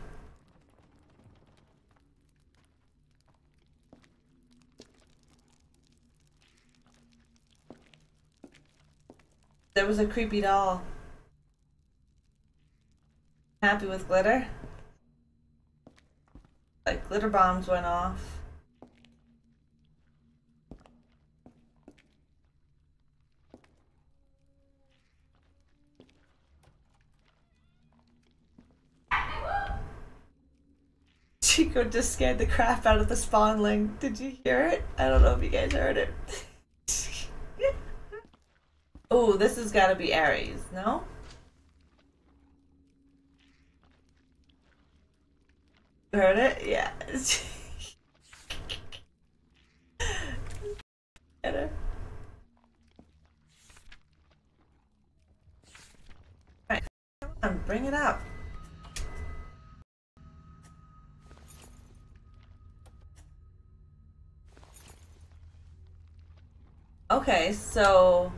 There was a creepy doll. Happy with glitter? glitter bombs went off. Chico just scared the crap out of the spawnling. Did you hear it? I don't know if you guys heard it. Oh, this has got to be Aries, no? Heard it? Yeah. Get it? Alright, come on, bring it up. Okay, so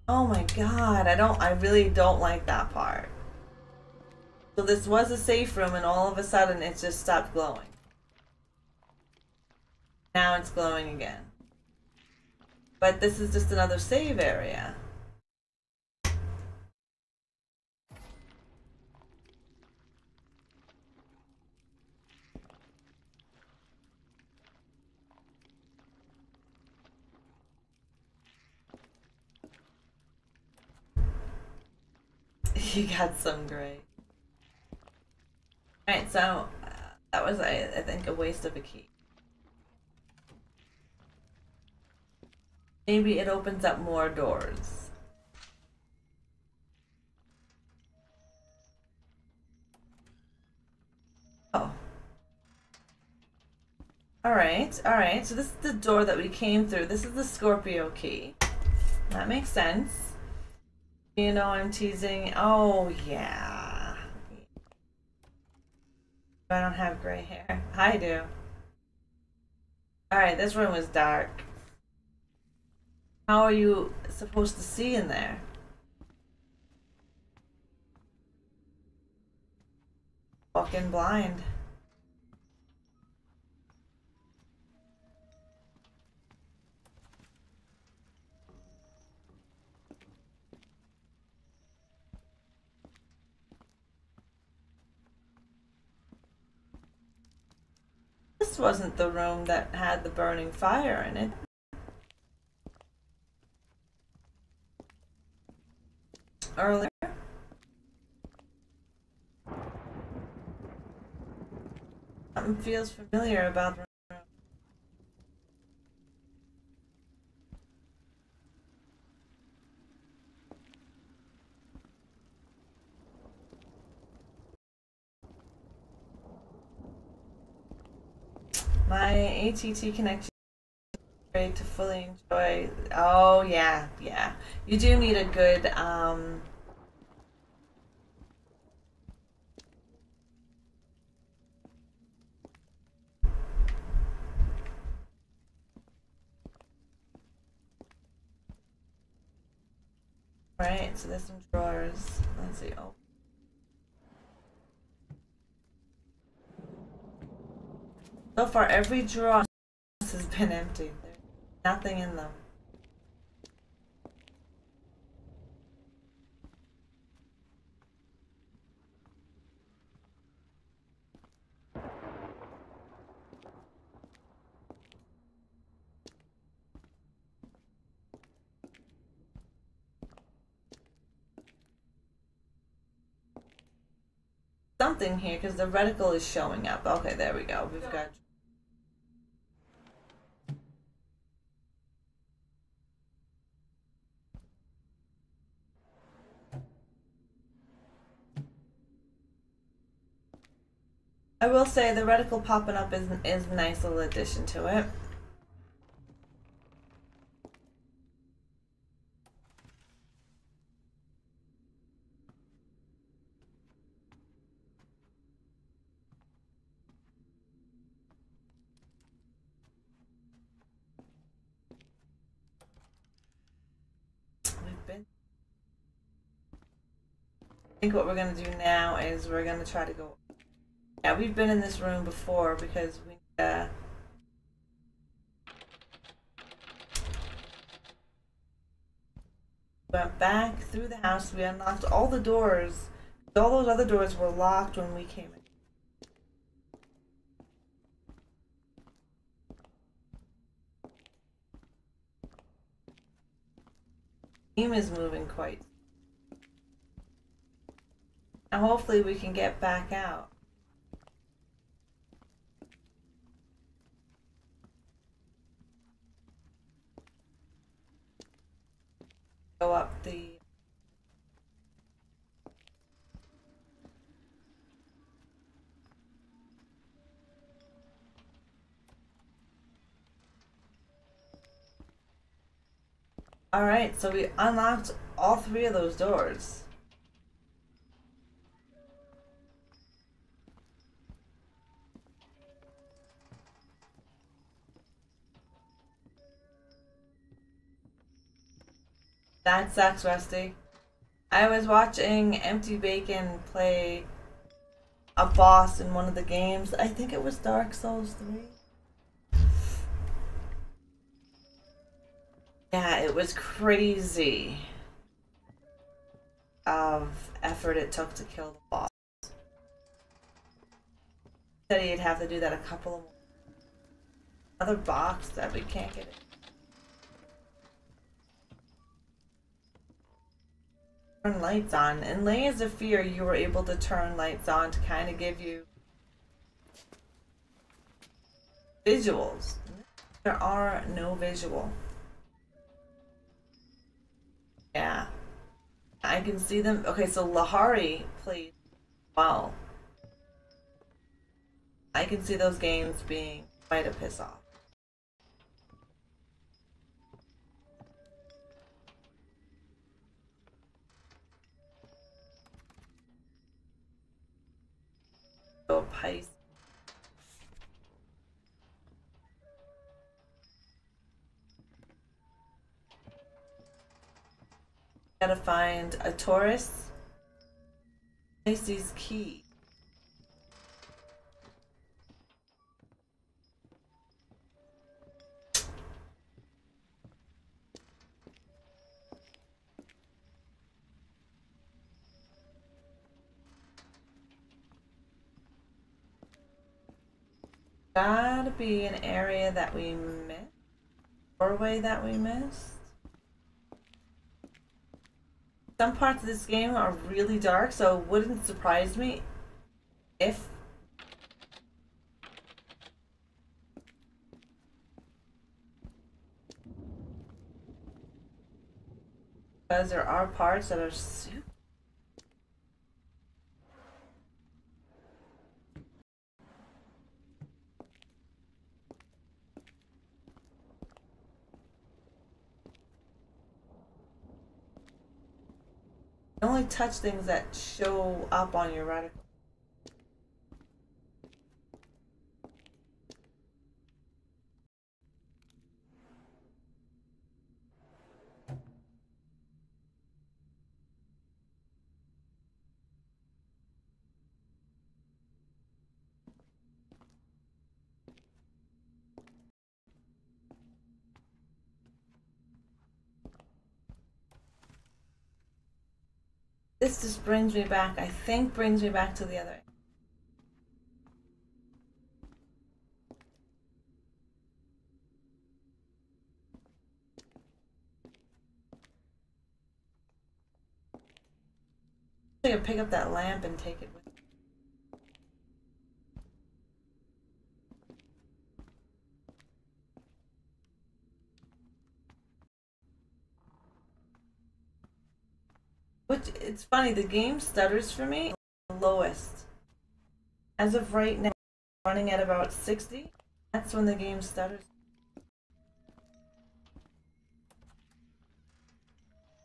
oh my god, I really don't like that part. So this was a safe room and all of a sudden it just stopped glowing. Now it's glowing again. But this is just another save area. You got some great. Alright, so that was, I think, a waste of a key. Maybe it opens up more doors. Oh. Alright, alright. So this is the door that we came through. This is the Scorpio key. That makes sense. You know I'm teasing. Oh, yeah. I don't have gray hair. I do. Alright, this room is dark. How are you supposed to see in there? Fucking blind. This wasn't the room that had the burning fire in it. Earlier. Something feels familiar about the room. My ATT connection is great to fully enjoy. Oh yeah, yeah. You do need a good right, so there's some drawers. Let's see. Oh. So far, every drawer has been empty. There's nothing in them. Something here because the reticle is showing up. Okay, there we go. We've got. I will say the reticle popping up is a nice little addition to it. I think what we're gonna do now is we're gonna try to go. Yeah, we've been in this room before because we went back through the house. We unlocked all the doors All those other doors were locked when we came in. The game is moving quite. Now hopefully we can get back out. Go up the... Alright, so we unlocked all 3 of those doors. That sucks, Rusty. I was watching Empty Bacon play a boss in one of the games. I think it was Dark Souls 3. Yeah, it was crazy of effort it took to kill the boss. Said he'd have to do that a couple of more. Another box that we can't get in. Turn lights on. In Layers of Fear, you were able to turn lights on to kind of give you visuals. There are no visual. Yeah. I can see them. Okay, so Lahari played well. I can see those games being quite a piss off. So Pisces. Gotta find a Taurus. Pisces key. Gotta be an area that we missed. Doorway that we missed. Some parts of this game are really dark, so it wouldn't surprise me if because there are parts that are super. Only touch things that show up on your reticle. This just brings me back, I think brings me back to the other. I could pick up that lamp and take it with me. Which, it's funny, the game stutters for me the lowest. As of right now, running at about 60. That's when the game stutters.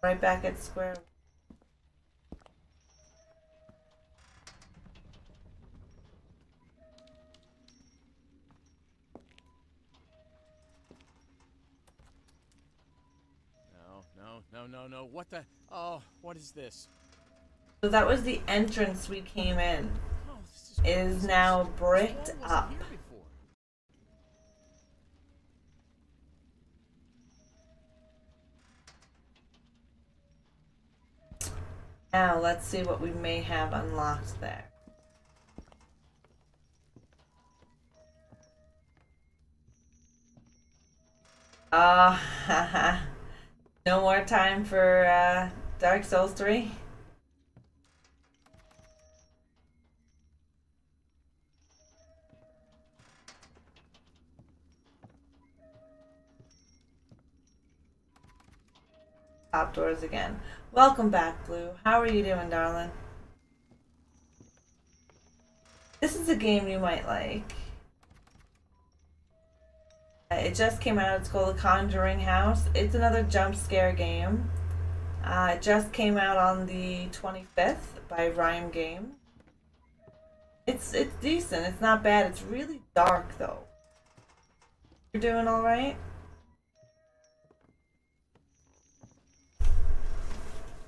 Right back at square. No. What the? Oh, what is this? So that was the entrance we came in. Oh, it is now bricked up. Now let's see what we may have unlocked there. Haha. No more time for Dark Souls 3. Top doors again. Welcome back, Blue. How are you doing, darling? This is a game you might like. It just came out. It's called The Conjuring House. It's another jump scare game. It just came out on the 25th by Rhyme Game. It's decent. It's not bad. It's really dark though. You're doing all right?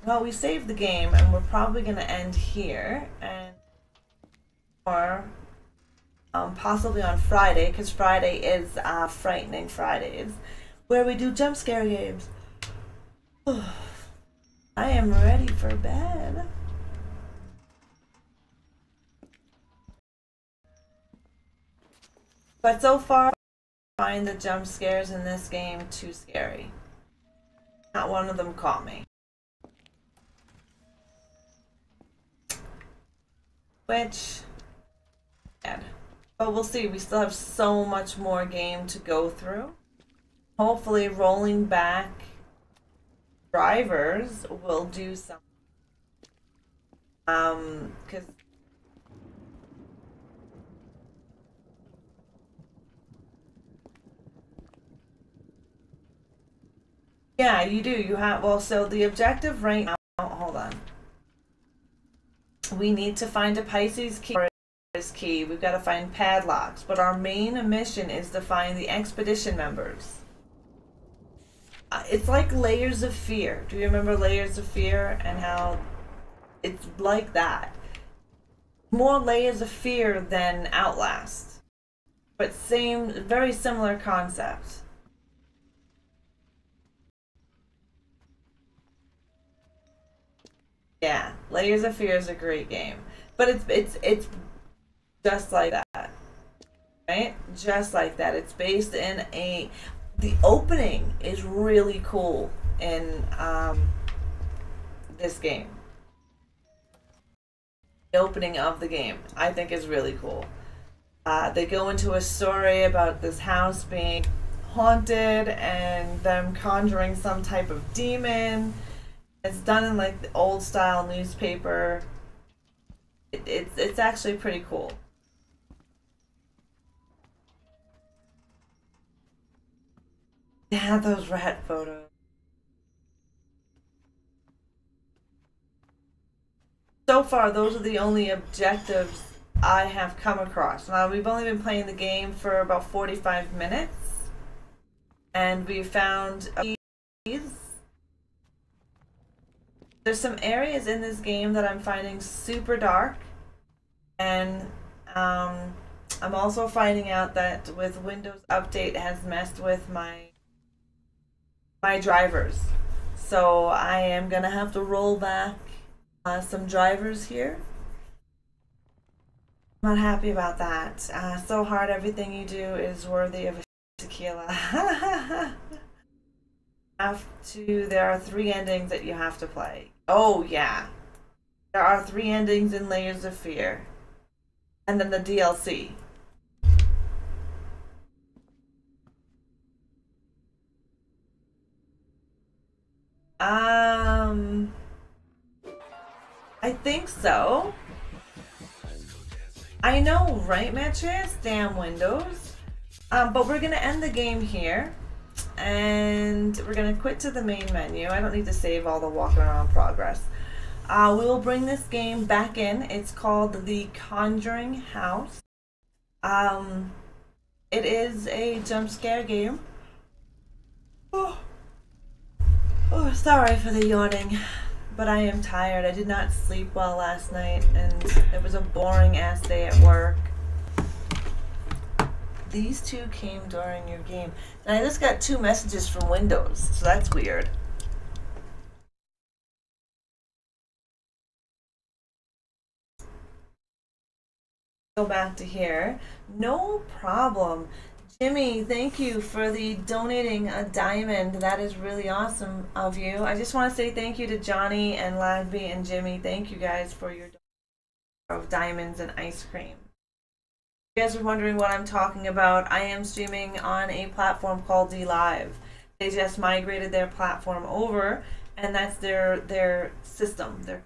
Well, we saved the game, and we're probably going to end here, or possibly on Friday, because Friday is Frightening Fridays, where we do jump scare games. I am ready for bed. But so far, I find the jump scares in this game too scary. Not one of them caught me. Which, bad. But we'll see. We still have so much more game to go through. Hopefully, rolling back drivers will do something. Because yeah, you do. You have, well, so the objective right now, hold on. We need to find a Pisces key. We've got to find padlocks. But our main mission is to find the expedition members. It's like Layers of Fear. Do you remember Layers of Fear and how it's like that? More Layers of Fear than Outlast. But same, very similar concept. Yeah, Layers of Fear is a great game, but it's just like that, right? Just like that. It's based in the opening is really cool in this game. The opening of the game, I think, is really cool. They go into a story about this house being haunted and them conjuring some type of demon. It's done in like the old style newspaper. It's actually pretty cool. Yeah, those rat photos. So far, those are the only objectives I have come across. Now, we've only been playing the game for about 45 minutes. And we found these. There's some areas in this game that I'm finding super dark, and I'm also finding out that with Windows Update has messed with my drivers. So I am gonna have to roll back some drivers here. I'm not happy about that. So hard, everything you do is worthy of a tequila. There are 3 endings that you have to play. Oh yeah, there are 3 endings in Layers of Fear, and then the DLC. I think so. I know, right, Matches? Damn Windows. But we're gonna end the game here. And we're going to quit to the main menu. I don't need to save all the walking around progress. We will bring this game back in. It's called The Conjuring House. It is a jump scare game. Oh, sorry for the yawning, but I am tired. I did not sleep well last night, and it was a boring ass day at work. These 2 came during your game. And I just got 2 messages from Windows, so that's weird. Go back to here. No problem. Jimmy, thank you for the donating a diamond. That is really awesome of you. I just want to say thank you to Johnny and Lagby and Jimmy. Thank you guys for your of diamonds and ice cream. If you guys are wondering what I'm talking about, I am streaming on a platform called D Live. They just migrated their platform over, and that's their system, their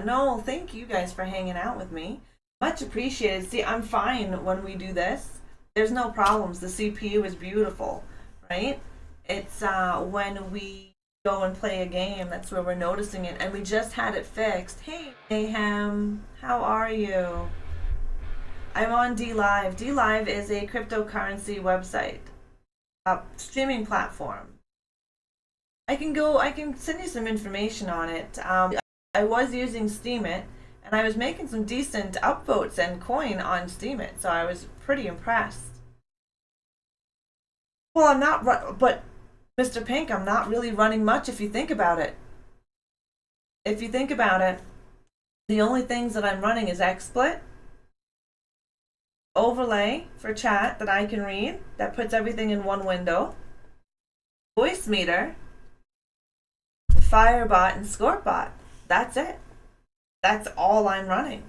no, thank you guys for hanging out with me. Much appreciated. See, I'm fine when we do this. There's no problems. The CPU is beautiful, right? It's when we go and play a game, that's where we're noticing it. And we just had it fixed. Hey, Mayhem, how are you? I'm on D Live. D Live is a cryptocurrency website, streaming platform. I can send you some information on it. I was using Steemit, and I was making some decent upvotes and coin on Steemit, so I was pretty impressed. Well, I'm not, but Mr. Pink, I'm not really running much if you think about it. If you think about it, the only things that I'm running is XSplit, Overlay for chat that I can read, that puts everything in one window, Voice Meter, Firebot, and Scorpbot. That's it. That's all I'm running.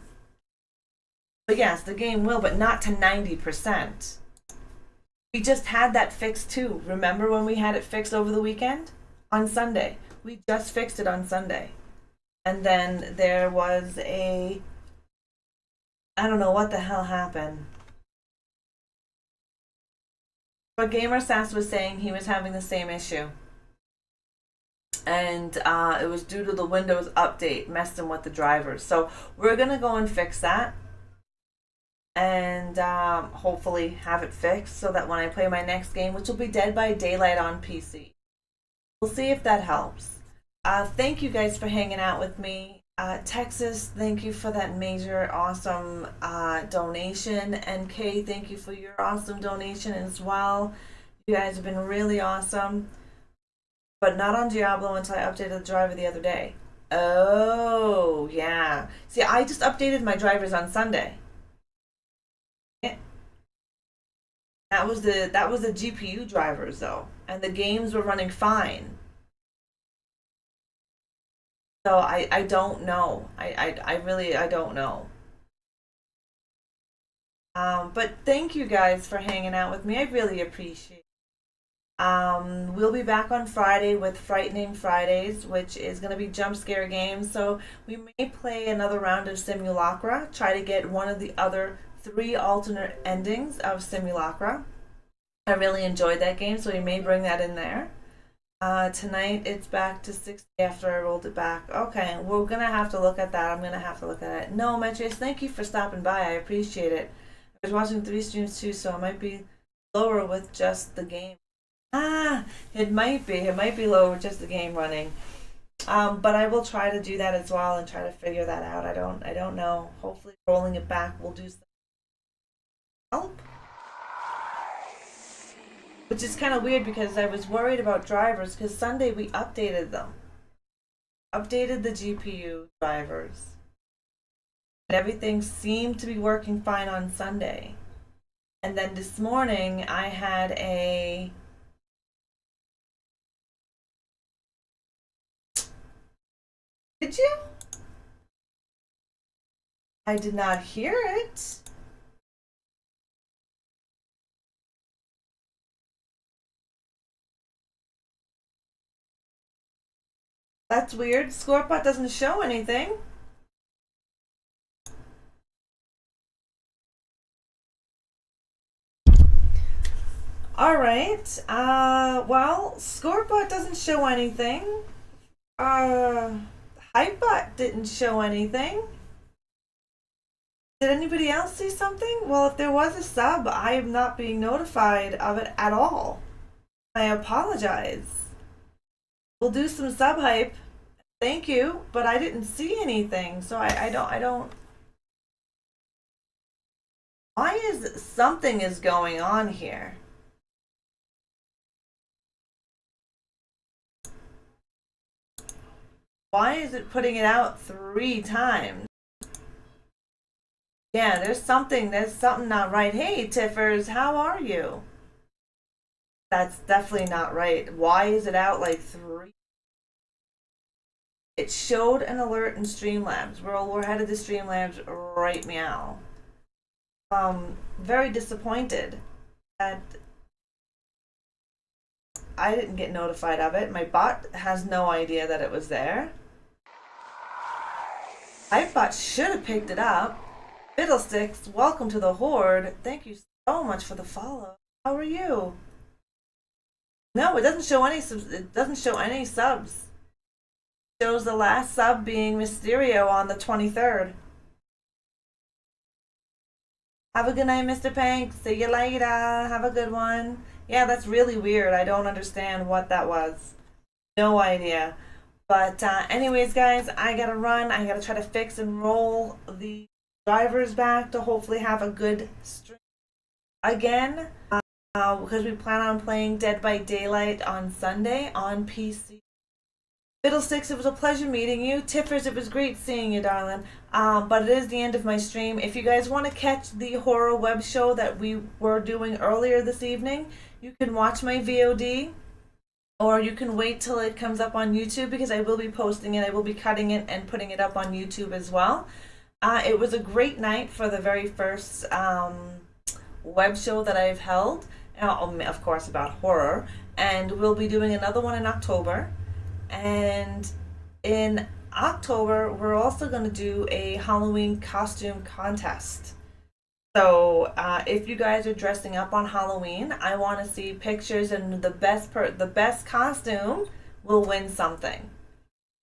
But yes, the game will, but not to 90%. We just had that fixed too. Remember when we had it fixed over the weekend? On Sunday. We just fixed it on Sunday. And then there was I don't know what the hell happened. But GamerSass was saying he was having the same issue. And it was due to the Windows update messing with the drivers. So we're going to go and fix that. And hopefully have it fixed so that when I play my next game, which will be Dead by Daylight on PC. We'll see if that helps. Thank you guys for hanging out with me. Texas, thank you for that major awesome donation. And Kay, thank you for your awesome donation as well. You guys have been really awesome. But not on Diablo until I updated the driver the other day. Oh, yeah. See, I just updated my drivers on Sunday. That was the GPU drivers though, and the games were running fine. So I don't know. I really don't know. But thank you guys for hanging out with me. I really appreciate it. We'll be back on Friday with Frightening Fridays, which is going to be jump scare games. So we may play another round of Simulacra, try to get one of the other 3 alternate endings of Simulacra. I really enjoyed that game, so we may bring that in there. Tonight it's back to 60 after I rolled it back. Okay, we're going to have to look at that. I'm going to have to look at it. No, Metrius, thank you for stopping by. I appreciate it. I was watching 3 streams too, so it might be lower with just the game. It might be. It might be lower with just the game running. But I will try to do that as well and try to figure that out. I don't know. Hopefully rolling it back will do some help. Which is kind of weird because I was worried about drivers because Sunday we updated them. Updated the GPU drivers. And everything seemed to be working fine on Sunday. And then this morning I had a... Did you? I did not hear it. That's weird. Scorpot doesn't show anything. Alright. Well, Scorpot doesn't show anything. Hypebot didn't show anything. Did anybody else see something? Well, if there was a sub, I am not being notified of it at all. I apologize. We'll do some sub hype. Thank you, but I didn't see anything, so I don't. Why is something is going on here? Why is it putting it out 3 times? Yeah, there's something not right. Hey, Tiffers, how are you? That's definitely not right. Why is it out like 3? It showed an alert in Streamlabs. We're headed to Streamlabs right meow. Very disappointed that I didn't get notified of it. My bot has no idea that it was there. iBot should have picked it up. Fiddlesticks, welcome to the Horde. Thank you so much for the follow. How are you? No, it doesn't show any subs. It doesn't show any subs. It shows the last sub being Mysterio on the 23rd. Have a good night, Mr. Pank. See you later. Have a good one. Yeah, that's really weird. I don't understand what that was. No idea. But anyways, guys, I gotta run. I gotta try to fix and roll the drivers back to hopefully have a good stream again. Because we plan on playing Dead by Daylight on Sunday on PC. Fiddlesticks, it was a pleasure meeting you. Tiffers, it was great seeing you, darling. But it is the end of my stream. If you guys want to catch the horror web show that we were doing earlier this evening, you can watch my VOD, or you can wait till it comes up on YouTube, because I will be posting it. I will be cutting it and putting it up on YouTube as well. It was a great night for the very first web show that I've held, of course about horror, and we'll be doing another one in October. And in October, we're also going to do a Halloween costume contest. So if you guys are dressing up on Halloween, I want to see pictures, and the best costume will win something.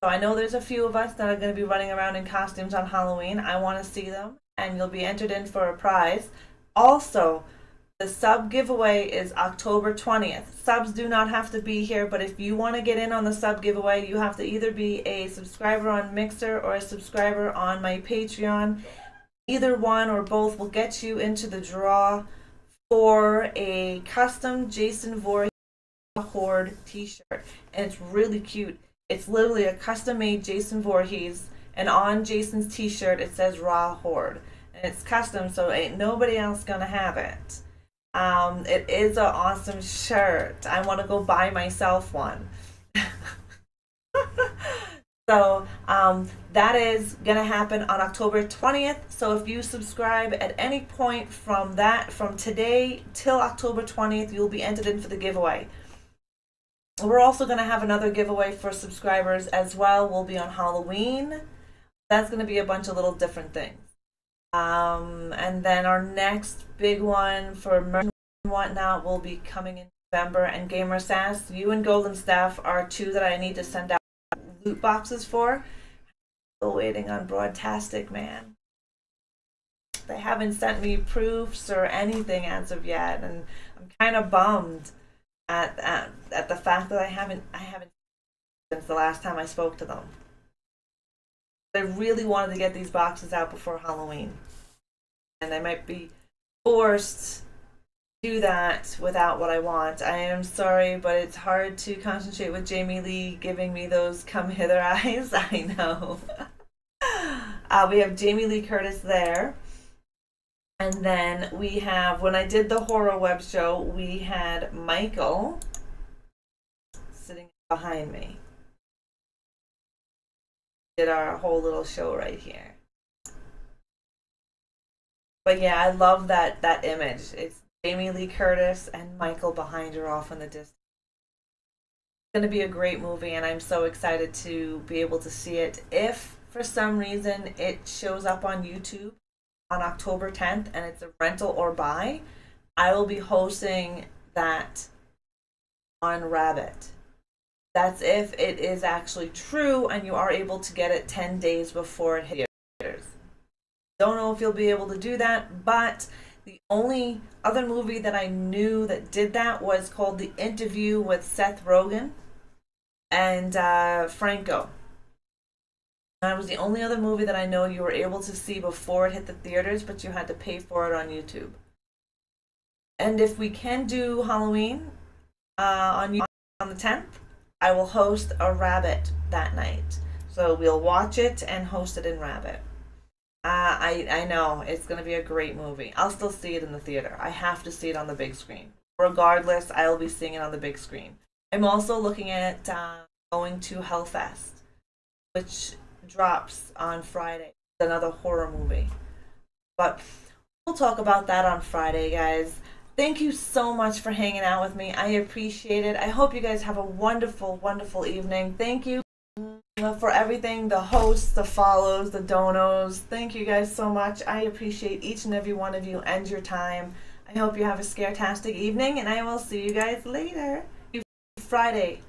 So I know there's a few of us that are going to be running around in costumes on Halloween. I want to see them, and you'll be entered in for a prize. Also, the sub giveaway is October 20th. Subs do not have to be here, but if you want to get in on the sub giveaway, you have to either be a subscriber on Mixer or a subscriber on my Patreon. Either one or both will get you into the draw for a custom Jason Voorhees Horde t-shirt. And it's really cute. It's literally a custom-made Jason Voorhees, and on Jason's t-shirt it says Raw Horde. And it's custom, so ain't nobody else gonna have it. It is an awesome shirt. I want to go buy myself one. So that is gonna happen on October 20th. So if you subscribe at any point from today till October 20th, you'll be entered in for the giveaway. We're also gonna have another giveaway for subscribers as well. We'll be on Halloween. That's gonna be a bunch of little different things. And then our next big one for merch and whatnot will be coming in November. And Gamer Sass, you and Golden Staff are two that I need to send out loot boxes for. Still waiting on Broadtastic, man. They haven't sent me proofs or anything as of yet, and I'm kind of bummed at the fact that I haven't since the last time I spoke to them. I really wanted to get these boxes out before Halloween, and I might be forced to do that without what I want. I am sorry, but it's hard to concentrate with Jamie Lee giving me those come hither eyes. I know. We have Jamie Lee Curtis there, and then we have, when I did the horror web show, we had Michael sitting behind me. Did our whole little show right here. But yeah, I love that image. It's Jamie Lee Curtis and Michael behind her off in the distance. It's going to be a great movie, and I'm so excited to be able to see it. If for some reason it shows up on YouTube on October 10th and it's a rental or buy, I will be hosting that on Rabbit. That's if it is actually true and you are able to get it 10 days before it hits theaters. Don't know if you'll be able to do that, but the only other movie that I knew that did that was called The Interview with Seth Rogen and Franco. That was the only other movie that I know you were able to see before it hit the theaters, but you had to pay for it on YouTube. And if we can do Halloween on YouTube on the 10th, I will host a Rabbit that night. So we'll watch it and host it in Rabbit. I know it's going to be a great movie. I'll still see it in the theater. I have to see it on the big screen. Regardless, I will be seeing it on the big screen. I'm also looking at going to Hellfest, which drops on Friday. Another horror movie. But we'll talk about that on Friday, guys. Thank you so much for hanging out with me. I appreciate it. I hope you guys have a wonderful, wonderful evening. Thank you for everything, the hosts, the follows, the donos. Thank you guys so much. I appreciate each and every one of you and your time. I hope you have a scare-tastic evening, and I will see you guys later. Friday.